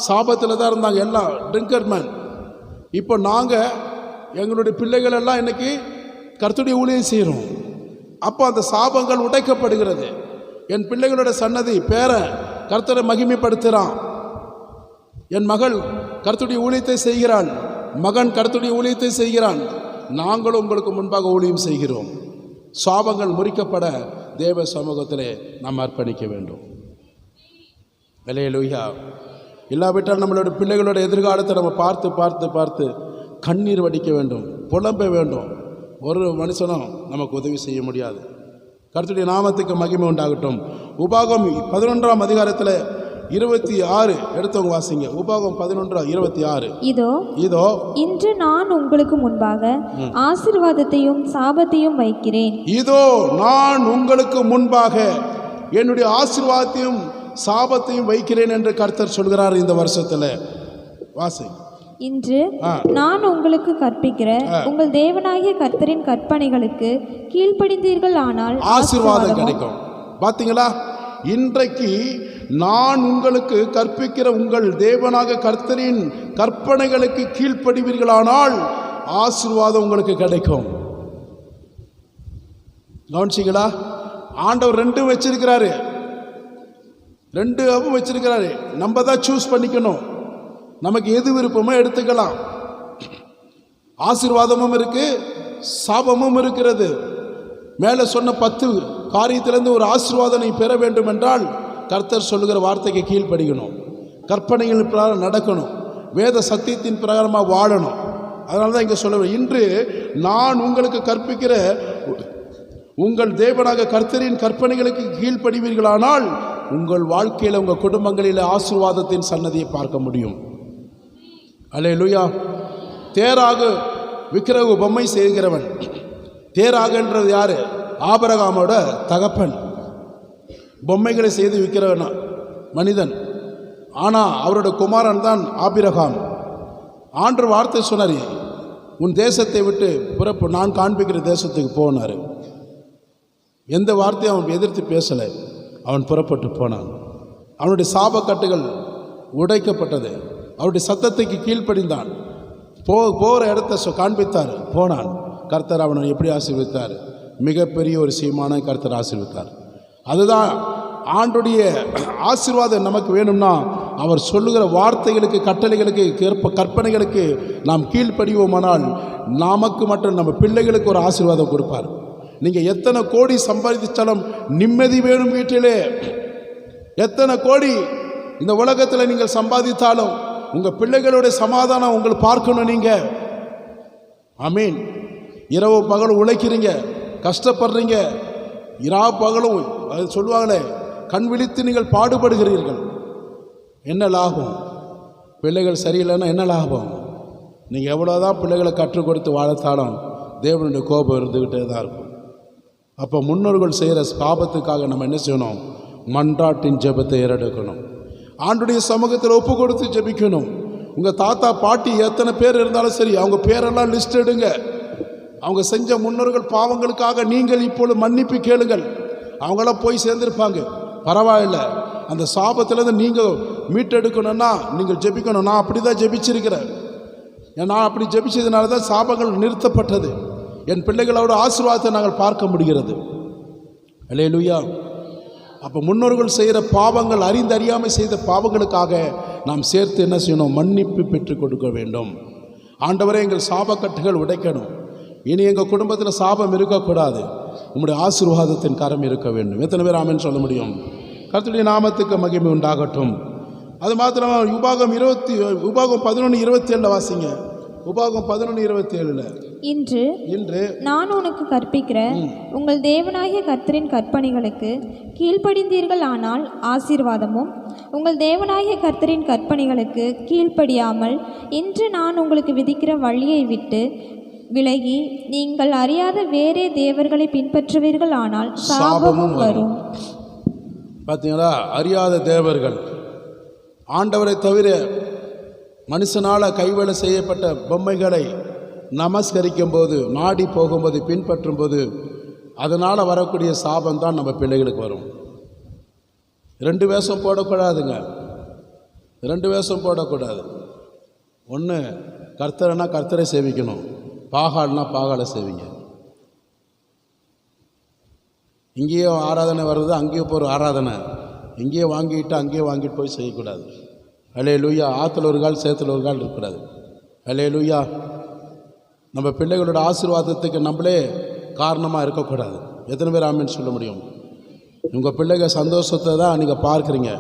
[SPEAKER 1] சாபத்தில் தான் இருந்தாங்க. எல்லாம் ட்ரிங்கர் மேன். இப்போ நாங்கள் எங்களுடைய பிள்ளைகள் எல்லாம் இன்றைக்கி கர்த்தருடைய ஊழியம் செய்கிறோம். அப்போ அந்த சாபங்கள் உடைக்கப்படுகிறது. என் பிள்ளைகளோட சன்னதி பேரன் கர்த்தரை மகிமைப்படுத்துகிறான். என் மகள் கர்த்தருடைய ஊழியத்தை செய்கிறாள், மகன் கர்த்தருடைய ஊழியத்தை செய்கிறான். நாங்களும் உங்களுக்கு முன்பாக ஊழியம் செய்கிறோம். சாபங்கள் முறிக்கப்பட தேவ சமூகத்திலே நாம் அர்ப்பணிக்க வேண்டும். அல்லேலூயா. இல்லாவிட்டால் நம்மளோட பிள்ளைகளோட எதிர்காலத்தை நம்ம பார்த்து பார்த்து பார்த்து கண்ணீர் வடிக்க வேண்டும், புலம்ப வேண்டும். ஒரு மனுஷனும் நமக்கு உதவி செய்ய முடியாது. கர்த்தருடைய நாமத்துக்கு மகிமை உண்டாகட்டும். உபாகம் 11ஆம் அதிகாரத்தில் 26 எடுத்தவங்க வாசிங்க. உபாகம் 11:26. இதோ
[SPEAKER 4] இன்று நான் உங்களுக்கு முன்பாக ஆசீர்வாதத்தையும் சாபத்தையும் வைக்கிறேன்.
[SPEAKER 1] இதோ நான் உங்களுக்கு முன்பாக என்னுடைய ஆசீர்வாதத்தையும் சாபத்தையும் வைக்கிறேன் என்று கர்த்தர் சொல்கிறார். இந்த வருஷத்துல வாசி.
[SPEAKER 4] இன்று நான் உங்களுக்கு கற்பிக்கிற உங்கள் தேவனாகிய கர்த்தரின் கற்பனைகளுக்கு கீழ்ப்படிந்தீர்கள் ஆனால்
[SPEAKER 1] ஆசீர்வாதம் கிடைக்கும். பாத்தீங்களா? இன்றைக்கு நான் உங்களுக்கு கற்பிக்கிற உங்கள் தேவனாக கர்த்தரின் கற்பனைகளுக்கு கீழ்ப்படிவீர்களானால் ஆசீர்வாதம் உங்களுக்கு கிடைக்கும். கவனிச்சிங்களா? ஆண்டவர் ரெண்டும் வச்சிருக்கிறாரு, ரெண்டும் வச்சிருக்கிறாரு. நம்ம தான் சூஸ் பண்ணிக்கணும். நமக்கு எது விருப்பமோ எடுத்துக்கலாம். ஆசீர்வாதமும் இருக்கு, சாபமும் இருக்கிறது. மேலே சொன்ன 10 காரியத்திலிருந்து ஒரு ஆசீர்வாதம் நீ பெற வேண்டும் என்றால் கர்த்தர் சொல்லுகிற வார்த்தைக்கு கீழ்ப்படிக்கணும், கற்பனைகள் பிரகாரம் நடக்கணும், வேத சத்தியத்தின் பிரகாரமாக வாழணும். அதனால தான் இங்கே சொல்ல, இன்று நான் உங்களுக்கு கற்பிக்கிற உங்கள் தேவனாக கர்த்தரின் கற்பனைகளுக்கு கீழ்ப்படிவீர்களானால் உங்கள் வாழ்க்கையில், உங்கள் குடும்பங்களில் ஆசீர்வாதத்தின் சன்னதியை பார்க்க முடியும். அல்லேலூயா. தேராகு விக்கிரக பொம்மை செய்கிறவன். தேராகுன்றது யாரு? ஆபிரகாமோட தகப்பன். பொம்மைகளை செய்து விற்கிறவன் மனிதன். ஆனால் அவரோட குமாரன் தான் ஆபிரகாம். ஆண்டவர் வார்த்தை சொன்னார், உன் தேசத்தை விட்டு பிறப்பு, நான் காண்பிக்கிற தேசத்துக்கு போனார். எந்த வார்த்தையும் அவன் எதிர்த்து பேசலை. அவன் புறப்பட்டு போனான். அவனுடைய சாபக்கட்டுகள் உடைக்கப்பட்டது. அவருடைய சத்தத்துக்கு கீழ்ப்படிந்தான். போகிற இடத்த காண்பித்தார், போனான். கர்த்தர் அவனை எப்படி ஆசீர்வித்தார்? மிகப்பெரிய ஒரு சீமான கர்த்தர் ஆசீர்வித்தார். அதுதான் ஆண்டுடைய ஆசீர்வாதம் நமக்கு வேணும்னா அவர் சொல்லுகிற வார்த்தைகளுக்கு, கட்டளைகளுக்கு, கற்பனைகளுக்கு நாம் கீழ்ப்படிவோமானால் நமக்கு மட்டும் நம்ம பிள்ளைகளுக்கு ஒரு ஆசீர்வாதம் கொடுப்பார். நீங்கள் எத்தனை கோடி சம்பாதிச்சாலும் நிம்மதி வேணும் வீட்டிலே. எத்தனை கோடி இந்த உலகத்தில் நீங்கள் சம்பாதித்தாலும் உங்கள் பிள்ளைகளுடைய சமாதானம் உங்களுக்கு பார்க்கணும். நீங்கள் ஆமீன். இரவு பகலும் உழைக்கிறீங்க, கஷ்டப்படுறீங்க, இரவு பகலும் அது சொல்லுவாங்களே, கண் விழித்து நீங்கள் பாடுபடுகிறீர்கள். என்ன லாபம்? பிள்ளைகள் சரியில்லைன்னா என்ன லாபம்? நீங்கள் எவ்வளோதான் பிள்ளைகளை கற்றுக் கொடுத்து வளர்த்தாலும் தேவனுடைய கோபம் இருந்துக்கிட்டே தான் இருக்கும். அப்போ முன்னோர்கள் செய்கிற பாபத்துக்காக நம்ம என்ன செய்யணும்? மன்றாட்டின் ஜெபத்தை ஏறெடுக்கணும். ஆண்டுடைய சமூகத்தில் ஒப்பு கொடுத்து ஜெபிக்கணும். உங்கள் தாத்தா பாட்டி எத்தனை பேர் இருந்தாலும் சரி, அவங்க பேரெல்லாம் லிஸ்ட் எடுங்க. அவங்க செஞ்ச முன்னோர்கள் பாவங்களுக்காக நீங்கள் இப்பொழுது மன்னிப்பு கேளுங்கள். அவங்களாம் போய் சேர்ந்துருப்பாங்க, பரவாயில்லை. அந்த சாபத்திலேருந்து நீங்கள் மீட்டெடுக்கணும்னா நீங்கள் ஜெபிக்கணும். நான் அப்படி தான் ஜெபிச்சிருக்கிறேன். நான் அப்படி ஜெபிச்சதுனால தான் சாபங்கள் நிறுத்தப்பட்டது. என் பிள்ளைகளோட ஆசீர்வாதத்தை நாங்கள் பார்க்க முடிகிறது. அல்லேலூயா. அப்போ முன்னோர்கள் செய்கிற பாவங்கள், அறியாமல் செய்த பாவங்களுக்காக நாம் சேர்த்து என்ன செய்யணும்? மன்னிப்பு பெற்றுக் கொடுக்க வேண்டும். ஆண்டவரே, எங்கள் சாபக்கட்டுகள் உடைக்கணும். இனி எங்கள் குடும்பத்தில் சாபம் இருக்கக்கூடாது. உங்களுடைய ஆசீர்வாதத்தின் கரம் இருக்க வேண்டும். எத்தனை பேர் ஆமென் சொல்ல முடியும்? கர்த்தருடைய நாமத்துக்கு மகிமை உண்டாகட்டும். அது மாத்திரமா உபாகம் 11:27 வாசிங்க. உபாகம் 11:27. இன்று
[SPEAKER 4] நான் உனக்கு கற்பிக்கிற உங்கள் தேவனாகிய கர்த்தரின் கற்பனைகளுக்கு கீழ்ப்படிந்தீர்கள் ஆனால் ஆசீர்வாதமும், உங்கள் தேவனாகிய கர்த்தரின் கற்பனைகளுக்கு கீழ்ப்படியாமல் இன்று நான் உங்களுக்கு விதிக்கிற வழியை விட்டு விலகி நீங்கள் அறியாத வேறே தேவர்களை பின்பற்றுவீர்கள் ஆனால் சாபமும் வரும்.
[SPEAKER 1] பார்த்தீங்களா? அறியாத தேவர்கள், ஆண்டவரை தவிர மனுஷனால் கைவேலை செய்யப்பட்ட பொம்மைகளை நமஸ்கரிக்கும் போது, நாடி போகும்போது, பின்பற்றும் போது அதனால் வரக்கூடிய சாபம் தான் நம்ம பிள்ளைகளுக்கு வரும். 2 வேஷம் போடக்கூடாதுங்க. 2 வேஷம் போடக்கூடாது. ஒன்று, கர்த்தரைனா கர்த்தரை சேவிக்கணும், பாகால்னா பாகாலை சேவிங்க. இங்கேயும் ஆராதனை வருது, அங்கேயும் போகிற ஆராதனை, இங்கேயே வாங்கிட்டு அங்கேயே வாங்கிட்டு போய் செய்யக்கூடாது. அல்லேலூயா. ஆற்றுல ஒரு கால் சேத்துல ஒரு கால் இருக்கக்கூடாது. அல்லேலூயா. நம்ம பிள்ளைகளோட ஆசீர்வாதத்துக்கு நம்மளே காரணமாக இருக்கக்கூடாது. எத்தனை பேர் ஆமென் சொல்ல முடியும்? உங்கள் பிள்ளைகள் சந்தோஷத்தை தான் நீங்கள் பார்க்குறீங்க.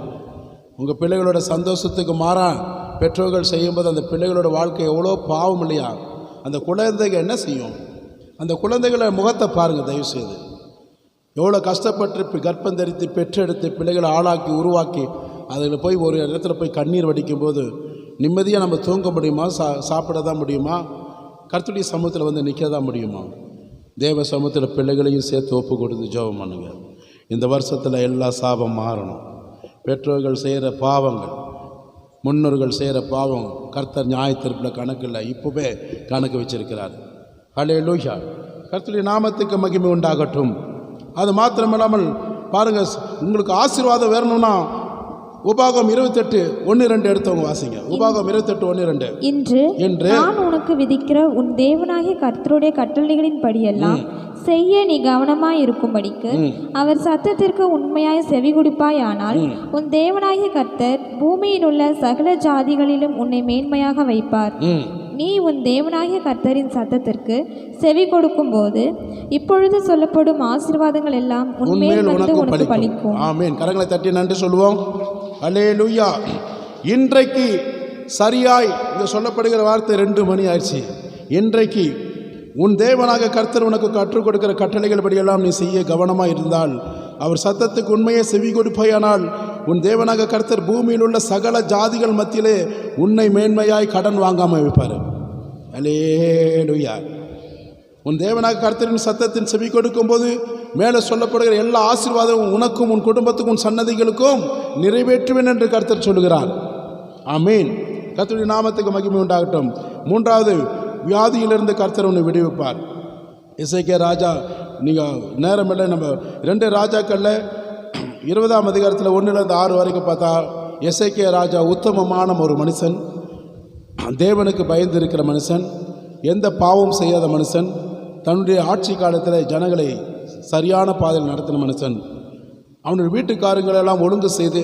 [SPEAKER 1] உங்கள் பிள்ளைகளோட சந்தோஷத்துக்கு மாறாக பெற்றோர்கள் செய்யும்போது அந்த பிள்ளைகளோட வாழ்க்கை எவ்வளோ பாவம் இல்லையா? அந்த குழந்தைகள் என்ன செய்யும்? அந்த குழந்தைகளை முகத்தை பாருங்கள் தயவுசெய்து. எவ்வளோ கஷ்டப்பட்டு கர்ப்பம் தரித்து பெற்றெடுத்து பிள்ளைகளை ஆளாக்கி உருவாக்கி அதில் போய் ஒரு இடத்துல போய் கண்ணீர் வடிக்கும்போது நிம்மதியாக நம்ம தூங்க முடியுமா? சாப்பிட தான் முடியுமா? கர்த்தருடைய சமூகத்தில் வந்து நிற்க தான் முடியுமா? தேவ சமூகத்தில் பிள்ளைகளையும் சேர்த்து ஒப்பு கொடுத்து ஜெபம் பண்ணுங்க. இந்த வருஷத்தில் எல்லா சாபம் மாறணும். பெற்றோர்கள் செய்கிற பாவங்கள், முன்னோர்கள் செய்கிற பாவம் கர்த்தர் நியாயத்தீர்ப்பில் கணக்கில் இப்போவே கணக்கு வச்சிருக்கிறார். ஹல்லேலூயா. கர்த்தருடைய நாமத்துக்கு மகிமை உண்டாகட்டும். அது மாத்திரமில்லாமல் பாருங்கள், உங்களுக்கு ஆசீர்வாதம் வேணும்னா உபாகம் 28:1-2 எடுத்தவங்க வாசிங்க. உபாகம் 28:1-2.
[SPEAKER 4] இன்று நான் உனக்கு விதிக்கிற உன் தேவனாகிய கர்த்தருடைய கட்டளைகளின் படியெல்லாம் செய்ய நீ கவனமாய் இருக்கும்படிக்கு அவர் சத்தத்திற்கு உண்மையாய் செவி கொடுப்பாயானால் உன் தேவனாகிய கர்த்தர் பூமியில் உள்ள சகல ஜாதிகளிலும் உன்னை மேன்மையாக வைப்பார். நீ உன் தேவனாகிய கர்த்தரின் சத்தத்திற்கு செவி கொடுக்கும் போது இப்பொழுது சொல்லப்படும் ஆசீர்வாதங்கள் எல்லாம் உன்மேல் வந்து உனக்கு பலிக்கும்.
[SPEAKER 1] ஆமென். கரங்களை தட்டி நன்றி சொல்லுவோம். அல்லேலூயா. இன்றைக்கு சரியாய் இங்க சொல்லப்படுகிற வார்த்தை 2 மணி ஆயிடுச்சு. இன்றைக்கு உன் தேவனாக கர்த்தர் உனக்கு கற்றுக் கொடுக்கிற கட்டளைகள் படியெல்லாம் நீ செய்ய கவனமாக இருந்தால், அவர் சத்தத்துக்கு உண்மையை செவி கொடுப்பாயானால் உன் தேவனாக கர்த்தர் பூமியில் உள்ள சகல ஜாதிகள் மத்தியிலே உன்னை மேன்மையாய் கடன் வாங்காமல் வைப்பார். அல்லேலூயா. உன் தேவனாக கர்த்தரின் சத்தத்தின் செவி கொடுக்கும்போது மேலே சொல்லப்படுகிற எல்லா ஆசீர்வாதமும் உனக்கும் உன் குடும்பத்துக்கும் உன் சன்னதிகளுக்கும் நிறைவேற்றுவேன் என்று கர்த்தர் சொல்லுகிறார். ஆமீன். கர்த்தருடைய நாமத்துக்கு மகிமை உண்டாகட்டும். 3வது, வியாதியிலிருந்து கர்த்தர் உன்னை விடுவிப்பார். எசேக்கியா ராஜா, நீங்கள் நேரம் இல்லை, நம்ம 2 ராஜாக்களில் 20ஆம் அதிகாரத்தில் 1-6 வரைக்கும் பார்த்தா எசேக்கியா ராஜா உத்தமமான ஒரு மனுஷன், தேவனுக்கு பயந்து இருக்கிற மனுஷன், எந்த பாவம் செய்யாத மனுஷன், தன்னுடைய ஆட்சி காலத்தில் ஜனங்களை சரியான பாதையில் நடத்தின மனுஷன். அவனுடைய வீட்டுக்காரங்களெல்லாம் ஒழுங்கு செய்து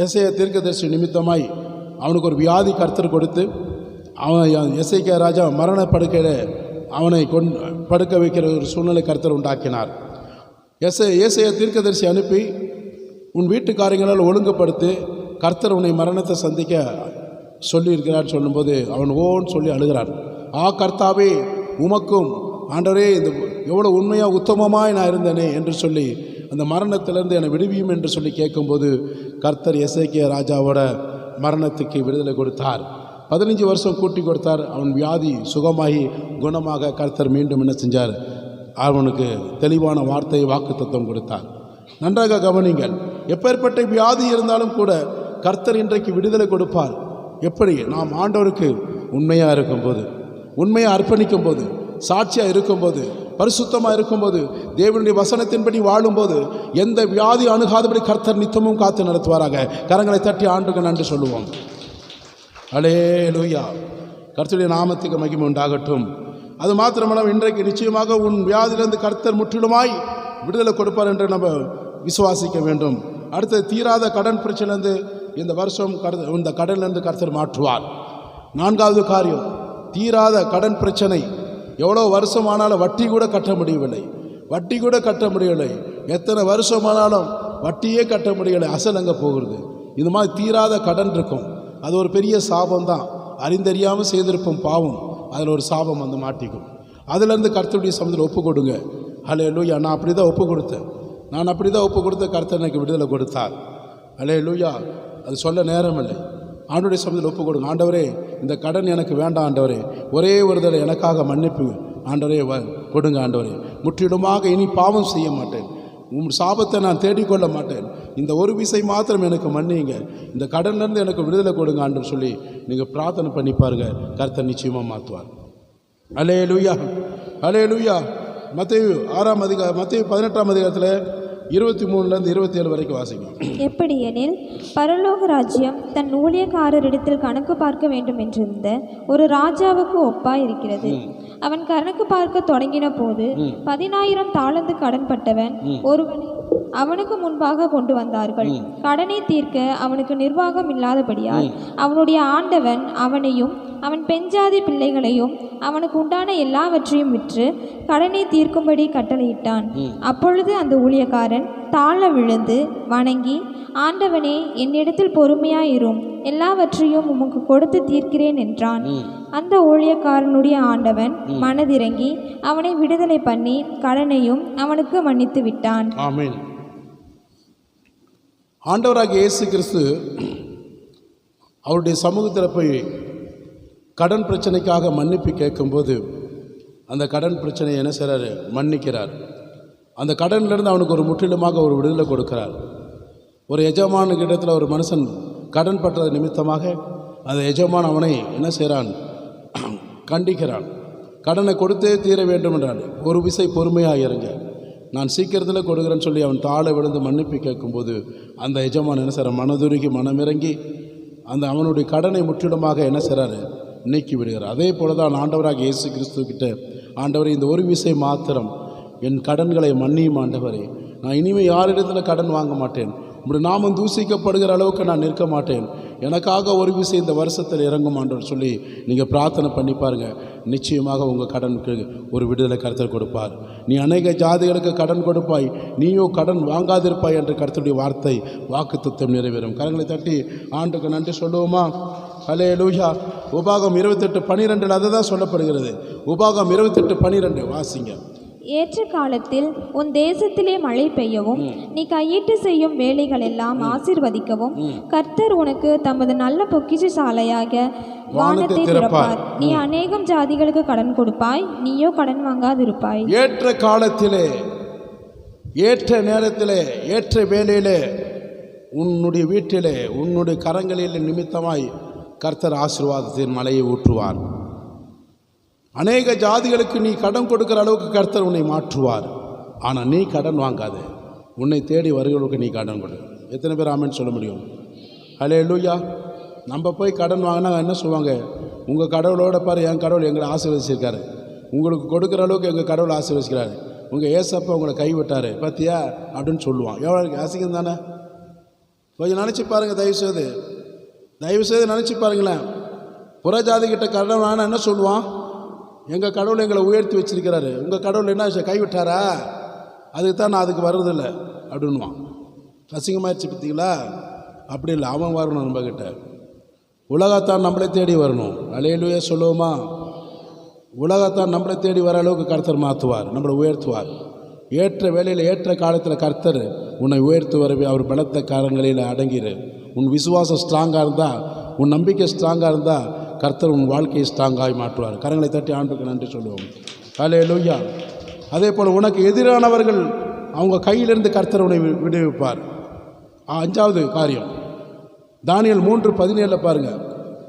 [SPEAKER 1] எசேக்கியா தீர்க்கதரிசி நிமித்தமாய் அவனுக்கு ஒரு வியாதி கர்த்தர் கொடுத்து அவன் எசேக்கியா ராஜா மரண படுக்கையில் அவனை படுக்க வைக்கிற ஒரு சூழ்நிலை கர்த்தர் உண்டாக்கினார். ஏசாயா தீர்க்கதரிசி அனுப்பி உன் வீட்டுக்காரங்களால் ஒழுங்குபடுத்தி கர்த்தர் உன்னை மரணத்தை சந்திக்க சொல்லியிருக்கிறார் சொல்லும்போது அவன் ஓன்னு சொல்லி அழுகிறான். கர்த்தாவே, உமக்கும் ஆண்டவரே, இந்த எவ்வளோ உண்மையாக உத்தமமாய் நான் இருந்தேனே என்று சொல்லி அந்த மரணத்திலிருந்து என்னை விடுவியும் என்று சொல்லி கேட்கும்போது கர்த்தர் எசேக்கியா ராஜாவோட மரணத்துக்கு விடுதலை கொடுத்தார். 15 வருஷம் கூட்டி கொடுத்தார். அவன் வியாதி சுகமாகி குணமாக கர்த்தர் மீண்டும் என்ன செஞ்சார்? அவனுக்கு தெளிவான வார்த்தையை வாக்குத்தத்தம் கொடுத்தார். நன்றாக கவனிங்கள். எப்பேற்பட்ட வியாதி இருந்தாலும் கூட கர்த்தர் இன்றைக்கு விடுதலை கொடுப்பார். எப்படி? நாம் ஆண்டவருக்கு உண்மையாக இருக்கும்போது, உண்மையாக அர்ப்பணிக்கும் போது, சாட்சியாக இருக்கும்போது, பரிசுத்தமாக இருக்கும்போது, தேவனுடைய வசனத்தின்படி வாழும்போது எந்த வியாதி அணுகாதபடி கர்த்தர் நித்தமும் காத்து நடத்துவாராக. கரங்களை தட்டி ஆண்டுக்கு நன்றி சொல்லுவோம். அல்லேலூயா. கர்த்தருடைய நாமத்துக்கு மகிமை உண்டாகட்டும். அது மாத்திரமல்ல, இன்றைக்கு நிச்சயமாக உன் வியாதியிலிருந்து கர்த்தர் முற்றிலுமாய் விடுதலை கொடுப்பார் என்று நம்ம விசுவாசிக்க வேண்டும். அடுத்து, தீராத கடன் பிரச்சனைலேருந்து இந்த வருஷம் இந்த கடனிலிருந்து கர்த்தர் மாற்றுவார். 4வது காரியம், தீராத கடன் பிரச்சனை. எவ்வளோ வருஷமானாலும் வட்டி கூட கட்ட முடியவில்லை, வட்டி கூட கட்ட முடியவில்லை. எத்தனை வருஷமானாலும் வட்டியே கட்ட முடியலை, அசல் அங்கே போகிறது. இது மாதிரி தீராத கடன் இருக்கும். அது ஒரு பெரிய சாபம் தான். அறிந்தறியாமல் செய்திருப்போம் பாவம், அதில் ஒரு சாபம் வந்து மாட்டிக்கும். அதிலேருந்து கர்த்தருடைய சமூகத்தில் ஒப்பு கொடுங்க. அல்லேலூயா. நான் அப்படி தான் ஒப்பு கொடுத்த கர்த்தர் எனக்கு விடுதலை கொடுத்தார். அல்லேலூயா. அது சொல்ல நேரம் இல்லை. ஆண்டவருடைய சமூகத்தில் ஒப்பு கொடுங்க. ஆண்டவரே, இந்த கடன் எனக்கு வேண்டாம் ஆண்டவரே, ஒரே ஒரு தடவை எனக்காக மன்னிப்பு ஆண்டவரே கொடுங்க ஆண்டவரே. முற்றிலுமாக இனி பாவம் செய்ய மாட்டேன், உன் சாபத்தை நான் தேடிக்கொள்ள மாட்டேன், இந்த ஒரு விசை மாத்திரம் எனக்கு மன்னிங்க, இந்த கடன்லேருந்து எனக்கு விடுதலை கொடுங்க ஆண்டவர் சொல்லி நீங்கள் பிரார்த்தனை பண்ணி பாருங்க. கர்த்தர் நிச்சயமாக மாற்றுவார். அல்லேலூயா, அல்லேலூயா. மத்தேயு 18ஆம் அதிகாரத்தில் 23லேருந்து 27 வரைக்கும் வாசிக்கும்.
[SPEAKER 4] எப்படியெனில், பரலோக ராஜ்யம் தன் ஊழியக்காரரிடத்தில் கணக்கு பார்க்க வேண்டும் என்றிருந்த ஒரு ராஜாவுக்கு ஒப்பாய் இருக்கிறது. அவன் கணக்கு பார்க்க தொடங்கின போது 10,000 தாலந்து கடன்பட்டவன் ஒருவனை அவனுக்கு முன்பாக கொண்டு வந்தார்கள். கடனை தீர்க்க அவனுக்கு நிர்வாகம் இல்லாதபடியால் அவனுடைய ஆண்டவன் அவனையும் அவன் பெண்ஜாதி பிள்ளைகளையும் அவனுக்கு உண்டான எல்லாவற்றையும் விற்று கடனை தீர்க்கும்படி கட்டளையிட்டான். அப்பொழுது அந்த ஊழியக்காரன் தாழ விழுந்து வணங்கி, ஆண்டவனே, என்னிடத்தில் பொறுமையாயிரும், எல்லாவற்றையும் உமக்கு கொடுத்து தீர்க்கிறேன் என்றான். அந்த ஊழியக்காரனுடைய ஆண்டவன் மனதிறங்கி அவனை விடுதலை பண்ணி கடனையும் அவனுக்கு மன்னித்து விட்டான்.
[SPEAKER 1] ஆமென். ஆண்டவராகிய இயேசு கிறிஸ்து அவருடைய சமூகத்தில் போய் கடன் பிரச்சனைக்காக மன்னிப்பு கேட்கும்போது அந்த கடன் பிரச்சனையை என்ன செய்கிறாரு? மன்னிக்கிறார். அந்த கடனிலிருந்து அவனுக்கு ஒரு முற்றிலுமாக ஒரு விடுதலை கொடுக்கிறார். ஒரு எஜமானுக்கிடத்தில் ஒரு மனுஷன் கடன் பட்டது நிமித்தமாக அந்த எஜமான் அவனை என்ன செய்கிறான்? கண்டிக்கிறான். கடனை கொடுத்தே தீர வேண்டும் என்றான். ஒரு விசை பொறுமையாக இருங்க. நான் சீக்கிரத்தில் கொடுக்குறேன்னு சொல்லி அவன் தாழ விழுந்து மன்னிப்பு கேட்கும்போது அந்த எஜமான் என்ன செய்கிறார், மனதுருகி மனமிறங்கி அந்த அவனுடைய கடனை முற்றிலுமாக என்ன செய்கிறாரு, நீக்கி விடுகிறார். அதே போல தான் ஆண்டவராக இயேசு கிறிஸ்துக்கிட்ட, ஆண்டவரே இந்த ஒரு விஷயம் மாத்திரம் என் கடன்களை மன்னியும் ஆண்டவரே, நான் இனிமேல் யாரிடத்தில் கடன் வாங்க மாட்டேன், இப்படி நாமும் தூசிக்கப்படுகிற அளவுக்கு நான் நிற்க மாட்டேன், எனக்காக ஒரு விஷயம் இந்த வருஷத்தில் இறங்கும் ஆண்டவர் சொல்லி நீங்கள் பிரார்த்தனை பண்ணி பாருங்கள். நிச்சயமாக உங்கள் கடனுக்கு ஒரு விடுதலை கர்த்தர் கொடுப்பார். நீ அநேக ஜாதிகளுக்கு கடன் கொடுப்பாய், நீயோ கடன் வாங்காதிருப்பாய் என்று கர்த்தருடைய வார்த்தை வாக்குத்தத்தம் நிறைவேறும். கரங்களை தட்டி ஆண்டுக்கு நன்றி சொல்லுவோமா? ஹல்லேலூயா. உபாகம் 28:12 அதை தான் சொல்லப்படுகிறது. உபாகம் 28:12 வாசிங்க.
[SPEAKER 4] ஏற்ற காலத்தில் உன் தேசத்திலே மழை பெய்யவும் நீ கையிட்டு செய்யும் வேலைகளெல்லாம் ஆசீர்வதிக்கவும் கர்த்தர் உனக்கு தமது நல்ல பொக்கிஷ சாலையாக வானத்தை திறப்பார். நீ அநேகம் ஜாதிகளுக்கு கடன் கொடுப்பாய், நீயோ கடன் வாங்காதிருப்பாய்.
[SPEAKER 1] ஏற்ற காலத்திலே, ஏற்ற நேரத்திலே, ஏற்ற வேலையிலே உன்னுடைய வீட்டிலே, உன்னுடைய கரங்களில் நிமித்தமாய் கர்த்தர் ஆசீர்வாதத்தின் மலையை ஊற்றுவார். அநேக ஜாதிகளுக்கு நீ கடன் கொடுக்குற அளவுக்கு கர்த்தர் உன்னை மாற்றுவார். ஆனால் நீ கடன் வாங்காத, உன்னை தேடி வருகிறவர்களுக்கு நீ கடன் கொடு. எத்தனை பேர் ஆமென் சொல்ல முடியும்? ஹல்லேலூயா. நம்ம போய் கடன் வாங்கினா என்ன சொல்லுவாங்க, உங்கள் கடவுளோட பாரு என் கடவுள் எங்களை ஆசீர்வதிச்சிருக்காரு, உங்களுக்கு கொடுக்குற அளவுக்கு எங்கள் கடவுள் ஆசீர்வதிக்கிறாரு, உங்கள் ஏசப்பா உங்களை கைவிட்டார் பார்த்தியா அப்படின்னு சொல்லுவான். எவ்வளோ அசிங்கம் தானே? கொஞ்சம் நினச்சி பாருங்கள், தயவுசெய்து நினச்சி பாருங்களேன். புறஜாதிக்கிட்ட கடன் வாங்கினா என்ன சொல்லுவான், எங்கள் கடவுள் எங்களை உயர்த்தி வச்சிருக்கிறாரு, உங்கள் கடவுள் என்ன கைவிட்டாரா, அதுக்கு தான் நான் அதுக்கு வர்றதில்லை அப்படின்வான். அசிங்கமாகிடுச்சு பார்த்தீங்களா? அப்படி இல்லை, அவன் வரணும் நம்மக்கிட்ட. உலகத்தான் நம்மளை தேடி வரணும். அல்லேலூயா சொல்லுவோமா? உலகத்தான் நம்மளை தேடி வர அளவுக்கு கர்த்தர் மாற்றுவார், நம்மளை உயர்த்துவார். ஏற்ற வேலையில் ஏற்ற காலத்தில் கர்த்தர் உன்னை உயர்த்து வரவே அவர் பலத்த காரங்களில் அடங்கிடு. உன் விசுவாசம் ஸ்ட்ராங்காக இருந்தால், உன் நம்பிக்கை ஸ்ட்ராங்காக இருந்தால் கர்த்தர் உன் வாழ்க்கையை ஸ்ட்ராங்காகி மாற்றுவார். கரங்களை தட்டி ஆண்டுக்கு நன்றி சொல்லுவோம். ஹல்லேலூயா. அதே போல் உனக்கு எதிரானவர்கள் அவங்க கையிலிருந்து கர்த்தர் உன்னை விடுவிப்பார். 5வது காரியம் தானியேல் 3:17 பாருங்கள்.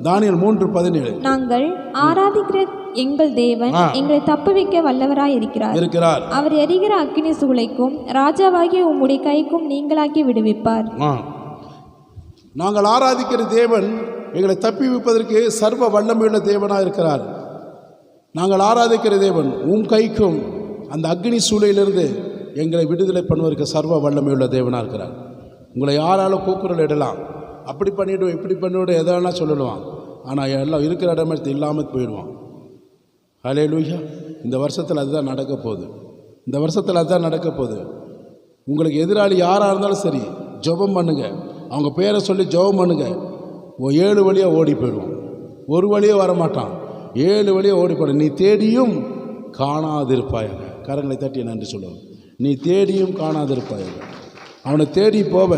[SPEAKER 1] தானியேல் 3:17
[SPEAKER 4] நாங்கள் ஆராதிக்கிற எங்கள் தேவன் எங்களை தப்புவிக்க வல்லவராய் இருக்கிறார். அவர் எரிகிற அக்கினி சூளைக்கும் ராஜாவாகிய உம்முடைய கைக்கும் நீங்களாக்கி விடுவிப்பார்.
[SPEAKER 1] நாங்கள் ஆராதிக்கிற தேவன் எங்களை தப்பிவிப்பதற்கு சர்வ வல்லமையுள்ள தேவனாக இருக்கிறார். நாங்கள் ஆராதிக்கிற தேவன் உன் கைக்கும் அந்த அக்னி சூளையிலிருந்து எங்களை விடுதலை பண்ணுவதற்கு சர்வ வல்லமையுள்ள தேவனாக இருக்கிறார். உங்களை யாராலும் கூக்குரல் இடலாம், அப்படி பண்ணிவிடும் இப்படி பண்ணிவிடும் எதனா சொல்லலாம், ஆனால் எல்லாம் இருக்கிற இடமே இல்லாமல் போயிடுவான். ஹல்லேலூயா. இந்த வருஷத்தில் அதுதான் நடக்க போகுது. இந்த வருஷத்தில் அதுதான் நடக்க போகுது. உங்களுக்கு எதிராளி யாராக இருந்தாலும் சரி, ஜெபம் பண்ணுங்கள், அவங்க பேரை சொல்லி ஜெபம் பண்ணுங்கள். 7 வழியாக ஓடி போயிடுவான், ஒரு வழியாக வரமாட்டான், 7 வழியாக ஓடி போயிடும். நீ தேடியும் காணாதிருப்பாயாக. கரங்களை தட்டி நன்றி சொல்லுவோம். நீ தேடியும் காணாதிருப்பாயாக. அவனை தேடி போவ,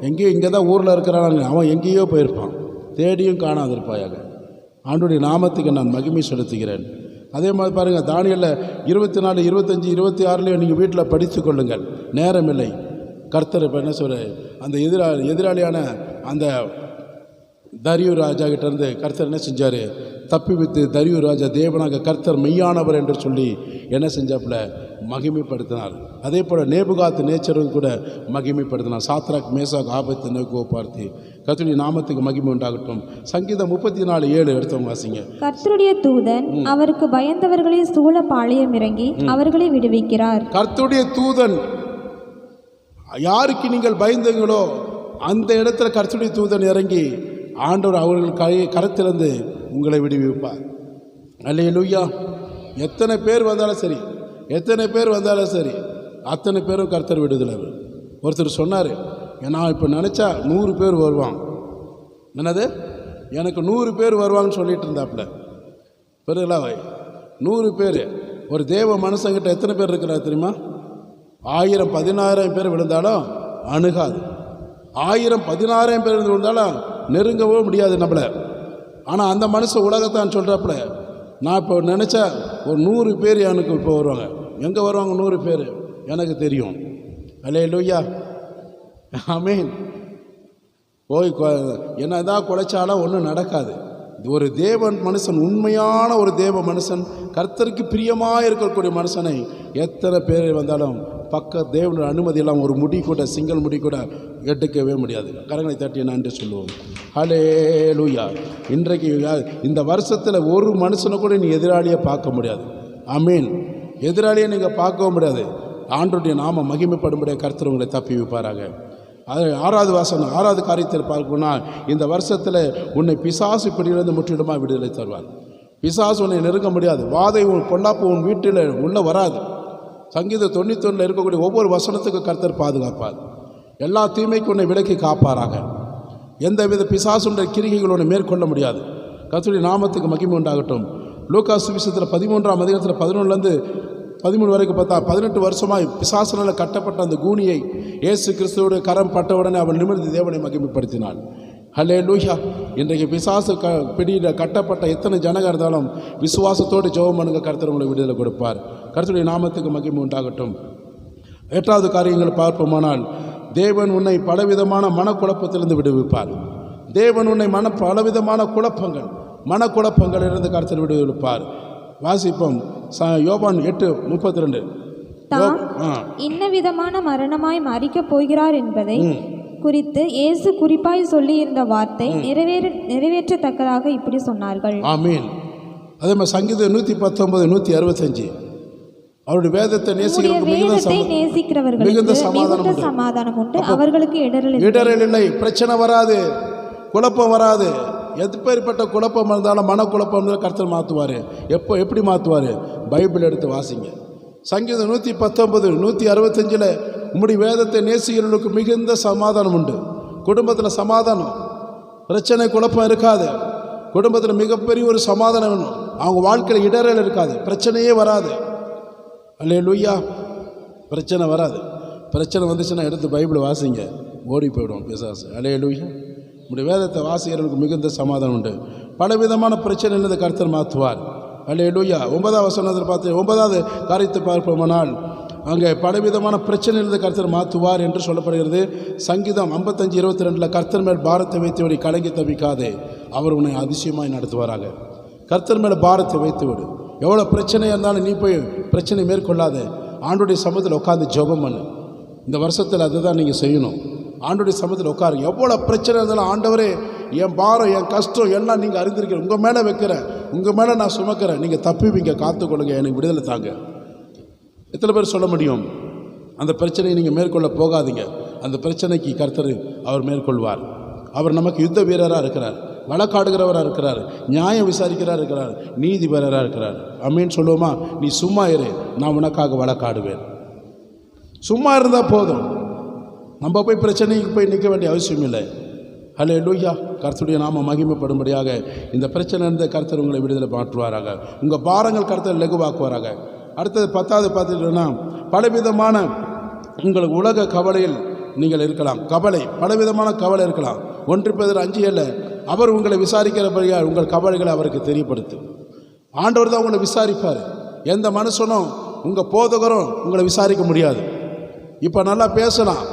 [SPEAKER 1] எங்கேயோ இங்கே தான் ஊரில் இருக்கிறான், அவன் எங்கேயோ போயிருப்பான். தேடியும் காணாதிருப்பாயாக. ஆண்டவருடைய நாமத்துக்கு நான் மகிமை செலுத்துகிறேன். அதே மாதிரி பாருங்கள், தானியேல் 24, 25, 26 நீங்கள் வீட்டில் படித்து கொள்ளுங்கள், நேரமில்லை. கர்த்தர் இப்போ என்ன சொல்ற, அந்த எதிராளியான அந்த தரியு ராஜா கிட்டேருந்து கர்த்தர் என்ன செஞ்சார், தப்பி வைத்து தரியு ராஜா தேவனாக கர்த்தர் மெய்யானவர் என்று சொல்லி என்ன செஞ்சாப்புல மகிமைப்படுத்தினார். அதே போல் நேபுகாத் நேச்சரும் கூட மகிமைப்படுத்தினார். சாத்ராக் மேசாக் ஆபத்து நோக்கோ பார்த்து கர்த்தருடைய நாமத்துக்கு மகிமை உண்டாகட்டும். சங்கீதம் 34:7 எடுத்தவங்க வாசிங்க.
[SPEAKER 4] கர்த்தருடைய தூதன் அவருக்கு பயந்தவர்களை சூழ பாளையம் இறங்கி அவர்களை விடுவிக்கிறார்.
[SPEAKER 1] கர்த்தருடைய தூதன் யாருக்கு நீங்கள் பயந்தீங்களோ அந்த இடத்துல கர்த்தருடைய தூதன் இறங்கி ஆண்டவர் அவர்கள் கரத்திலிருந்து உங்களை விடுவிப்பார். அல்லேலூயா. எத்தனை பேர் வந்தாலும் சரி, அத்தனை பேரும் கர்த்தர் விடுதலை. ஒருத்தர் சொன்னார், நான் இப்போ நினச்சா 100 பேர் வருவான். என்னது, எனக்கு 100 பேர் வருவாங்கன்னு சொல்லிட்டு இருந்தாப்புல. பெருங்களா 100 பேர். ஒரு தேவ மனுஷங்கிட்ட எத்தனை பேர் இருக்கிறார் தெரியுமா? 1000 10000 பேர் விழுந்தாலும் அணுகாது. 1000 10000 பேர் விழுந்தாலும் நெருங்கவோ முடியாது நம்மளை. ஆனால் அந்த மனுஷன் உலகத்தான் சொல்கிறாப்புல, நான் இப்போ நினச்சா ஒரு 100 பேர் எனக்கு இப்போ வருவாங்க. எங்கே வருவாங்க 100 பேர் எனக்கு தெரியும். அல்லேலூயா. ஆமீன். போய் என்னதான் குலைச்சாலும் ஒன்றும் நடக்காது. ஒரு தேவன் மனுஷன், உண்மையான ஒரு தேவ மனுஷன், கர்த்தருக்கு பிரியமாக இருக்கக்கூடிய மனுஷனை எத்தனை பேர் வந்தாலும் பக்க தேவனுடைய அனுமதி இல்லாமல் ஒரு முடி கூட சிங்கிள் முடி கூட எடுக்கவே முடியாது. கரங்களை தட்டி நன்றி சொல்லுவோம். ஹல்லேலூயா. இன்றைக்கு இந்த வருஷத்தில் ஒரு மனுஷனை கூட நீ எதிராளியை பார்க்க முடியாது. ஆமீன். எதிராளியை நீங்கள் பார்க்கவும் முடியாது. ஆண்டவருடைய நாம மகிமைப்படும்படிய கர்த்தர் உங்களை தப்பி வைப்பாராக. அது 6வது வசனம் 6வது காரியத்தில் பார்க்கணும்னா, இந்த வருஷத்தில் உன்னை பிசாசு பிடியிலிருந்து முற்றிலுமாக விடுதலை தருவார். பிசாசு உன்னை நெருங்க முடியாது. வாதை உன் பொல்லாப்பு உன் வீட்டில் உள்ளே வராது. சங்கீதம் 91 இருக்கக்கூடிய ஒவ்வொரு வசனத்துக்கு கர்த்தர் பாதுகாப்பார். எல்லா தீமைக்கும் உன்னை விலக்கி காப்பாராக. எந்தவித பிசாசுடைய கிரிகைகள் உன்னை மேற்கொள்ள முடியாது. கர்த்தருடைய நாமத்துக்கு மகிமை உண்டாகட்டும். லூக்கா சுவிசேஷத்தில் 13ஆம் அதிகாரத்தில் 11லேருந்து 13 வரைக்கும் பார்த்தா 18 வருஷமாய் பிசாசுனால் கட்டப்பட்ட அந்த கூனியை இயேசு கிறிஸ்துவோட கரம் பட்டவுடனே அவன் நிமிர்ந்து தேவனை மகிமைப்படுத்தினான். ஹல்லேலூயா. இன்றைக்கு பிசாசு பிடியில் கட்டப்பட்ட எத்தனை ஜனங்க இருந்தாலும் விசுவாசத்தோடு ஜெபம் பண்ணுங்க, கர்த்தர் உங்களை விடுதலை கொடுப்பார். கர்த்தருடைய நாமத்துக்கு மகிமை உண்டாகட்டும். 8வது காரியங்களை பார்ப்போமானால், தேவன் உன்னை பலவிதமான மனக்குழப்பத்திலிருந்து விடுவிப்பார். தேவன் உன்னை பலவிதமான மனக்குழப்பங்களிலிருந்து கர்த்தர் விடுவிப்பார். வாசிப்போம் யோவான் 8:32.
[SPEAKER 4] தாம் இன்ன விதமான மரணமாய் மரிக்கப் போகிறார் என்பதை குறித்து இயேசு குறிப்பாய் சொல்லி இருந்த வார்த்தை நிறைவேற்றத்தக்கதாக இப்படி சொன்னார்கள்.
[SPEAKER 1] ஆமீன். அதே மாதிரி சங்கீதம் 119, 165. அவருடைய வேதத்தை
[SPEAKER 4] நேசிக்கிறவர்களுக்கு மிகுந்த சமாதானம் உண்டு, அவர்களுக்கு இடரல் இல்லை.
[SPEAKER 1] பிரச்சனை வராது, குழப்பம் வராது. எப்பேற்பட்ட குழப்பம் இருந்தாலும் மனக்குழப்பம் கர்த்தர் மாற்றுவார். எப்படி மாற்றுவார்? பைபிள் எடுத்து வாசிங்க. சங்கீதம் 119, 165 உம்முடைய வேதத்தை நேசிக்கிறவர்களுக்கு மிகுந்த சமாதானம் உண்டு. குடும்பத்தில் சமாதானம், பிரச்சனை குழப்பம் இருக்காது. குடும்பத்தில் மிகப்பெரிய ஒரு சமாதானம் வேணும். அவங்க வாழ்க்கையில் இடரல் இருக்காது, பிரச்சனையே வராது. அல்லேலூயா. பிரச்சனை வராது. பிரச்சனை வந்துச்சுன்னா எடுத்து பைபிள் வாசிங்க, ஓடி போய்டும் பிசாசு. அல்லேலூயா. உடைய வேதத்தை வாசிக்கிறவர்களுக்கு மிகுந்த சமாதானம் உண்டு. பலவிதமான பிரச்சனையிலிருந்து கர்த்தர் மாற்றுவார். அல்லேலூயா. 9வது வசனத்தில் பார்த்து 9வது காரியத்தை பார்ப்போமானால், அங்கே பலவிதமான பிரச்சனையிலிருந்து கர்த்தர் மாற்றுவார் என்று சொல்லப்படுகிறது. சங்கீதம் 55:22 கர்த்தர் மேல் பாரத்தை வைத்துவிடு, கலங்கி தவிக்காதே, அவர் உன்னை அதிசயமாய் நடத்துவாராக. கர்த்தர் மேலே பாரத்தை வைத்து விடு. எவ்வளோ பிரச்சனையாக இருந்தாலும் நீ போய் பிரச்சனை மேற்கொள்ளாத. ஆண்டோடைய சமூகத்தில் உட்காந்து ஜெபம் பண்ணு. இந்த வருஷத்தில் அதுதான் நீங்கள் செய்யணும். ஆண்டோடைய சமூகத்தில் உட்காருங்க. எவ்வளோ பிரச்சனை இருந்தாலும், ஆண்டவரே என் பாரம் என் கஷ்டம் எல்லாம் நீங்கள் அறிந்திருக்கிறேன், உங்கள் மேலே வைக்கிறேன், உங்கள் மேலே நான் சுமக்கிறேன், நீங்கள் தப்பிவிங்க, காத்துக்கொள்ளுங்க, எனக்கு விடுதலை தாங்க. எத்தனை பேர் சொல்ல முடியும்? அந்த பிரச்சனையை நீங்கள் மேற்கொள்ள போகாதீங்க. அந்த பிரச்சனைக்கு கர்த்தர் அவர் மேற்கொள்வார். அவர் நமக்கு யுத்த வீரராக இருக்கிறார், வழக்காடுகிறவராக இருக்கிறார், நியாயம் விசாரிக்கிறா இருக்கிறார், நீதிபரராக இருக்கிறார். அமீன் சொல்லுவோமா? நீ சும்மா இரு, நான் உனக்காக வழக்காடுவேன். சும்மா இருந்தால் போதும். நம்ம போய் பிரச்சனைக்கு போய் நிற்க வேண்டிய அவசியம் இல்லை. ஹல்லேலூயா. கர்த்தருடைய நாம மகிமைப்படும்படியாக இந்த பிரச்சனை இருந்த கர்த்தர் உங்களை விடுதலை மாற்றுவாராக. உங்கள் பாரங்கள் கர்த்தர் லகுவாக்குவாராக. அடுத்தது 10வது பார்த்துட்டோன்னா, பலவிதமான உங்களுக்கு உலக கவலையில் நீங்கள் இருக்கலாம். கவலை, பலவிதமான கவலை இருக்கலாம். 1 பேதுரு 5:7 அவர் உங்களை விசாரிக்கிறபடியாக உங்கள் கவலைகளை அவருக்கு தெரியப்படுத்து. ஆண்டவர் தான் உங்களை விசாரிப்பார். எந்த மனுஷனும் உங்கள் போதகரும் உங்களை விசாரிக்க முடியாது. இப்போ நல்லா பேசலாம்,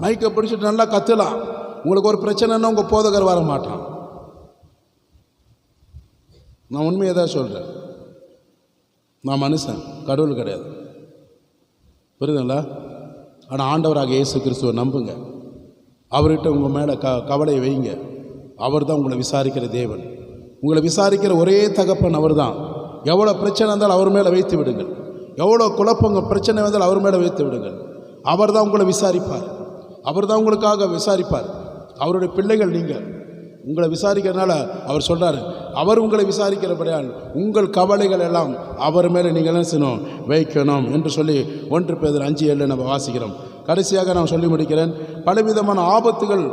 [SPEAKER 1] மைக்கை பிடிச்சிட்டு நல்லா கத்தலாம். உங்களுக்கு ஒரு பிரச்சனைன்னா உங்கள் போதகர் வர மாட்டான். நான் உண்மையை தான் சொல்கிறேன். நான் மனுஷன், கடவுள் கிடையாது. புரியுதுங்களா? ஆனால் ஆண்டவராக இயேசு கிறிஸ்துவை நம்புங்க. அவர்கிட்ட உங்கள் மேலே கவலையை வைங்க. அவர் தான் உங்களை விசாரிக்கிற தேவன். உங்களை விசாரிக்கிற ஒரே தகப்பன் அவர் தான். எவ்வளோ பிரச்சனை இருந்தாலும் அவர் மேலே வைத்து விடுங்கள். எவ்வளோ குழப்பங்க பிரச்சனை வந்தாலும் அவர் மேலே வைத்து விடுங்கள். அவர் தான் உங்களை விசாரிப்பார். அவர் தான் உங்களுக்காக விசாரிப்பார். அவருடைய பிள்ளைகள் நீங்கள். உங்களை விசாரிக்கிறதுனால அவர் சொல்கிறார், அவர் உங்களை விசாரிக்கிறபடியால் உங்கள் கவலைகள் எல்லாம் அவர் மேலே நீங்கள் என்ன செய்யணும்? வைக்கணும் என்று சொல்லி 1 பேதுரு 5:7 நம்ம வாசிக்கிறோம். கடைசியாக நான் சொல்லி முடிக்கிறேன். பலவிதமான ஆபத்துகள்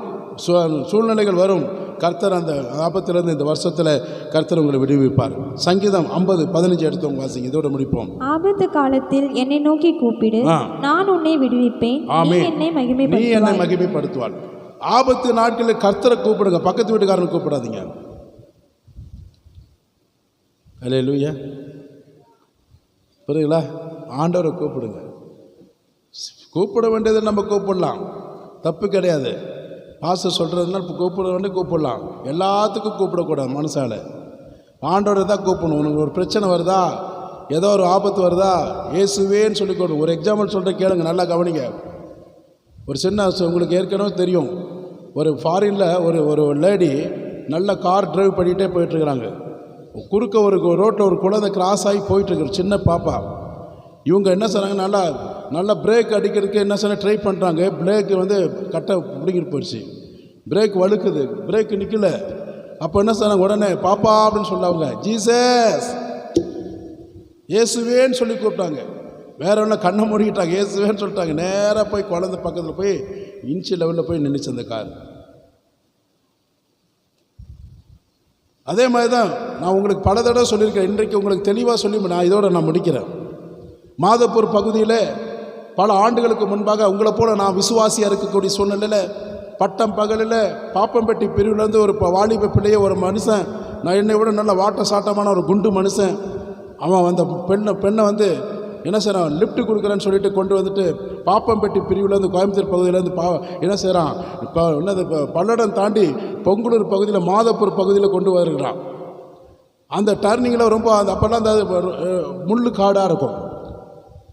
[SPEAKER 1] சூழ்நிலைகள் வரும். கர்த்தர் அந்த ஆபத்திலிருந்து இந்த வருஷத்தில் கர்த்தர் உங்களை விடுவிப்பார். சங்கீதம் 50:15 எடுத்தவங்க வாசிங்க, இதோட முடிப்போம்.
[SPEAKER 4] ஆபத்து காலத்தில் என்னை நோக்கி கூப்பிடு, நான் உன்னை விடுவிப்பேன், நீ என்னை
[SPEAKER 1] மகிமைப்படுத்துவாள். ஆபத்து நாட்களில் கர்த்தரை கூப்பிடுங்க, பக்கத்து வீட்டுக்காரனை கூப்பிடாதீங்க. அல்லேலூயா. புரியுங்களா? ஆண்டவரை கூப்பிடுங்க. கூப்பிட வேண்டியது நம்ம கூப்பிடலாம், தப்பு கிடையாது. பாஸ்டர் சொல்கிறதுனால இப்போ கூப்பிட வேண்டிய கூப்பிடலாம். எல்லாத்துக்கும் கூப்பிடக்கூடாது. மனசால ஆண்டவரை தான் கூப்பிடணும். உனக்கு ஒரு பிரச்சனை வருதா, ஏதோ ஒரு ஆபத்து வருதா, இயேசுவேன்னு சொல்லிக்கணும். ஒரு எக்ஸாம்பிள் சொல்கிறேன் கேளுங்க, நல்லா கவனிங்க. ஒரு சின்ன உங்களுக்கு ஏற்கனவே தெரியும், ஒரு ஃபாரினில் ஒரு லேடி நல்ல கார் டிரைவ் பண்ணிகிட்டே போயிட்டுருக்குறாங்க. குறுக்க ஒரு ரோட்டில் ஒரு குழந்தை கிராஸ் ஆகி போயிட்டுருக்கு, சின்ன பாப்பா. இவங்க என்ன சொன்னாங்க, நல்லா பிரேக் அடிக்கிறதுக்கு என்ன சொன்ன ட்ரை பண்ணுறாங்க. பிரேக்கு வந்து கட்டை பிடிங்கிட்டு போயிடுச்சு, பிரேக் வழுக்குது, பிரேக்கு நிற்கல. அப்போ என்ன சொன்னாங்க, உடனே பாப்பா அப்படின்னு சொன்னாங்க, ஜீசஸ் இயேசுவேன்னு சொல்லி கூப்பிட்டாங்க. வேற ஒன்றும் கண்ணை மூடிக்கிட்டாங்க, இயேசுவேன்னு சொல்லிட்டாங்க. நேராக போய் குழந்தை பக்கத்தில் போய் இன்ச்சு லெவலில் போய் நின்றுச்சு அந்த கார். அதே மாதிரி தான் நான் உங்களுக்கு பல தடவை சொல்லியிருக்கேன். இன்றைக்கு உங்களுக்கு தெளிவாக சொல்லி நான் முடிக்கிறேன். மாதப்பூர் பகுதியில் பல ஆண்டுகளுக்கு முன்பாக உங்களை போல நான் விசுவாசியாக இருக்கக்கூடிய சூழ்நிலையில் பட்டம் பகலில் பாப்பம்பட்டி பிரிவுலேருந்து ஒரு வாலிப பிள்ளைய ஒரு மனுஷன், நான் என்னை விட நல்ல வாட்ட சாட்டமான ஒரு குண்டு மனுஷன், அவன் அந்த பெண்ணை வந்து என்ன செய்கிறான், லிஃப்ட் கொடுக்குறேன்னு சொல்லிட்டு கொண்டு வந்துட்டு பாப்பம்பட்டி பிரிவுலேருந்து கோயம்புத்தூர் பகுதியிலேருந்து என்ன செய்கிறான், இப்போ என்னது பல்லடம் தாண்டி பொங்கலூர் பகுதியில் மாதப்பூர் பகுதியில் கொண்டு வருகிறான். அந்த டர்னிங்கில் ரொம்ப அப்போல்லாம் அந்த முள்ளு காடாக இருக்கும்.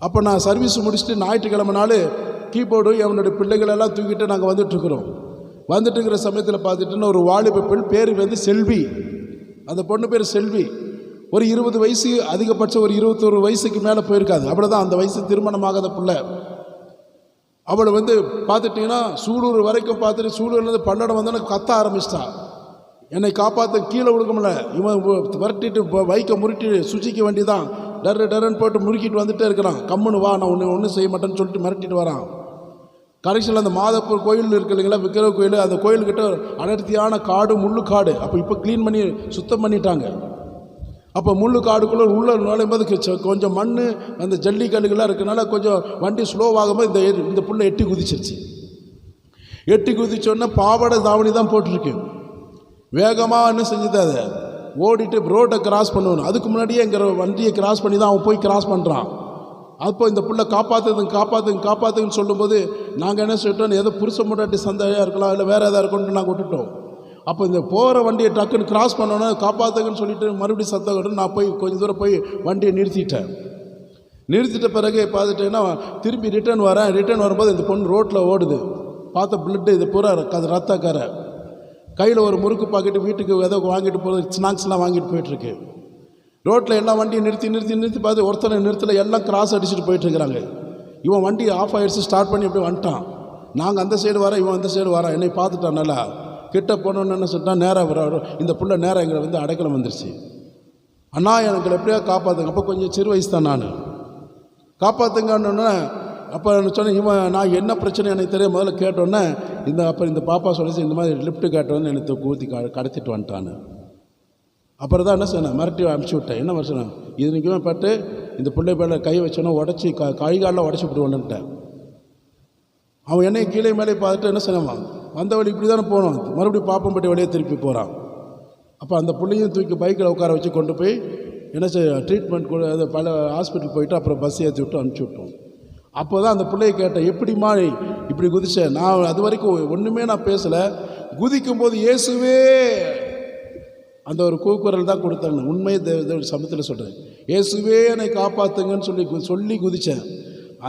[SPEAKER 1] அப்போ நான் சர்வீஸ் முடிச்சுட்டு ஞாயிற்றுக்கிழமை நாள் கீபோர்டு அவனுடைய பிள்ளைகளெல்லாம் தூக்கிட்டு நாங்கள் வந்துட்டுருக்குறோம். வந்துட்டுருக்கிற சமயத்தில் பார்த்துட்டுன்னு ஒரு வாலிப பெண், பேர் வந்து செல்வி. அந்த பொண்ணு பேர் செல்வி. ஒரு 20 வயசு, அதிகபட்சம் ஒரு 21 வயசுக்கு மேலே போயிருக்காது, அவ்வளோதான். அந்த வயசு திருமணமாகாத பிள்ளை. அவளை வந்து பார்த்துட்டிங்கன்னா சூலூர் வரைக்கும் பார்த்துட்டு, சூலூர்லேருந்து பல்லடம் வந்தோன்னே கத்த ஆரம்பிச்சிட்டா, என்னை காப்பாற்ற கீழே விழுக்கமில்ல. இவன் விரட்டிட்டு பைக்கை முறுட்டி சுஜிக்க வேண்டி தான் டர்ன்னு போட்டு முறுக்கிட்டு வந்துட்டே இருக்கிறான். கம்முன்னு வா, நான் ஒன்றும் செய்ய மாட்டேன்னு சொல்லிட்டு மிரட்டிட்டு வரான். கடைசியில் அந்த மாதப்பூர் கோயில் இருக்கு இல்லைங்களா, விக்கிர கோயில், அந்த கோயில்கிட்ட அடர்த்தியான காடு, முள்ளு காடு. அப்போ இப்போ க்ளீன் பண்ணி சுத்தம் பண்ணிட்டாங்க. அப்போ முள்ளு காடுக்குள்ளே உள்ள நுழையும்போது கொஞ்சம் மண், அந்த ஜல்லி கல்லுகள்லாம் இருக்கனால கொஞ்சம் வண்டி ஸ்லோவாகும்போது இந்த புள்ள எட்டி குதிச்சிருச்சு. எட்டி குதிச்சோன்னா பாவாடை தாவணி தான் போட்டிருக்கு. வேகமாக என்ன செஞ்சது, அதை ஓடிட்டு ரோட்டை கிராஸ் பண்ணணும். அதுக்கு முன்னாடியே எங்கள் வண்டியை கிராஸ் பண்ணி தான் அவன் போய் கிராஸ் பண்ணுறான். அப்போ இந்த பிள்ளை காப்பாற்றுன்னு சொல்லும்போது நாங்கள் என்ன சொல்லிட்டோம், ஏதோ புருஷ முன்னாடி சந்தையாக இருக்கலாம், இல்லை வேறு எதாவது இருக்கும்னு நாங்கள் விட்டுட்டோம். அப்போ இந்த போகிற வண்டியை டக்குன்னு கிராஸ் பண்ணோன்னா காப்பாற்றுங்கன்னு சொல்லிட்டு மறுபடியும் சத்தம் கட்டு நான் போய் கொஞ்சம் தூரம் போய் வண்டியை நிறுத்திட்ட பிறகு பார்த்துட்டேன்னா திருப்பி ரிட்டர்ன் வரும்போது இந்த பொண்ணு ரோட்டில் ஓடுது. பார்த்த பிளட்டு, இது பூரா அது ரத்தக்காரை. கையில் ஒரு முறுக்கு பாக்கெட்டு, வீட்டுக்கு ஏதோ வாங்கிட்டு போகிறது, ஸ்நாக்ஸ்லாம் வாங்கிட்டு போயிட்டுருக்கு. ரோட்டில் எல்லா வண்டியும் நிறுத்தி பார்த்து ஒருத்தனை நிறுத்தலை, எல்லாம் கிராஸ் அடிச்சுட்டு போயிட்டுருக்குறாங்க. இவன் வண்டி ஆஃப் ஆகிடுச்சு, ஸ்டார்ட் பண்ணி அப்படியே வந்துட்டான். நாங்கள் அந்த சைடு வரோம், இவன் அந்த சைடு வரான். என்னை பார்த்துட்டான். நல்லா கிட்ட போனோன்னு என்ன சொல்லிட்டான், நேராக வர இந்த புள்ள நேராக எங்களை வந்து அடைக்கலம் வந்துருச்சு. அண்ணா எனக்கு எப்படியா காப்பாற்றுங்க. அப்போ கொஞ்சம் சிறு வயசு தான் நான். காப்பாற்றுங்கன்னு அப்போ சொன்னேன், நான் என்ன பிரச்சனை எனக்கு தெரியும் முதல்ல கேட்டோன்னே இந்த பாப்பா சொல்லிச்சு, இந்த மாதிரி லிஃப்ட்டு கேட்டோன்னு எனக்கு ஊற்றி கடத்திட்டு வந்துட்டான்னு. அப்புறம் தான் என்ன சொன்னேன், மிரட்டி அனுப்பிச்சி விட்டேன். என்ன சொன்னேன், இது நிற்கவே பட்டு இந்த பிள்ளை பேரில் கை வச்சோன்னா உடச்சி கைகாலில் உடச்சி விட்டுவோன்னுட்டேன். அவன் என்னை கீழே மேலே பார்த்துட்டு என்ன சொன்னான், வந்த வழி இப்படி தானே போனோம், மறுபடியும் பாப்பம்பட்டி வழியே திருப்பி போகிறான். அப்போ அந்த பிள்ளையும் தூக்கி பைக்கில் உட்கார வச்சு கொண்டு போய் என்ன செய்ய ட்ரீட்மெண்ட் கூட அது பல ஹாஸ்பிட்டல் போயிட்டு அப்புறம் பஸ் ஏற்றி விட்டு அனுப்பிச்சி விட்டோம். அப்போ தான் அந்த பிள்ளையை கேட்டேன், எப்படிமா இப்படி குதிச்சேன். நான் அது வரைக்கும் ஒன்றுமே நான் பேசலை. குதிக்கும் போது இயேசுவே அந்த ஒரு கூக்குரல் தான் கொடுத்தாங்க. உண்மையை சமத்தில் சொல்கிறேன், இயேசுவே என்னை காப்பாற்றுங்கன்னு சொல்லி குதித்தேன்.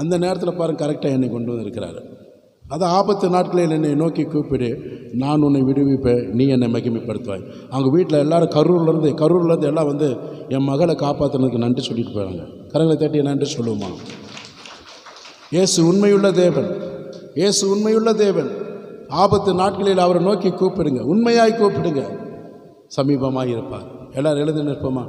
[SPEAKER 1] அந்த நேரத்தில் பாருங்கள், கரெக்டாக என்னை கொண்டு வந்திருக்கிறாரு. அது ஆபத்து நாட்களில் என்னை நோக்கி கூப்பிடு, நான் உன்னை விடுவிப்பேன், நீ என்னை மகிமைப்படுத்துவாய். அவங்க வீட்டில் எல்லோரும் கரூர்லேருந்து எல்லாம் வந்து என் மகளை காப்பாற்றுனதுக்கு நன்றி சொல்லிட்டு போகிறாங்க. கரங்களை தட்டி நன்றி சொல்லுவோமா. இயேசு உண்மையுள்ள தேவன், இயேசு உண்மையுள்ள தேவன். ஆபத்து நாட்களில் அவரை நோக்கி கூப்பிடுங்க, உண்மையாய் கூப்பிடுங்க, சமீபமாக இருப்பார். எல்லோரும் எழுந்து நிற்போமா.